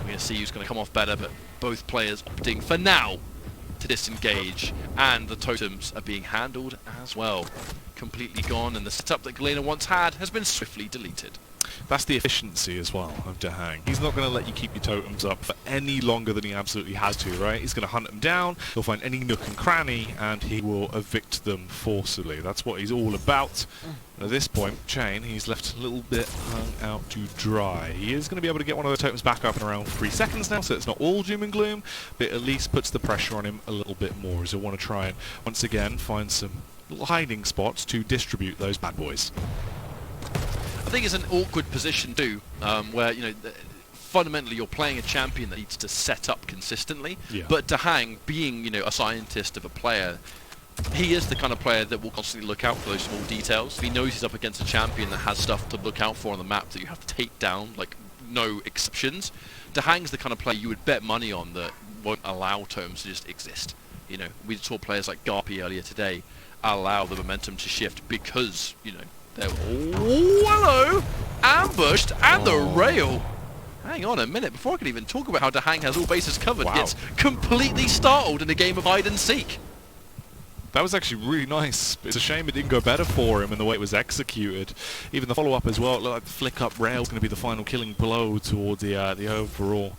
We're going to see who's going to come off better, but both players opting for now to disengage, and the totems are being handled as well. Completely gone, and the setup that Galena once had has been swiftly deleted. That's the efficiency as well of Dahang. He's not going to let you keep your totems up for any longer than he absolutely has to, right? He's going to hunt them down, he'll find any nook and cranny, and he will evict them forcibly. That's what he's all about. And at this point, Chain, he's left a little bit hung out to dry. He is going to be able to get one of the totems back up in around 3 seconds now, so it's not all doom and gloom, but it at least puts the pressure on him a little bit more, as he'll want to try and, once again, find some little hiding spots to distribute those bad boys. I think it's an awkward position too, where fundamentally you're playing a champion that needs to set up consistently. Yeah. But Dahang, being a scientist of a player, he is the kind of player that will constantly look out for those small details. He knows he's up against a champion that has stuff to look out for on the map that you have to take down, like no exceptions. Dahang's the kind of player you would bet money on that won't allow totems to just exist. We saw players like Garpy earlier today allow the momentum to shift because they're hello, ambushed, and the rail. Hang on a minute, before I can even talk about how Dahang has all bases covered, gets completely startled in a game of hide and seek. That was actually really nice. It's a shame it didn't go better for him in the way it was executed. Even the follow-up as well, it looked like the flick-up rail is going to be the final killing blow towards the overall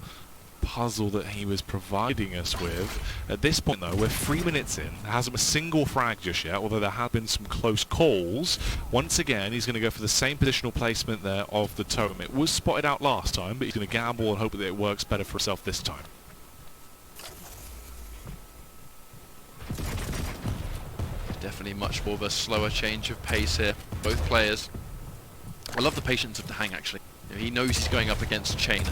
puzzle that he was providing us with. At this point though, we're 3 minutes in, there hasn't been a single frag just yet, although there have been some close calls. Once again, he's going to go for the same positional placement there of the totem. It was spotted out last time, but he's going to gamble and hope that it works better for himself this time. Definitely much more of a slower change of pace here, both players. I love the patience of Dahang actually. He knows he's going up against Chain.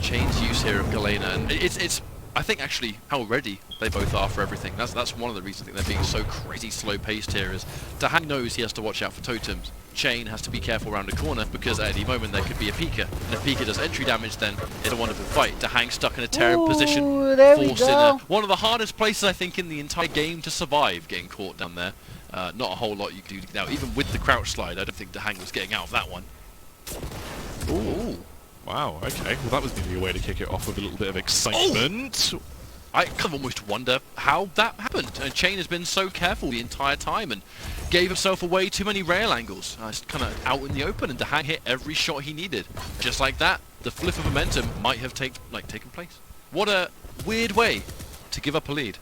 Chain's use here of Galena, and it's I think actually how ready they both are for everything. That's one of the reasons I think they're being so crazy slow paced here, is Dahang knows he has to watch out for totems. Chain has to be careful around a corner because at any moment there could be a Pika, and if Pika does entry damage, then it's a wonderful fight. Dahang stuck in a terrible position, there we forced in go. one of the hardest places I think in the entire game to survive, getting caught down there. Not a whole lot you can do now, even with the crouch slide. I don't think Dahang was getting out of that one. Ooh. Wow, okay. Well, that was nearly a way to kick it off with a little bit of excitement. I kind of almost wonder how that happened. And Chain has been so careful the entire time and gave himself away too many rail angles. It's kind of out in the open, and Dahang hit every shot he needed. Just like that, the flip of momentum might have taken place. What a weird way to give up a lead.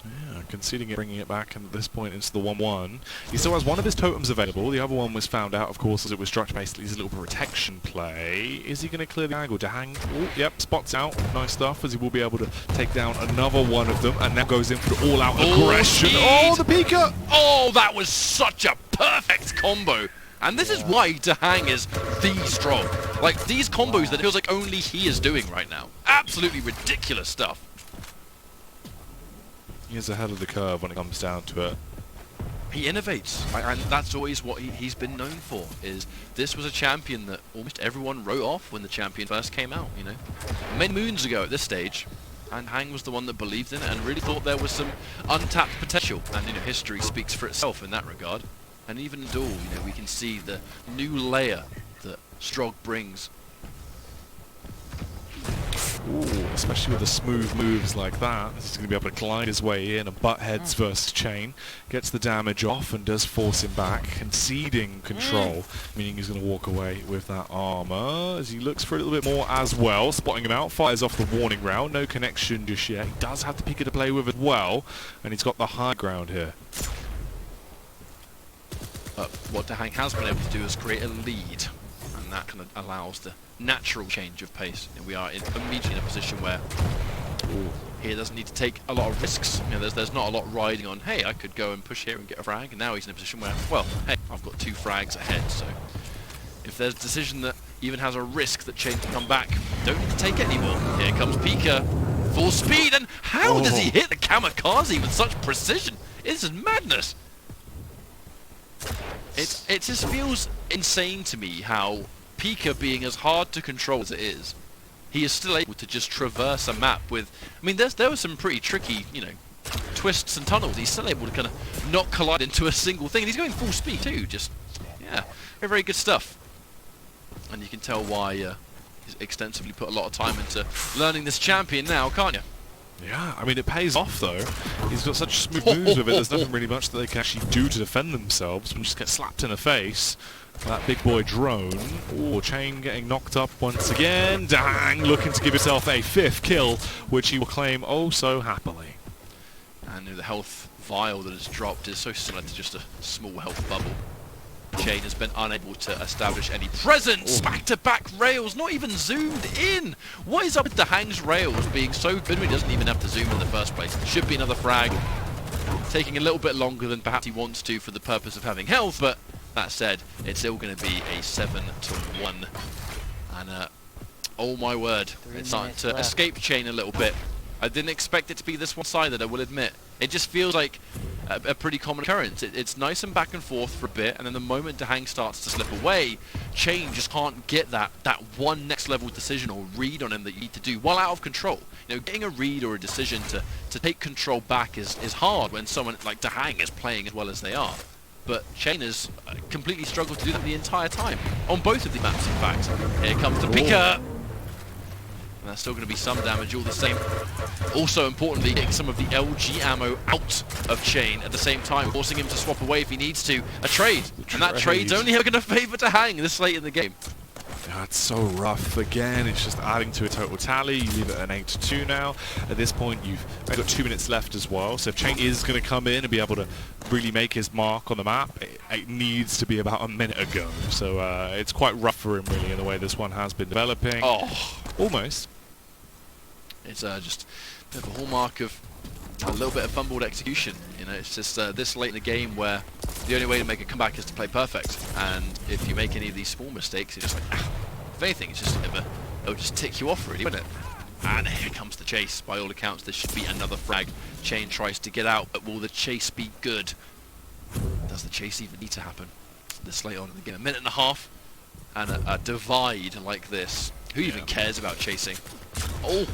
Yeah, conceding it, bringing it back, and at this point it's the 1-1. He still has one of his totems available. The other one was found out, of course, as it was struck basically as a little protection play. Is he going to clear the angle? Dahang, yep, spots out. Nice stuff, as he will be able to take down another one of them, and now goes in for the all-out aggression. Oh, the Pika! Oh, that was such a perfect combo. And this is why Dahang is the strong. Like, these combos that it feels like only he is doing right now. Absolutely ridiculous stuff. He is ahead of the curve when it comes down to it. He innovates, and that's always what he's been known for. Is this was a champion that almost everyone wrote off when the champion first came out, many moons ago at this stage, and Hang was the one that believed in it and really thought there was some untapped potential. And history speaks for itself in that regard. And even in Duel, we can see the new layer that Strog brings. Ooh, especially with the smooth moves like that. He's going to be able to glide his way in and butt heads versus Chain. Gets the damage off and does force him back, conceding control, meaning he's going to walk away with that armor as he looks for a little bit more as well. Spotting him out, fires off the warning round. No connection just yet. He does have the Pika to play with as well, and he's got the high ground here. What Dahang has been able to do is create a lead, and that kind of allows the natural change of pace. We are immediately in a position where he doesn't need to take a lot of risks. There's not a lot riding on, hey, I could go and push here and get a frag, and now he's in a position where, well, hey, I've got 2 frags ahead, so if there's a decision that even has a risk that Chain can come back, don't need to take it anymore. Here comes Pika, full speed, and how does he hit the kamikaze with such precision? This is madness. It just feels insane to me how Pika, being as hard to control as it is, he is still able to just traverse a map with... there were some pretty tricky, twists and tunnels. He's still able to kind of not collide into a single thing. And he's going full speed too, just, yeah, very, very good stuff. And you can tell why he's extensively put a lot of time into learning this champion now, can't you? Yeah, I mean, it pays off, though. He's got such smooth moves with it, there's nothing really much that they can actually do to defend themselves. When just get slapped in the face. That big boy drone. Oh, Chain getting knocked up once again. Dang, looking to give himself a 5th kill, which he will claim oh so happily. And the health vial that has dropped is so similar to just a small health bubble. Chain has been unable to establish any presence. Back-to-back rails, not even zoomed in. What is up with Dahang's rails being so good when he doesn't even have to zoom in the first place? Should be another frag. Taking a little bit longer than perhaps he wants to for the purpose of having health, but that said, it's still going to be a 7-1. And oh my word, it's starting to escape Chain a little bit. I didn't expect it to be this one-sided, I will admit. It just feels like a pretty common occurrence. It's nice and back and forth for a bit, and then the moment Dahang starts to slip away, Chain just can't get that one next level decision or read on him that you need to do while out of control. You know, getting a read or a decision to take control back is hard when someone like Dahang is playing as well as they are. But Chain has completely struggled to do that the entire time, on both of the maps in fact. Here comes the Pika! And that's still going to be some damage all the same. Also importantly, getting some of the LG ammo out of Chain at the same time, forcing him to swap away if he needs to. A trade! And that trade's only ever going to favour Dahang this late in the game. That's so rough. Again, it's just adding to a total tally. You leave it at an 8-2 now. At this point, you've got 2 minutes left as well. So if Chain is going to come in and be able to really make his mark on the map, it needs to be about a minute ago. So it's quite rough for him, really, in the way this one has been developing. Oh, almost. It's just a bit of a hallmark of a little bit of fumbled execution. You know, it's just this late in the game where the only way to make a comeback is to play perfect. And if you make any of these small mistakes, it's just like, if anything, it's just it'll just tick you off really, won't it? And here comes the chase. By all accounts, this should be another frag. Chain tries to get out, but will the chase be good? Does the chase even need to happen this late on in the game? A minute and a half, and a divide like this. Who even cares about chasing? Oh!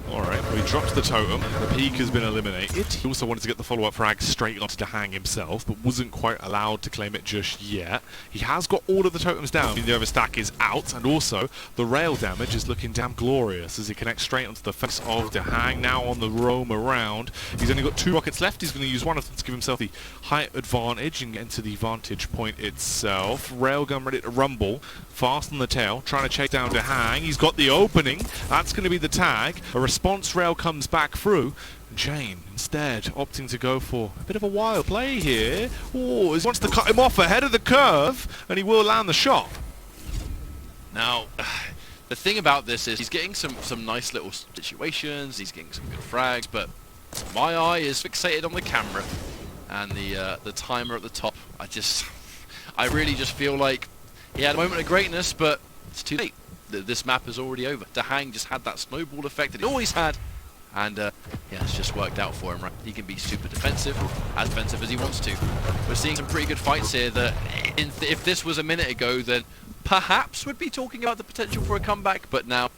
Alright, well he drops the totem, the peak has been eliminated. He also wanted to get the follow-up frag straight onto Dahang himself, but wasn't quite allowed to claim it just yet. He has got all of the totems down, the overstack is out, and also the rail damage is looking damn glorious as he connects straight onto the face of Dahang, now on the roam around. He's only got 2 rockets left, he's going to use one of them to give himself the height advantage and get into the vantage point itself. Railgun ready to rumble, fast on the tail, trying to chase down Dahang. He's got the opening, that's going to be the tag. A response rail comes back through, and Chain instead opting to go for a bit of a wild play here. Oh, he wants to cut him off ahead of the curve, and he will land the shot. Now, the thing about this is he's getting some nice little situations, he's getting some good frags, but my eye is fixated on the camera and the timer at the top. I really just feel like he had a moment of greatness, but it's too late. This map is already over. Dahang just had that snowball effect that he always had, and yeah, it's just worked out for him, right? He can be super defensive, as defensive as he wants to. We're seeing some pretty good fights here that, if this was a minute ago, then perhaps we'd be talking about the potential for a comeback, but now,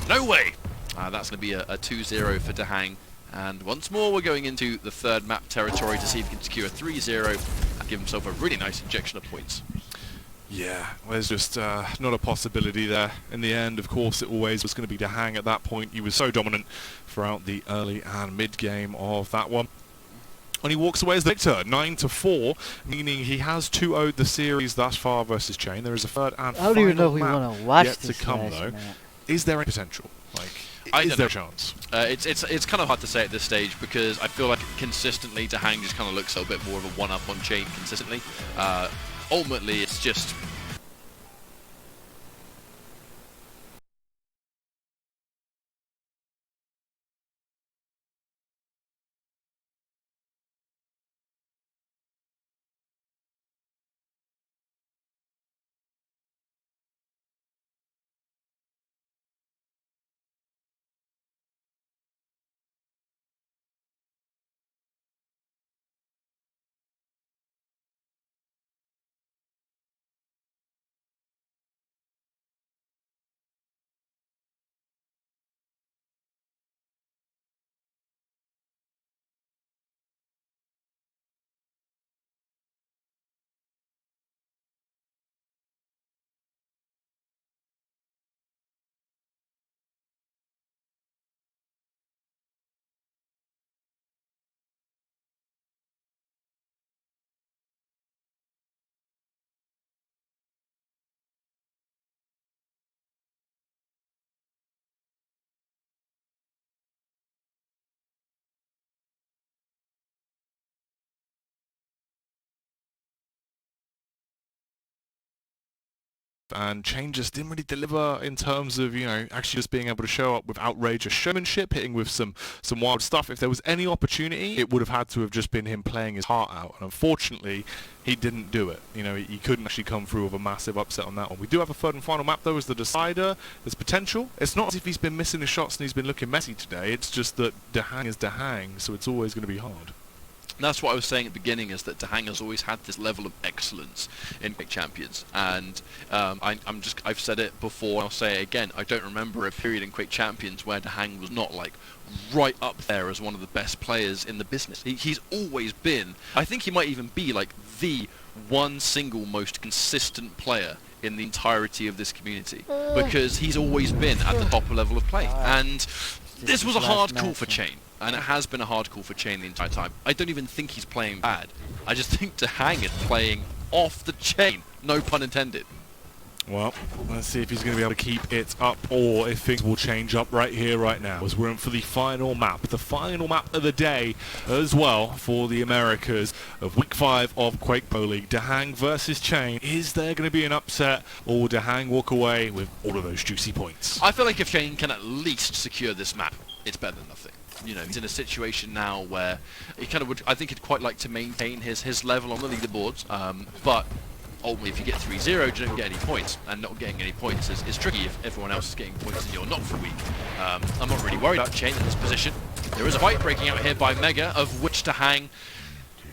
no way! That's going to be a 2-0 for Dahang, and once more we're going into the third map territory to see if he can secure a 3-0 and give himself a really nice injection of points. Yeah, there's just not a possibility there. In the end, of course, it always was going to be Dahang at that point. He was so dominant throughout the early and mid-game of that one. And he walks away as the victor, 9-4, meaning he has 2-0'd the series thus far versus Chain. There is a third and I don't even know if we final want to map watch yet this to come, though. Is there any potential? Like, is there a chance? It's kind of hard to say at this stage because I feel like consistently Dahang just kind of looks a little bit more of a one-up on Chain consistently. Ultimately, it's just and Chain just didn't really deliver in terms of, you know, actually just being able to show up with outrageous showmanship, hitting with some wild stuff. If there was any opportunity, it would have had to have just been him playing his heart out, and unfortunately, he didn't do it. You know, he couldn't actually come through with a massive upset on that one. We do have a third and final map, though, as the decider. There's potential. It's not as if he's been missing his shots and he's been looking messy today. It's just that Dahang is Dahang, so it's always going to be hard. That's what I was saying at the beginning, is that Dahang has always had this level of excellence in Quake Champions, and I've said it before, I'll say it again, I don't remember a period in Quake Champions where Dahang was not like right up there as one of the best players in the business. He's always been, I think he might even be like the one single most consistent player in the entirety of this community, because he's always been at the top level of play, and this was a hard call for Chain. And it has been a hard call for Chain the entire time. I don't even think he's playing bad. I just think Dahang is playing off the chain. No pun intended. Well, let's see if he's going to be able to keep it up, or if things will change up right here, right now, as we're in for the final map of the day as well for the Americas of Week 5 of Quake Pro League. Dahang versus Chain. Is there going to be an upset, or will Dahang walk away with all of those juicy points? I feel like if Chain can at least secure this map, it's better than nothing. You know, he's in a situation now where he kind of would, I think he'd quite like to maintain his level on the leaderboards, but ultimately if you get 3-0 you don't get any points, and not getting any points is tricky if everyone else is getting points and you're not for a week. I'm not really worried about Chain in this position. There is a fight breaking out here by Mega, of which Dahang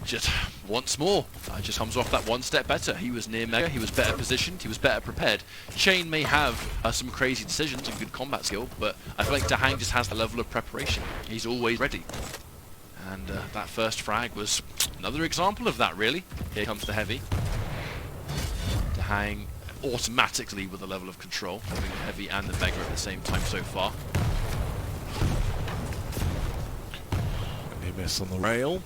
just once more just comes off that one step better. He was near Mega, he was better positioned, he was better prepared. Chain may have some crazy decisions and good combat skill, but I feel like Dahang just has the level of preparation. He's always ready. And that first frag was another example of that, really. Here comes the heavy. Dahang automatically with a level of control, having the heavy and the Mega at the same time so far. And he missed on the rail,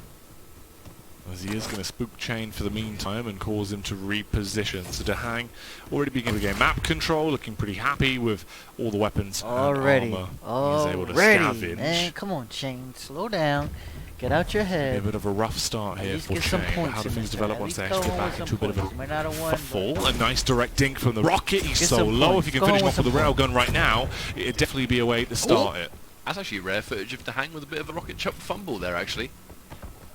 as he is going to spook Chain for the meantime and cause him to reposition. So Dahang already beginning the game. Map control, looking pretty happy with all the weapons and armor he's able to scavenge. Man, come on, Chain, slow down. Get out your head. A bit of a rough start here for Chain. How do things develop once they actually get back into a bit of a fall? A nice direct dink from the rocket. He's so low. If you can finish him off with a railgun right now, it'd definitely be a way to start it. That's actually rare footage of Dahang with a bit of a rocket chop fumble there, actually.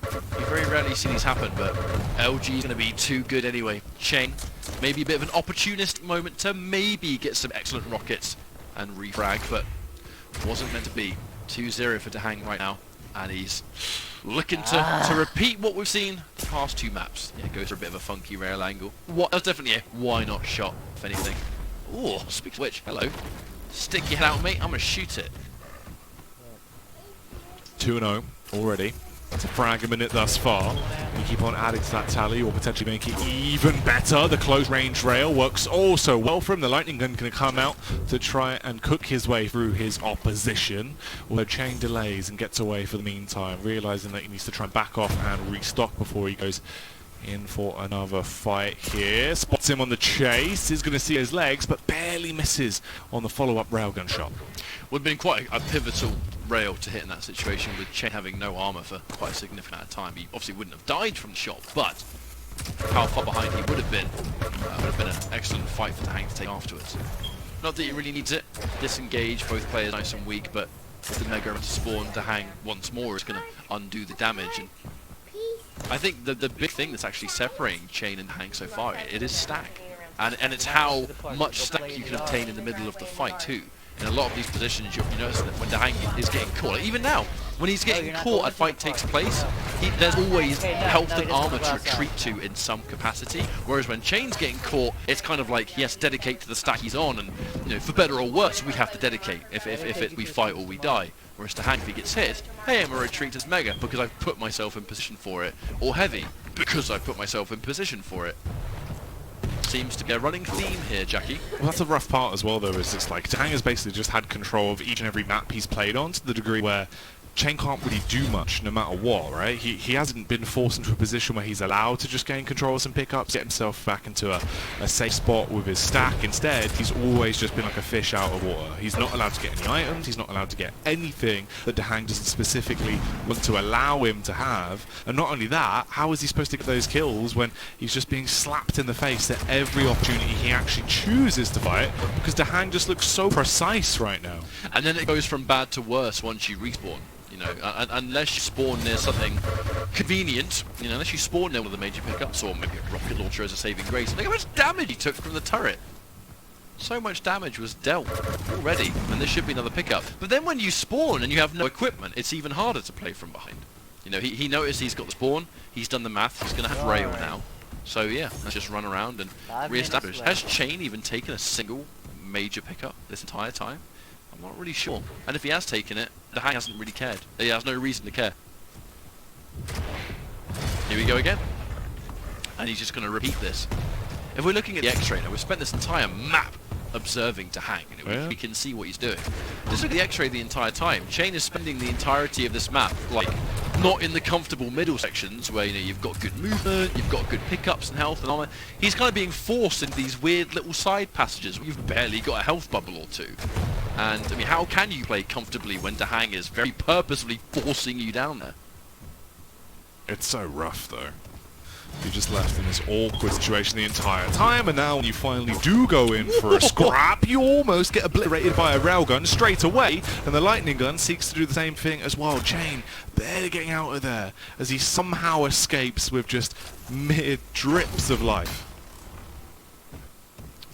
You very rarely see these happen, but LG is going to be too good anyway. Chain, maybe a bit of an opportunistic moment to maybe get some excellent rockets and refrag, but wasn't meant to be. 2-0 for Dahang right now, and he's looking to repeat what we've seen the past two maps. Yeah, goes for a bit of a funky rail angle. That's definitely a why not shot, if anything. Oh, speak of which, hello. Stick your head out, mate, I'm going to shoot it. 2-0 already. That's a frag a minute thus far. We keep on adding to that tally, or potentially make it even better. The close range rail works also well for him. The lightning gun can come out to try and cook his way through his opposition. Although Chain delays and gets away for the meantime, realizing that he needs to try and back off and restock before he goes in for another fight here. Spots him on the chase. Is going to see his legs, but barely misses on the follow-up railgun shot. Would have been quite a pivotal rail to hit in that situation, with Chain having no armor for quite a significant amount of time. He obviously wouldn't have died from the shot, but how far behind he would have been an excellent fight for Dahang to take afterwards. Not that he really needs it. Disengage, both players nice and weak, but with the Mega to spawn, Dahang once more is going to undo the damage. And I think the big thing that's actually separating Chain and Dahang so far, it is stack. And it's how much stack you can obtain in the middle of the fight too. In a lot of these positions, you notice that when Dahang is getting caught, like even now, when he's getting caught, a fight takes place, there's always health and armor to retreat to in some capacity. Whereas when Chain's getting caught, it's kind of like, yes, dedicate to the stack he's on, and you know, for better or worse, we have to dedicate if we fight or we die. Whereas Dahang, if he gets hit, hey, I'm going to retreat as Mega because I've put myself in position for it, or Heavy because I've put myself in position for it. Seems to be a running theme here, Jackie. Well, that's the rough part as well, though, is it's like Dahang has basically just had control of each and every map he's played on, to the degree where Chain can't really do much no matter what, right? He hasn't been forced into a position where he's allowed to just gain control of some pickups, get himself back into a safe spot with his stack. Instead, he's always just been like a fish out of water. He's not allowed to get any items, he's not allowed to get anything that Dahang doesn't specifically want to allow him to have. And not only that, how is he supposed to get those kills when he's just being slapped in the face at every opportunity he actually chooses to fight, because Dahang just looks so precise right now. And then it goes from bad to worse once you respawn. You know, unless you spawn near something convenient, you know, unless you spawn near one of the major pickups, or maybe a rocket launcher as a saving grace. Look how much damage he took from the turret. So much damage was dealt already, and there should be another pickup. But then when you spawn and you have no equipment, it's even harder to play from behind. You know, he noticed he's got the spawn, he's done the math, he's going to have rail now. So yeah, let's just run around and re-establish. Has Chain even taken a single major pickup this entire time? I'm not really sure. And if he has taken it, Dahang hasn't really cared. He has no reason to care. Here we go again. And he's just going to repeat this. If we're looking at the X-ray now, we've spent this entire map observing Dahang. You know, we can see what he's doing. Just look at the X-ray the entire time. Chain is spending the entirety of this map, like, not in the comfortable middle sections where, you know, you've got good movement, you've got good pickups and health and armor. He's kind of being forced into these weird little side passages where you've barely got a health bubble or two. And, I mean, how can you play comfortably when Dahang is very purposefully forcing you down there? It's so rough, though. You're just left in this awkward situation the entire time, and now when you finally do go in for a scrap, you almost get obliterated by a railgun straight away, and the lightning gun seeks to do the same thing as well. Chain barely getting out of there as he somehow escapes with just mere drips of life.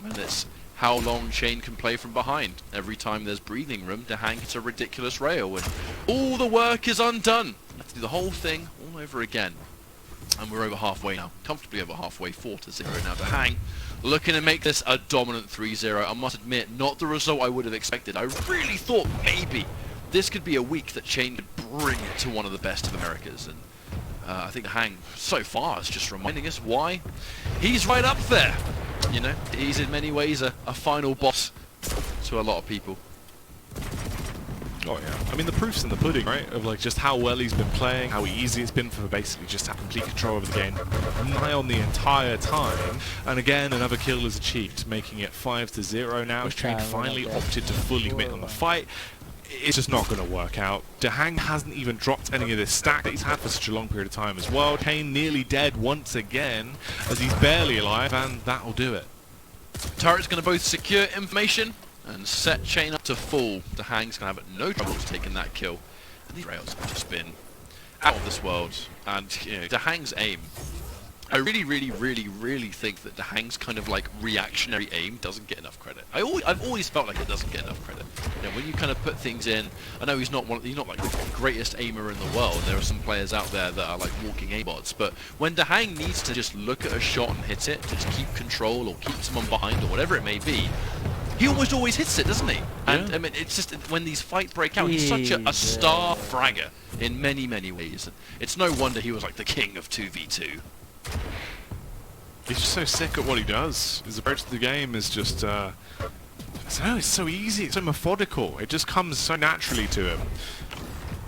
And it's how long Chain can play from behind. Every time there's breathing room, Dahang hits a ridiculous rail, and all the work is undone. You have to do the whole thing all over again. And we're over halfway now, comfortably over halfway, 4-0 now. Dahang looking to make this a dominant 3-0. I must admit, not the result I would have expected. I really thought maybe this could be a week that Chain could bring it to one of the best of Americas. And I think Dahang so far is just reminding us why he's right up there. You know, he's in many ways a final boss to a lot of people. Oh yeah, I mean the proof's in the pudding, right? Of like just how well he's been playing, how easy it's been for basically just to have complete control over the game nigh on the entire time. And again, another kill is achieved, making it 5-0 now. As Chain finally opted to fully commit on the fight. It's just not going to work out. Dahang hasn't even dropped any of this stack that he's had for such a long period of time as well. Chain nearly dead once again, as he's barely alive, and that'll do it. Turret's going to both secure information and set Chain up to full. Dahang's going to have no trouble taking that kill. And these rails have just been out of this world. And, you know, Dahang's aim, I really think that Dahang's kind of like reactionary aim doesn't get enough credit. I've always felt like it doesn't get enough credit. You know, when you kind of put things in, I know he's not like the greatest aimer in the world. There are some players out there that are like walking aimbots, but when Dahang needs to just look at a shot and hit it, just keep control or keep someone behind or whatever it may be, he almost always hits it, doesn't he? And I mean, it's just when these fights break out, he's such a star fragger in many ways. It's no wonder he was like the king of 2v2. He's just so sick at what he does. His approach to the game is just, I don't know, it's so easy, it's so methodical. It just comes so naturally to him.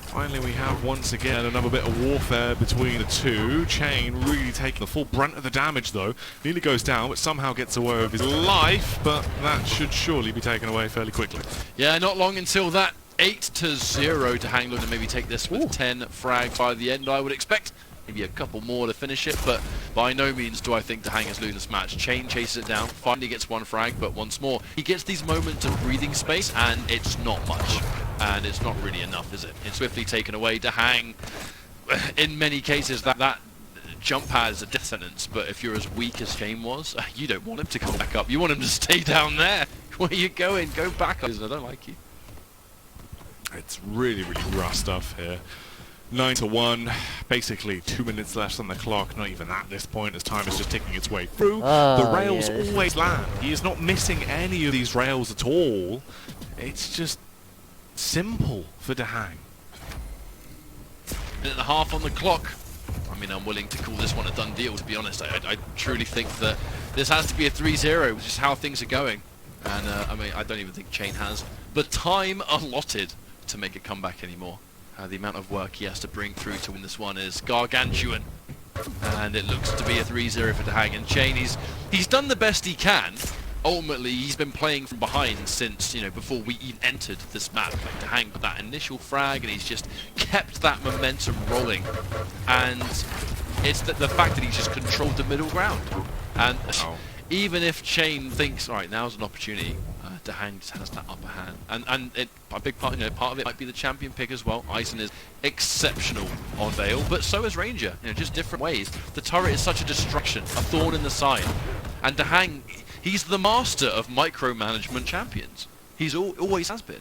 Finally, we have once again another bit of warfare between the two. Chain really taking the full brunt of the damage, though. Nearly goes down, but somehow gets away with his life, but that should surely be taken away fairly quickly. Yeah, not long until that 8-0 to Hang Low to maybe take this with 10 frags by the end, I would expect. Maybe a couple more to finish it, but by no means do I think Dahang is losing this match. Chain chases it down, finally gets one frag, but once more, he gets these moments of breathing space, and it's not much. And it's not really enough, is it? It's swiftly taken away. Dahang, in many cases, that jump pad is a death sentence, but if you're as weak as Chain was, you don't want him to come back up. You want him to stay down there. Where are you going? Go back up. I don't like you. It's really rough stuff here. 9-1, basically 2 minutes left on the clock, not even at this point as time is just ticking its way through. The rails always land. He is not missing any of these rails at all. It's just simple for Dahang. Minute and a half on the clock. I mean, I'm willing to call this one a done deal, to be honest. I truly think that this has to be a 3-0, which is how things are going. And I mean, I don't even think Chain has the time allotted to make a comeback anymore. The amount of work he has to bring through to win this one is gargantuan. And it looks to be a 3-0 for Dahang. And Chain, he's done the best he can. Ultimately, he's been playing from behind since, before we even entered this map. Like Dahang with that initial frag, and he's just kept that momentum rolling. And it's the fact that he's just controlled the middle ground. And even if Chain thinks, all right, now's an opportunity, Dahang just has that upper hand, and a big part, part of it might be the champion pick as well. Ison is exceptional on Vale, but so is Ranger. Just different ways. The turret is such a distraction, a thorn in the side, and Dahang, he's the master of micromanagement champions. He's always has been.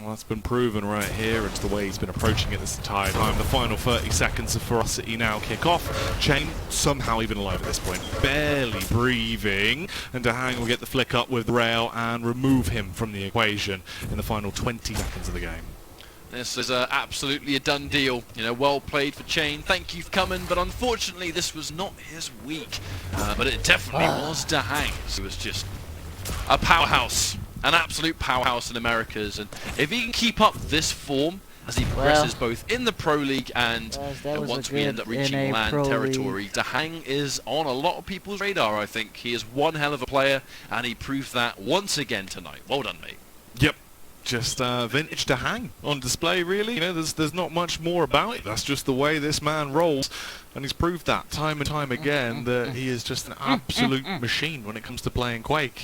Well, that's been proven right here. It's the way he's been approaching it this entire time. The final 30 seconds of Ferocity now kick off. Chain somehow even alive at this point, barely breathing, and Dahang will get the flick up with Rail and remove him from the equation in the final 20 seconds of the game. This is absolutely a done deal. Well played for Chain. Thank you for coming, but unfortunately this was not his week. But it definitely was Dahang's. He was just a powerhouse. An absolute powerhouse in Americas, and if he can keep up this form as he progresses both in the Pro League and once we end up reaching LAN territory, Dahang is on a lot of people's radar, I think. He is one hell of a player, and he proved that once again tonight. Well done, mate. Yep. Just vintage Dahang on display, really. There's not much more about it. That's just the way this man rolls, and he's proved that time and time again that he is just an absolute machine when it comes to playing Quake.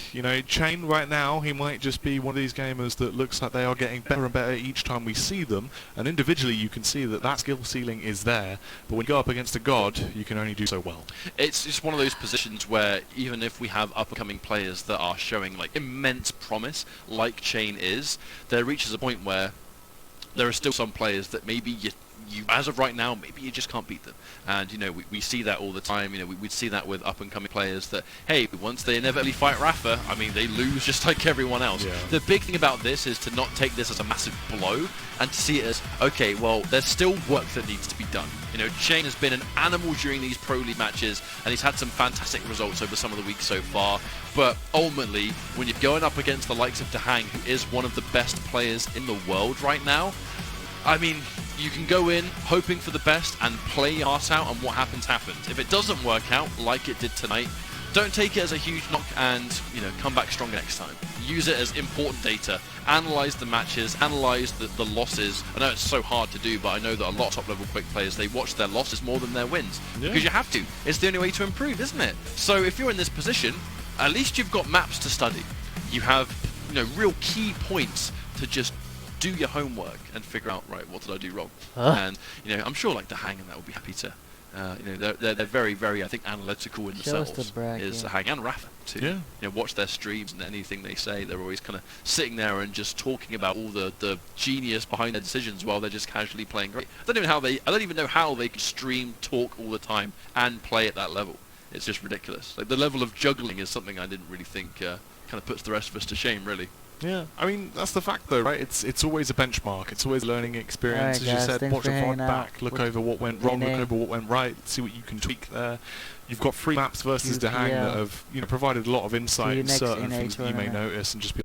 Chain right now, he might just be one of these gamers that looks like they are getting better and better each time we see them, and individually you can see that skill ceiling is there, but when you go up against a god, you can only do so well. It's just one of those positions where even if we have up-and-coming players that are showing like immense promise, like Chain is, there reaches a point where there are still some players that maybe you as of right now, maybe you just can't beat them. And we see that all the time. We'd see that with up-and-coming players that, hey, once they inevitably fight RALPHA, I mean, they lose just like everyone else. Yeah. The big thing about this is to not take this as a massive blow and to see it as, okay, well, there's still work that needs to be done. Chain has been an animal during these Pro League matches, and he's had some fantastic results over some of the weeks so far. But ultimately, when you're going up against the likes of Dahang, who is one of the best players in the world right now, I mean, you can go in hoping for the best and play your heart out, and what happens, happens. If it doesn't work out like it did tonight, don't take it as a huge knock and, come back stronger next time. Use it as important data. Analyze the matches, analyze the losses. I know it's so hard to do, but I know that a lot of top-level Quake players, they watch their losses more than their wins. Yeah. Because you have to. It's the only way to improve, isn't it? So if you're in this position, at least you've got maps to study. You have, real key points to just do your homework and figure out, right, what did I do wrong? And I'm sure like Dahang and that will be happy to. They're very, very, I think, analytical in themselves. Is Dahang and RALPHA too. Yeah. Watch their streams and anything they say, they're always kind of sitting there and just talking about all the genius behind their decisions while they're just casually playing great. I don't even know how they can stream, talk all the time and play at that level. It's just ridiculous. Like the level of juggling is something I didn't really think kind of puts the rest of us to shame, really. Yeah, I mean, that's the fact though, right? It's always a benchmark. It's always a learning experience. As you said, watch the VOD back, look over what went wrong, look over what went right, see what you can tweak there. You've got 3 maps versus Dahang that have provided a lot of insight in certain things that you may notice and just be